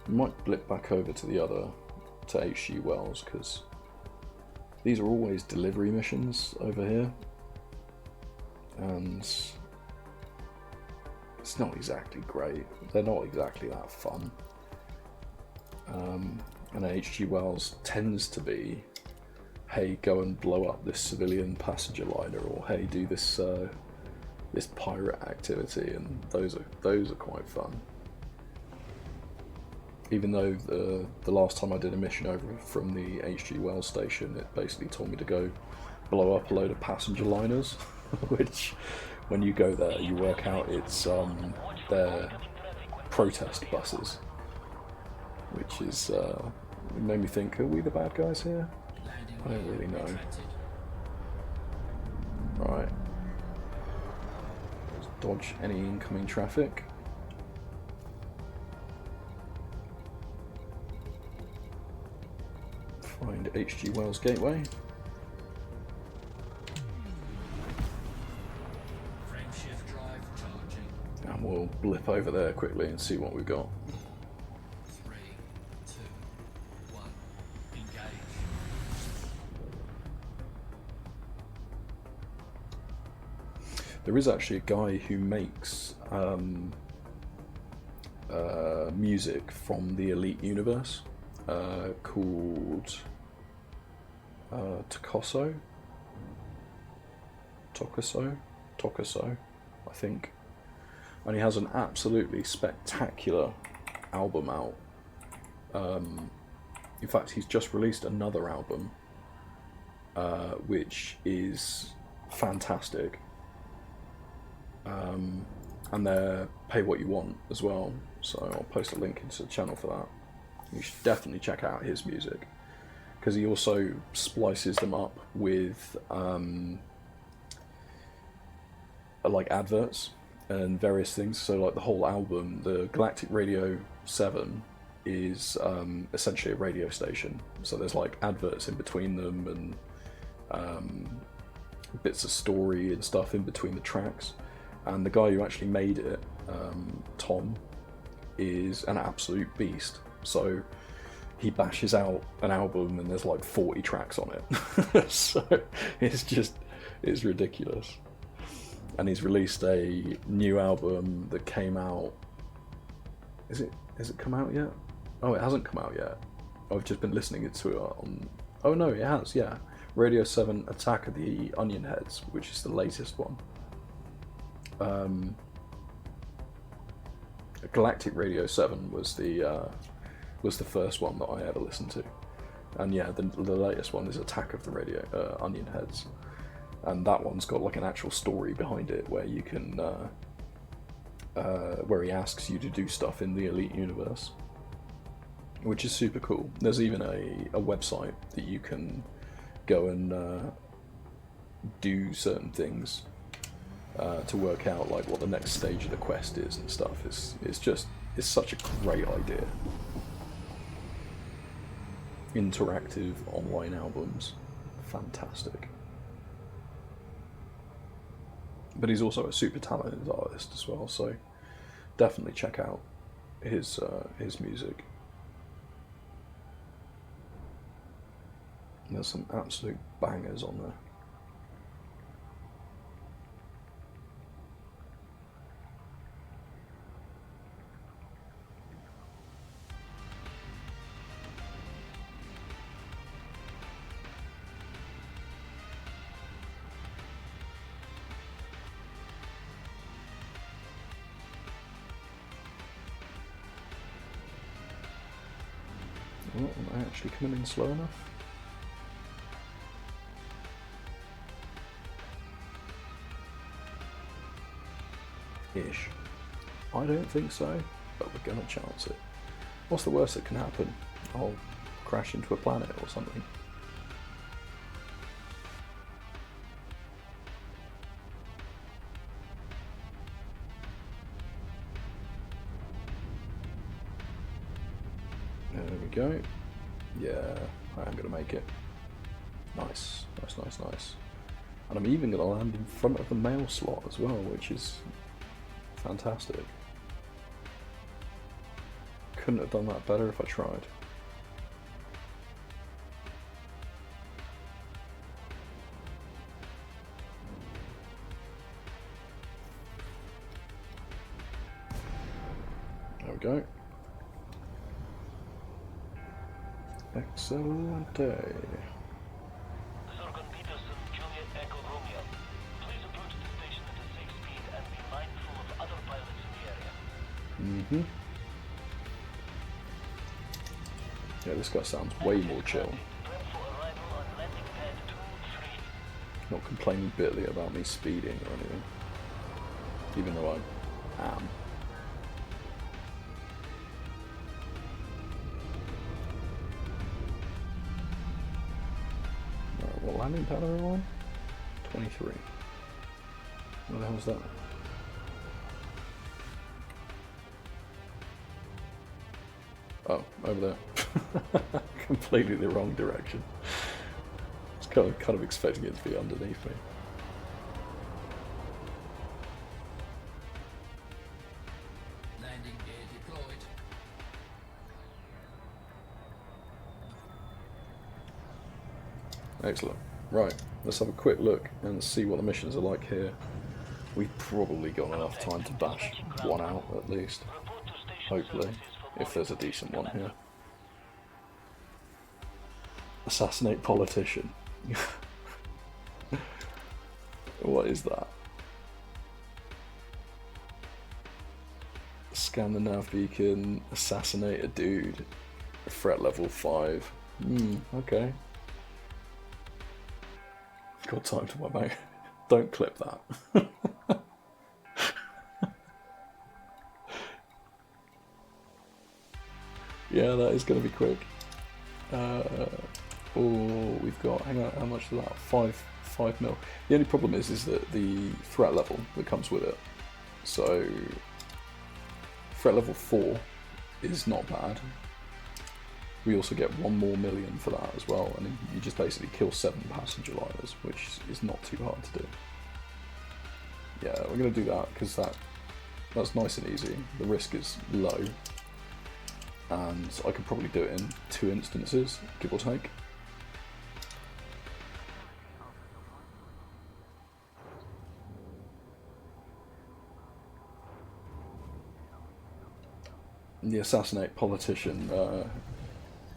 We might blip back over to HG Wells, because these are always delivery missions over here, and it's not exactly great. They're not exactly that fun. And HG Wells tends to be hey, go and blow up this civilian passenger liner, or hey, do this this pirate activity, and those are quite fun. Even though the last time I did a mission over from the HG Wells station, it basically told me to go blow up a load of passenger liners, which when you go there, you work out it's their protest buses, which is it made me think, are we the bad guys here? Landing I don't gear really know. retracted. Right. Let's dodge any incoming traffic. Find HG Wells Gateway. Frameshift drive charging. And we'll blip over there quickly and see what we've got. 3, 2, 1. Engage. There is actually a guy who makes music from the Elite universe called Tokuso, I think. And he has an absolutely spectacular album out. In fact, he's just released another album, which is fantastic. And they're pay what you want as well, so I'll post a link into the channel for that. You should definitely check out his music, because he also splices them up with like adverts and various things. So like the whole album, the Galactic Radio 7 is essentially a radio station, so there's like adverts in between them and bits of story and stuff in between the tracks. And the guy who actually made it, Tom, is an absolute beast. So he bashes out an album and there's like 40 tracks on it. So it's ridiculous. And he's released a new album that came out. Has it come out yet? Oh, it hasn't come out yet. I've just been listening to it on. Oh no, it has. Yeah, Radio 7 Attack of the Onion Heads, which is the latest one. Galactic Radio 7 was the first one that I ever listened to, and yeah, the latest one is Attack of the Radio Onion Heads, and that one's got like an actual story behind it where you can where he asks you to do stuff in the Elite universe, which is super cool. There's even a website that you can go and do certain things to work out like what the next stage of the quest is and stuff. It's such a great idea. Interactive online albums, fantastic. But he's also a super talented artist as well, so definitely check out his music. There's some absolute bangers on there. Oh, am I actually coming in slow enough? Ish. I don't think so, but we're gonna chance it. What's the worst that can happen? I'll crash into a planet or something. There we go. Yeah, I am gonna make it. Nice, nice, nice, nice. And I'm even gonna land in front of the mail slot as well, which is fantastic. Couldn't have done that better if I tried. There we go. Excellent day. Mm-hmm. Yeah, this guy sounds way more chill. Prep for arrival on landing pad 2-3. Not complaining bitterly about me speeding or anything. Even though I am. Right, what landing pad are we on? 23. Where the hell is that? Oh, over there. Completely the wrong direction. I was kind of expecting it to be underneath me. Landing gear deployed. Excellent. Right, let's have a quick look and see what the missions are like here. We've probably got enough time to bash one out at least. Report to station Hopefully, services for if more there's a decent one here. Assassinate politician. What is that? Scan the nav beacon, assassinate a dude. Threat level 5. Okay. Got time to my mate. Don't clip that. Yeah, that is going to be quick. Oh, we've got, hang on, how much is that? 5 mil. The only problem is that the threat level that comes with it. So, threat level 4 is not bad. We also get 1 more million for that as well, and you just basically kill 7 passenger liners, which is not too hard to do. Yeah, we're going to do that because that's nice and easy. The risk is low, and I could probably do it in 2 instances, give or take. The assassinate politician,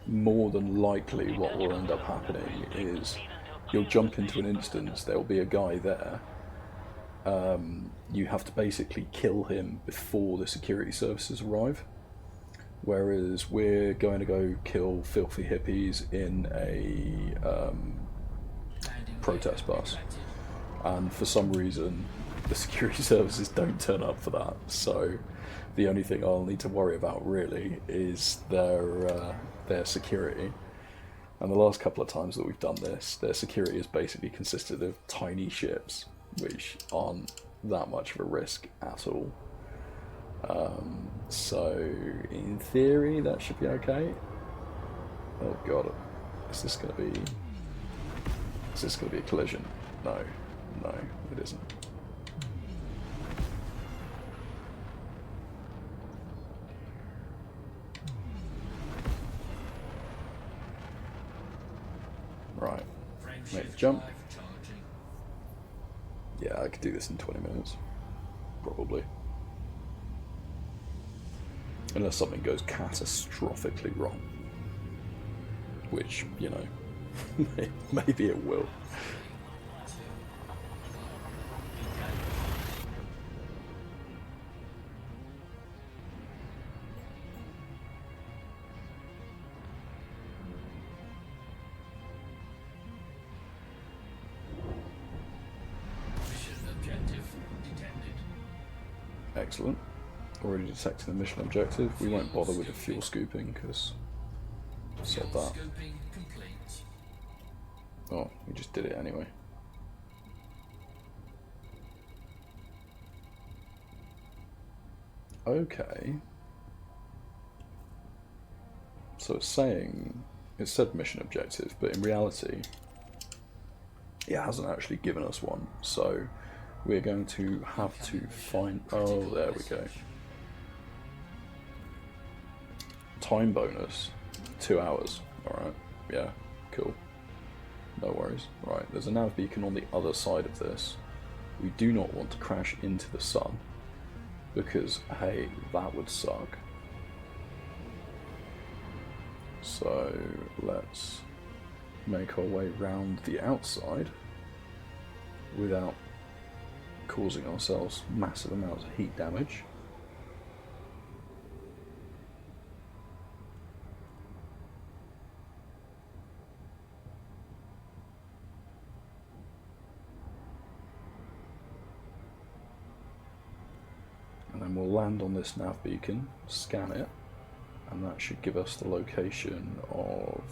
more than likely what will end up happening is you'll jump into an instance, there'll be a guy there, you have to basically kill him before the security services arrive, whereas we're going to go kill filthy hippies in a protest bus, and for some reason the security services don't turn up for that, so the only thing I'll need to worry about really is their security. And the last couple of times that we've done this, their security has basically consisted of tiny ships, which aren't that much of a risk at all. So in theory, that should be okay. Oh god, is this going to be a collision? No, it isn't. Right, make the jump. Yeah, I could do this in 20 minutes, probably. Unless something goes catastrophically wrong. Which, you know, maybe it will. Excellent. Already detecting the mission objective. We won't bother with the fuel scooping because sod that. Oh, we just did it anyway. Okay. So it's saying, it said mission objective, but in reality it hasn't actually given us one. So we're going to have to find, oh, there we go. Time bonus, 2 hours. Alright, yeah, cool. No worries. Right, there's a nav beacon on the other side of this. We do not want to crash into the sun, because, hey, that would suck. So, let's make our way round the outside without causing ourselves massive amounts of heat damage. and we'll land on this nav beacon, scan it, and that should give us the location of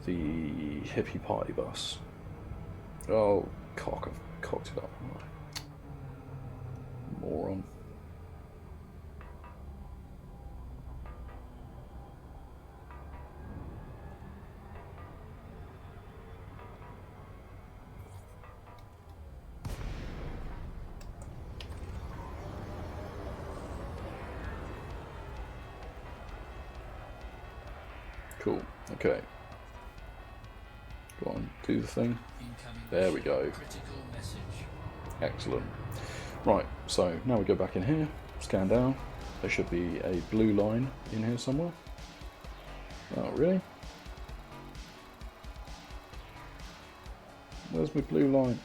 the hippie party bus. Oh, cock, I've cocked it up. Moron. Cool, okay. Go on, do the thing. Incoming There we go. critical message. Excellent. Right, so now we go back in here, scan down. There should be a blue line in here somewhere. Oh, really? Where's my blue line?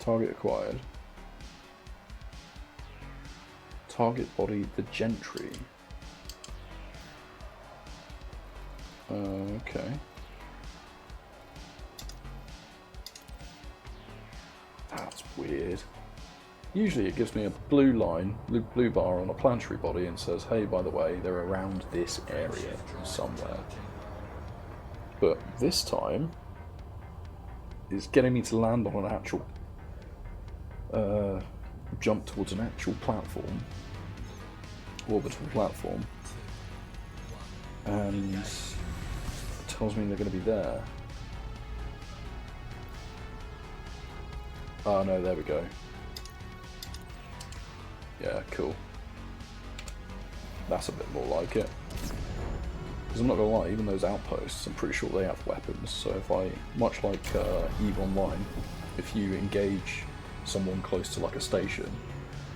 Target acquired. Target body, the Gentry. Okay. That's weird. Usually it gives me a blue line, blue bar on a planetary body and says, hey, by the way, they're around this area somewhere. But this time, it's getting me to land on an actual, jump towards an actual platform, orbital platform, and it tells me they're going to be there. Oh no, there we go. Yeah, cool. That's a bit more like it. Because I'm not gonna lie, even those outposts, I'm pretty sure they have weapons. So if I, much like EVE Online, if you engage someone close to like a station,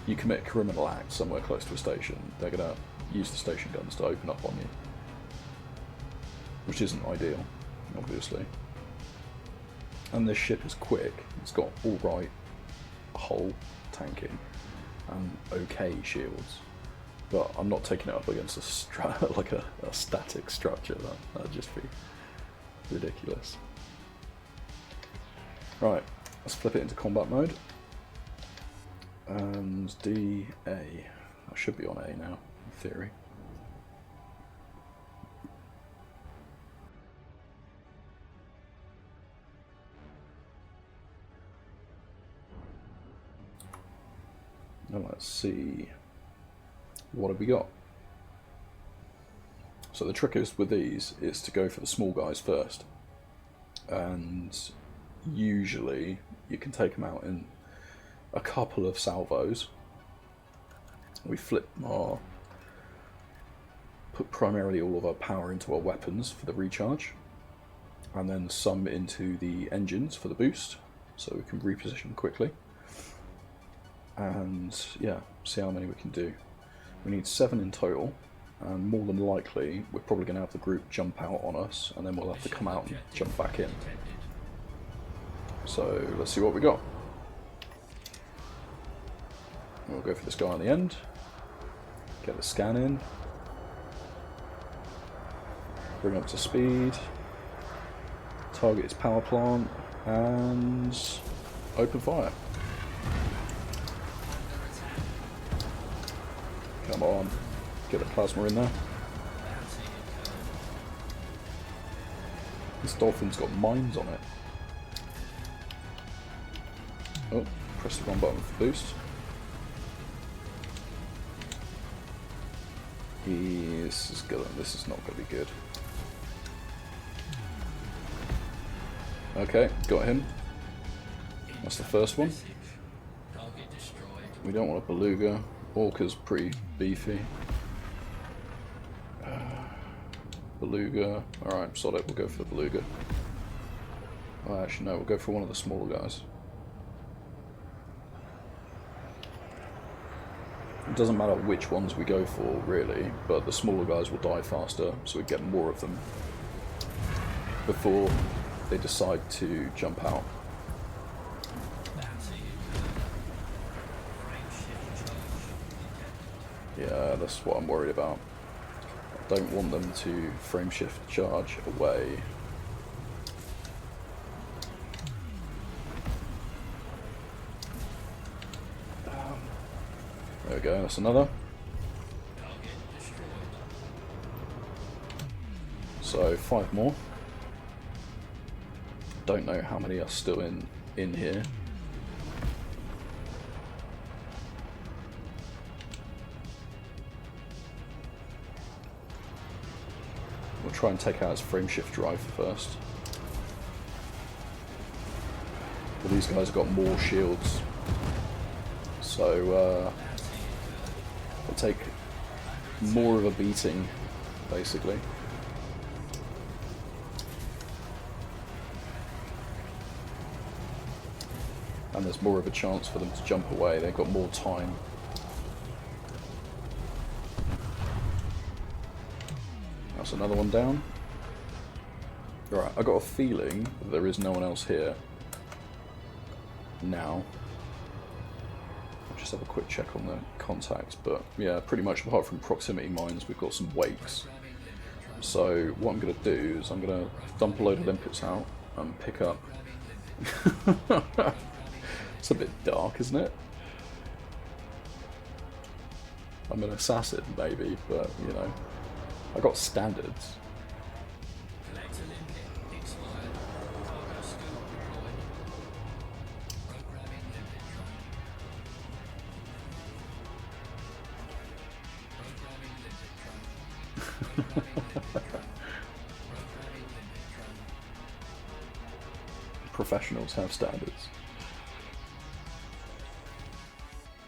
you commit a criminal act somewhere close to a station, they're gonna use the station guns to open up on you. Which isn't ideal, obviously. And this ship is quick. It's got alright hull tanking and okay shields, but I'm not taking it up against a like a static structure. That'd just be ridiculous. Right, let's flip it into combat mode. And DA. I should be on A now, in theory. Now let's see, what have we got? So the trick is with these is to go for the small guys first, and usually you can take them out in a couple of salvos. We flip our, put primarily all of our power into our weapons for the recharge, and then some into the engines for the boost, so we can reposition quickly. And yeah, see how many we can do. We need 7 in total, and more than likely we're probably going to have the group jump out on us, and then we'll have to come out and jump back in. So let's see what we got. We'll go for this guy on the end, get the scan in, bring up to speed, target its power plant, and open fire. Come on, get the plasma in there. This dolphin's got mines on it. Oh, press the wrong button for boost. This is not going to be good. Okay, got him. That's the first one. We don't want a beluga. Orca's pretty beefy. Beluga. Alright, sod it, we'll go for the beluga. Oh, actually no, we'll go for one of the smaller guys. It doesn't matter which ones we go for, really, but the smaller guys will die faster, so we get more of them before they decide to jump out. Yeah, that's what I'm worried about. I don't want them to frame shift charge away. we go, that's another. Target destroyed. So 5 more. Don't know how many are still in here. We'll try and take out his frameshift drive first. But these guys have got more shields, so they'll take more of a beating, basically. And there's more of a chance for them to jump away. They've got more time. That's another one down. Alright, I got a feeling that there is no one else here now. I'll just have a quick check on the contacts, but yeah, pretty much apart from proximity mines, we've got some wakes. So what I'm going to do is I'm going to dump a load of limpets out and pick up. It's a bit dark, isn't it? I'm an assassin, maybe, but you know, I got standards. Collector limpet expired. Cargo scoop deployed. Programming limpet train. Programming limpet train. Programming limpet train. Programming limpet train. Professionals have standards.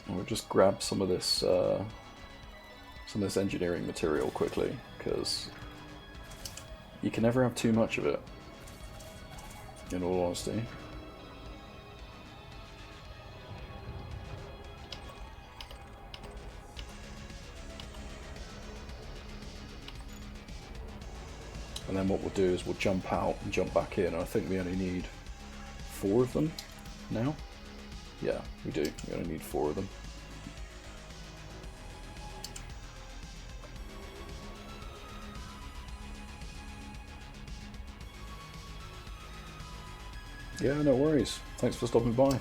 And we'll just grab some of this engineering material quickly, because you can never have too much of it, in all honesty. And then what we'll do is we'll jump out and jump back in. I think we only need 4 of them now. Yeah, we do. We only need 4 of them. Yeah, no worries. Thanks for stopping by.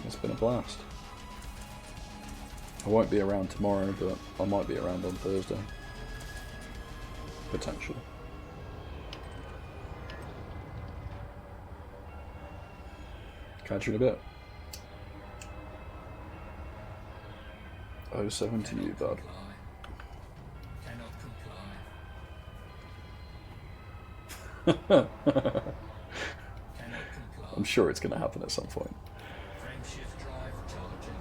It's been a blast. I won't be around tomorrow, but I might be around on Thursday. Potential. Catch you in a bit. 07 to you, bud. Cannot comply. Cannot comply. I'm sure it's going to happen at some point. Frameshift drive charging.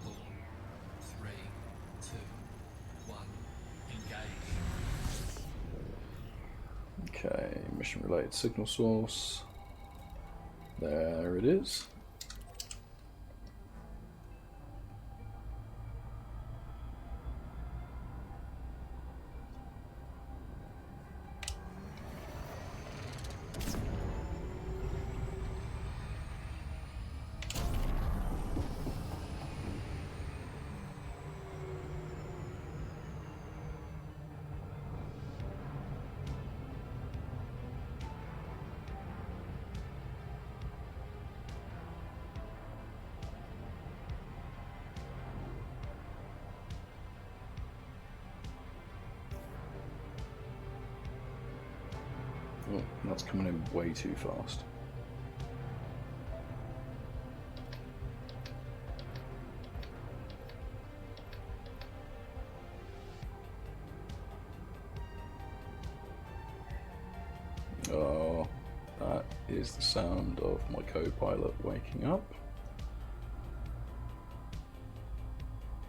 4, 3, 2, 1. Engage. Okay, mission related signal source. There it is. Oh, that's coming in way too fast. Oh, that is the sound of my co-pilot waking up.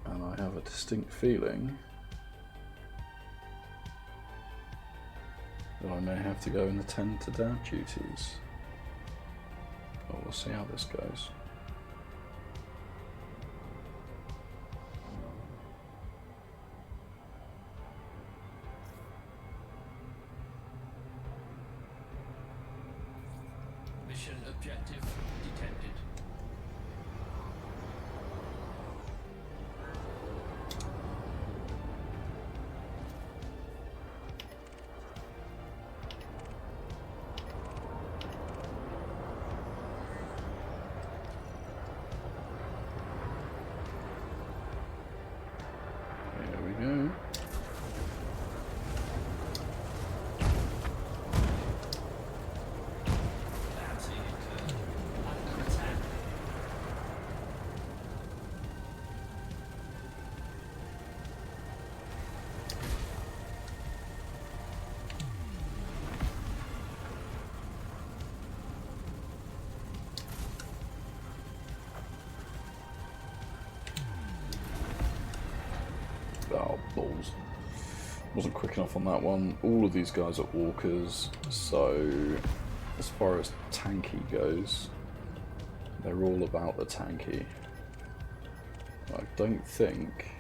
And I have a distinct feeling that I may have to go and attend to dad duties. But we'll see how this goes. Mission objective detected. Wasn't quick enough on that one. All of these guys are orcas, so as far as tanky goes, they're all about the tanky. I don't think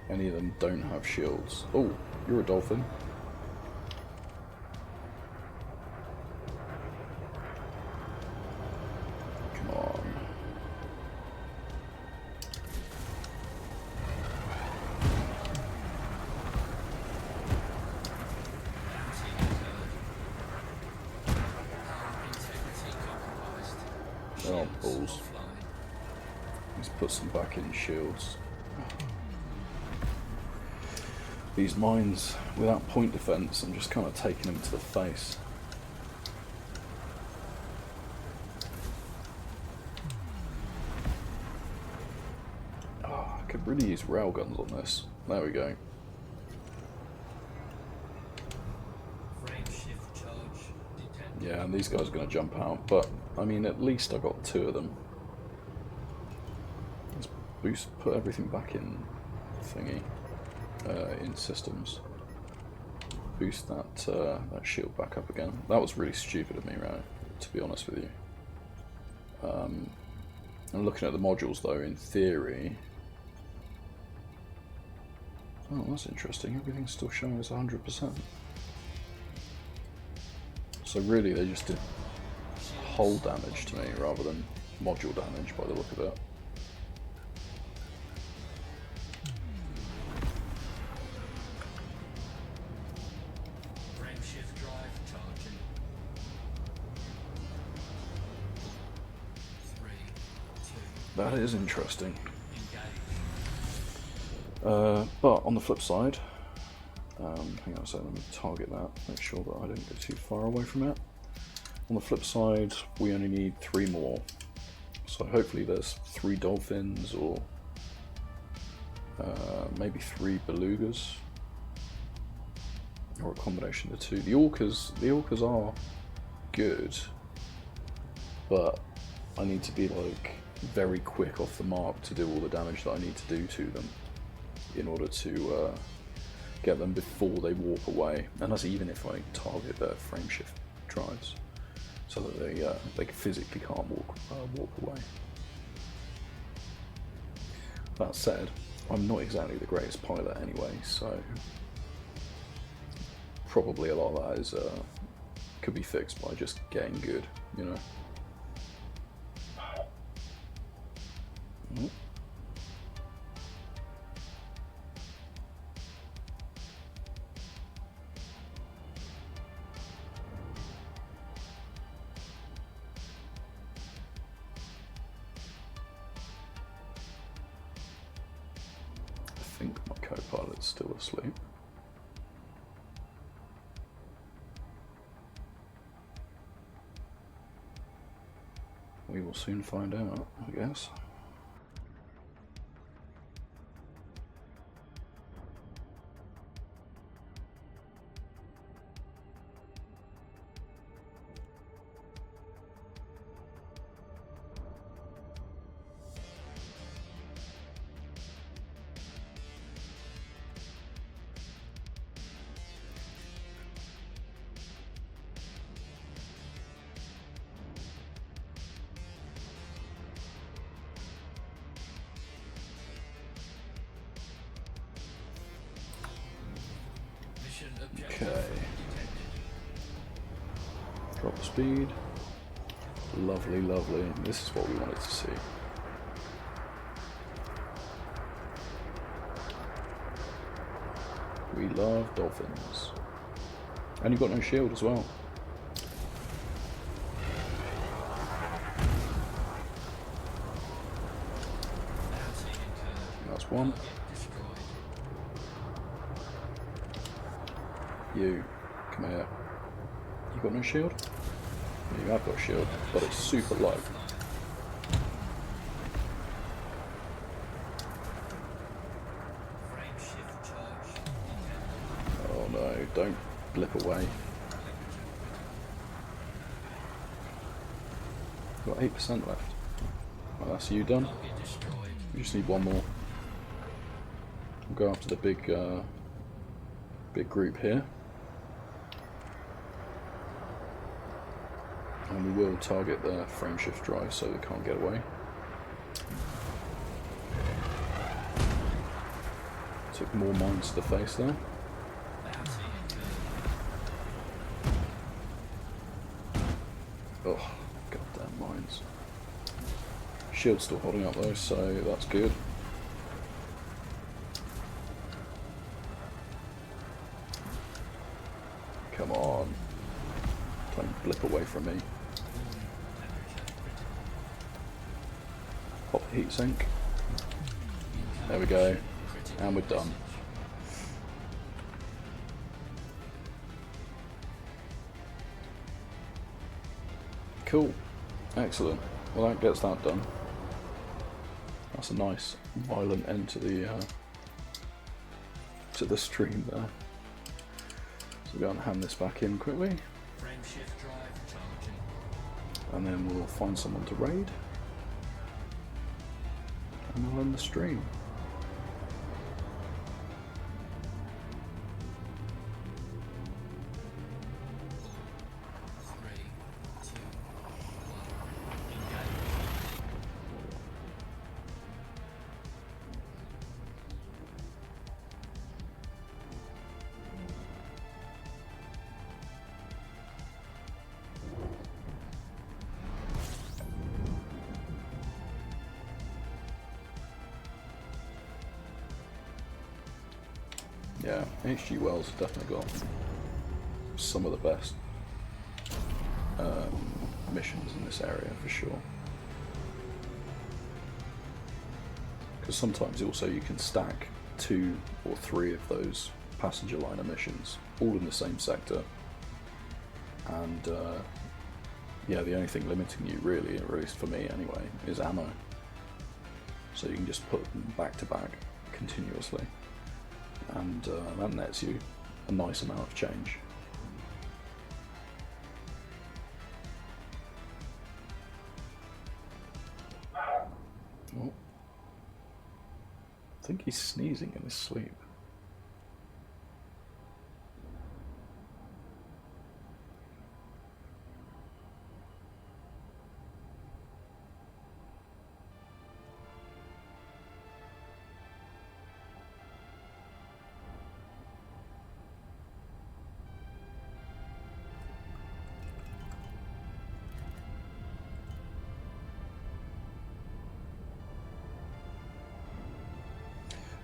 any of them don't have shields. Oh, you're a dolphin. Come on. Oh, balls. Let's put some back in shields. These mines, without point defense, I'm just kind of taking them to the face. Oh, I could really use railguns on this. There we go. Frame shift charge detected. Yeah, and these guys are going to jump out, but I mean, at least I got 2 of them. Let's boost, put everything back in thingy, in systems. Boost that that shield back up again. That was really stupid of me, right? To be honest with you. I'm looking at the modules though. In theory, oh, that's interesting. Everything's still showing as 100%. So really, they just did hull damage to me rather than module damage by the look of it. Frame shift drive charging. 3, 2, That is interesting. engage. But on the flip side, hang on a second, let me target that, make sure that I don't go too far away from it. On the flip side, we only need 3 more. So hopefully there's 3 dolphins or maybe 3 belugas. Or a combination of the 2. The orcas are good, but I need to be like very quick off the mark to do all the damage that I need to do to them in order to get them before they warp away. And that's even if I target their frame shift drives, so that they physically can't warp away. That said, I'm not exactly the greatest pilot anyway, so probably a lot of that is could be fixed by just getting good, you know. I think my co-pilot's still asleep. We will soon find out, I guess. Mission objective Okay. detected. Drop the speed. Lovely, lovely. This is what we wanted to see. We love dolphins. And you've got no shield as well. Bounty incurred. That's one. Target destroyed. You, come here. You got no shield? You have got a shield, but it's super low. Frame shift charge detected. Oh no, don't blip away. Got 8% left. Well, that's you done. Target destroyed. We just need one more. We'll go after the big big group here. And we will target the frameshift drive so they can't get away. Took more mines to the face there. Bounty incurred. Oh, goddamn mines. Shield's still holding up though, so that's good. Come on. Don't blip away from me. Pop a heat sink. There we go. And we're done. Cool. Excellent. Well, that gets that done. That's a nice violent end to the stream there. So we'll go and hand this back in quickly. Frameshift drive charging. And then we'll find someone to raid. And we'll end the stream. 3, 2, 1. Engage. Yeah, HG Wells has definitely got some of the best missions in this area for sure. Because sometimes also you can stack 2 or 3 of those passenger liner missions all in the same sector, and yeah, the only thing limiting you really, or at least for me anyway, is ammo. So you can just put them back to back continuously, and that nets you a nice amount of change. Oh. I think he's sneezing in his sleep.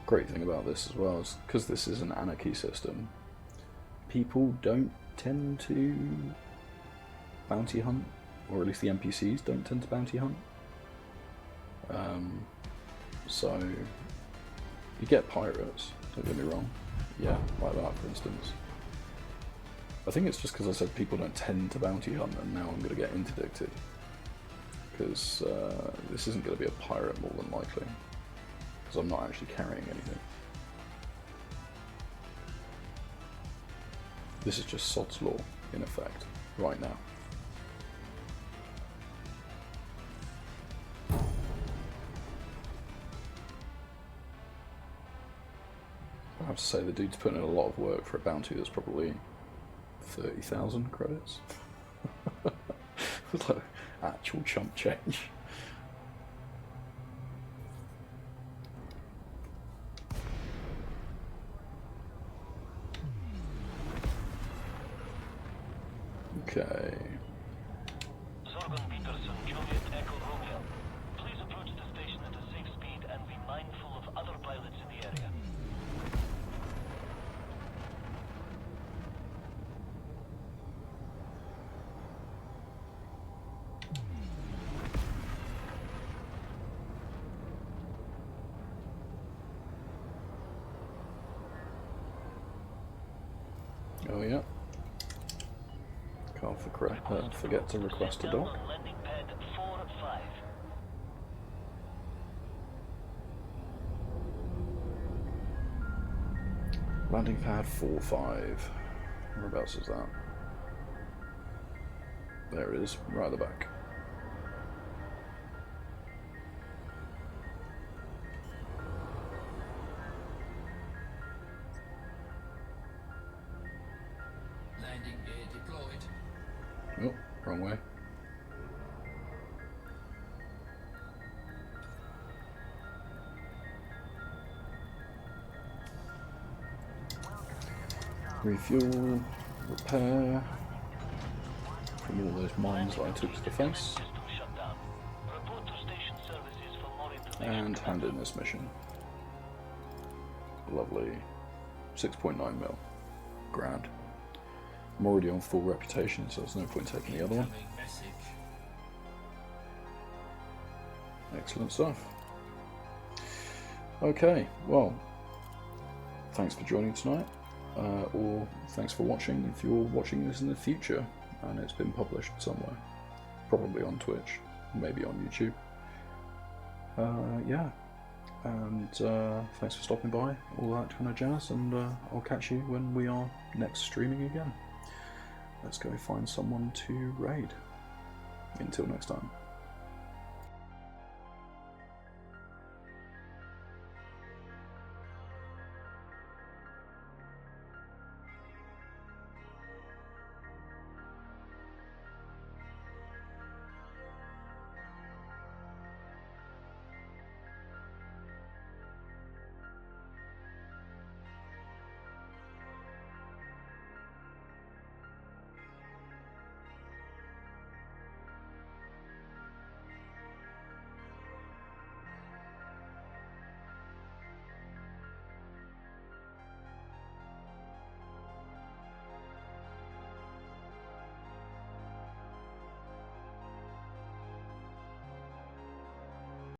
Great thing about this as well is because this is an anarchy system, people don't tend to bounty hunt, or at least the NPCs don't tend to bounty hunt. So you get pirates, don't get me wrong, yeah, like that for instance. I think it's just because I said people don't tend to bounty hunt, and now I'm going to get interdicted, because this isn't going to be a pirate more than likely. Because I'm not actually carrying anything. This is just Sod's Law, in effect, right now. I have to say, the dude's putting in a lot of work for a bounty that's probably 30,000 credits. Like, actual chump change. Okay. Zorgon Peterson, Juliet Echo Romeo. Please approach the station at a safe speed and be mindful of other pilots in the area. Oh yeah. Can't forget to request a dock. On landing pad 4-5. Landing pad 4-5. Whereabouts is that? There it is, right at the back. Oh, wrong way. Refuel, repair from all those mines that I took to the face, System shut down. Report to station services for more information. and hand in this mission. Lovely. 6.9 mil. Grand. I'm already on full reputation, so there's no point taking the other one. Incoming message. Excellent stuff. Okay, well, thanks for joining tonight, or thanks for watching if you're watching this in the future and it's been published somewhere. Probably on Twitch, maybe on YouTube. Yeah, and thanks for stopping by, all that kind of jazz, and I'll catch you when we are next streaming again. Let's go find someone to raid. Until next time.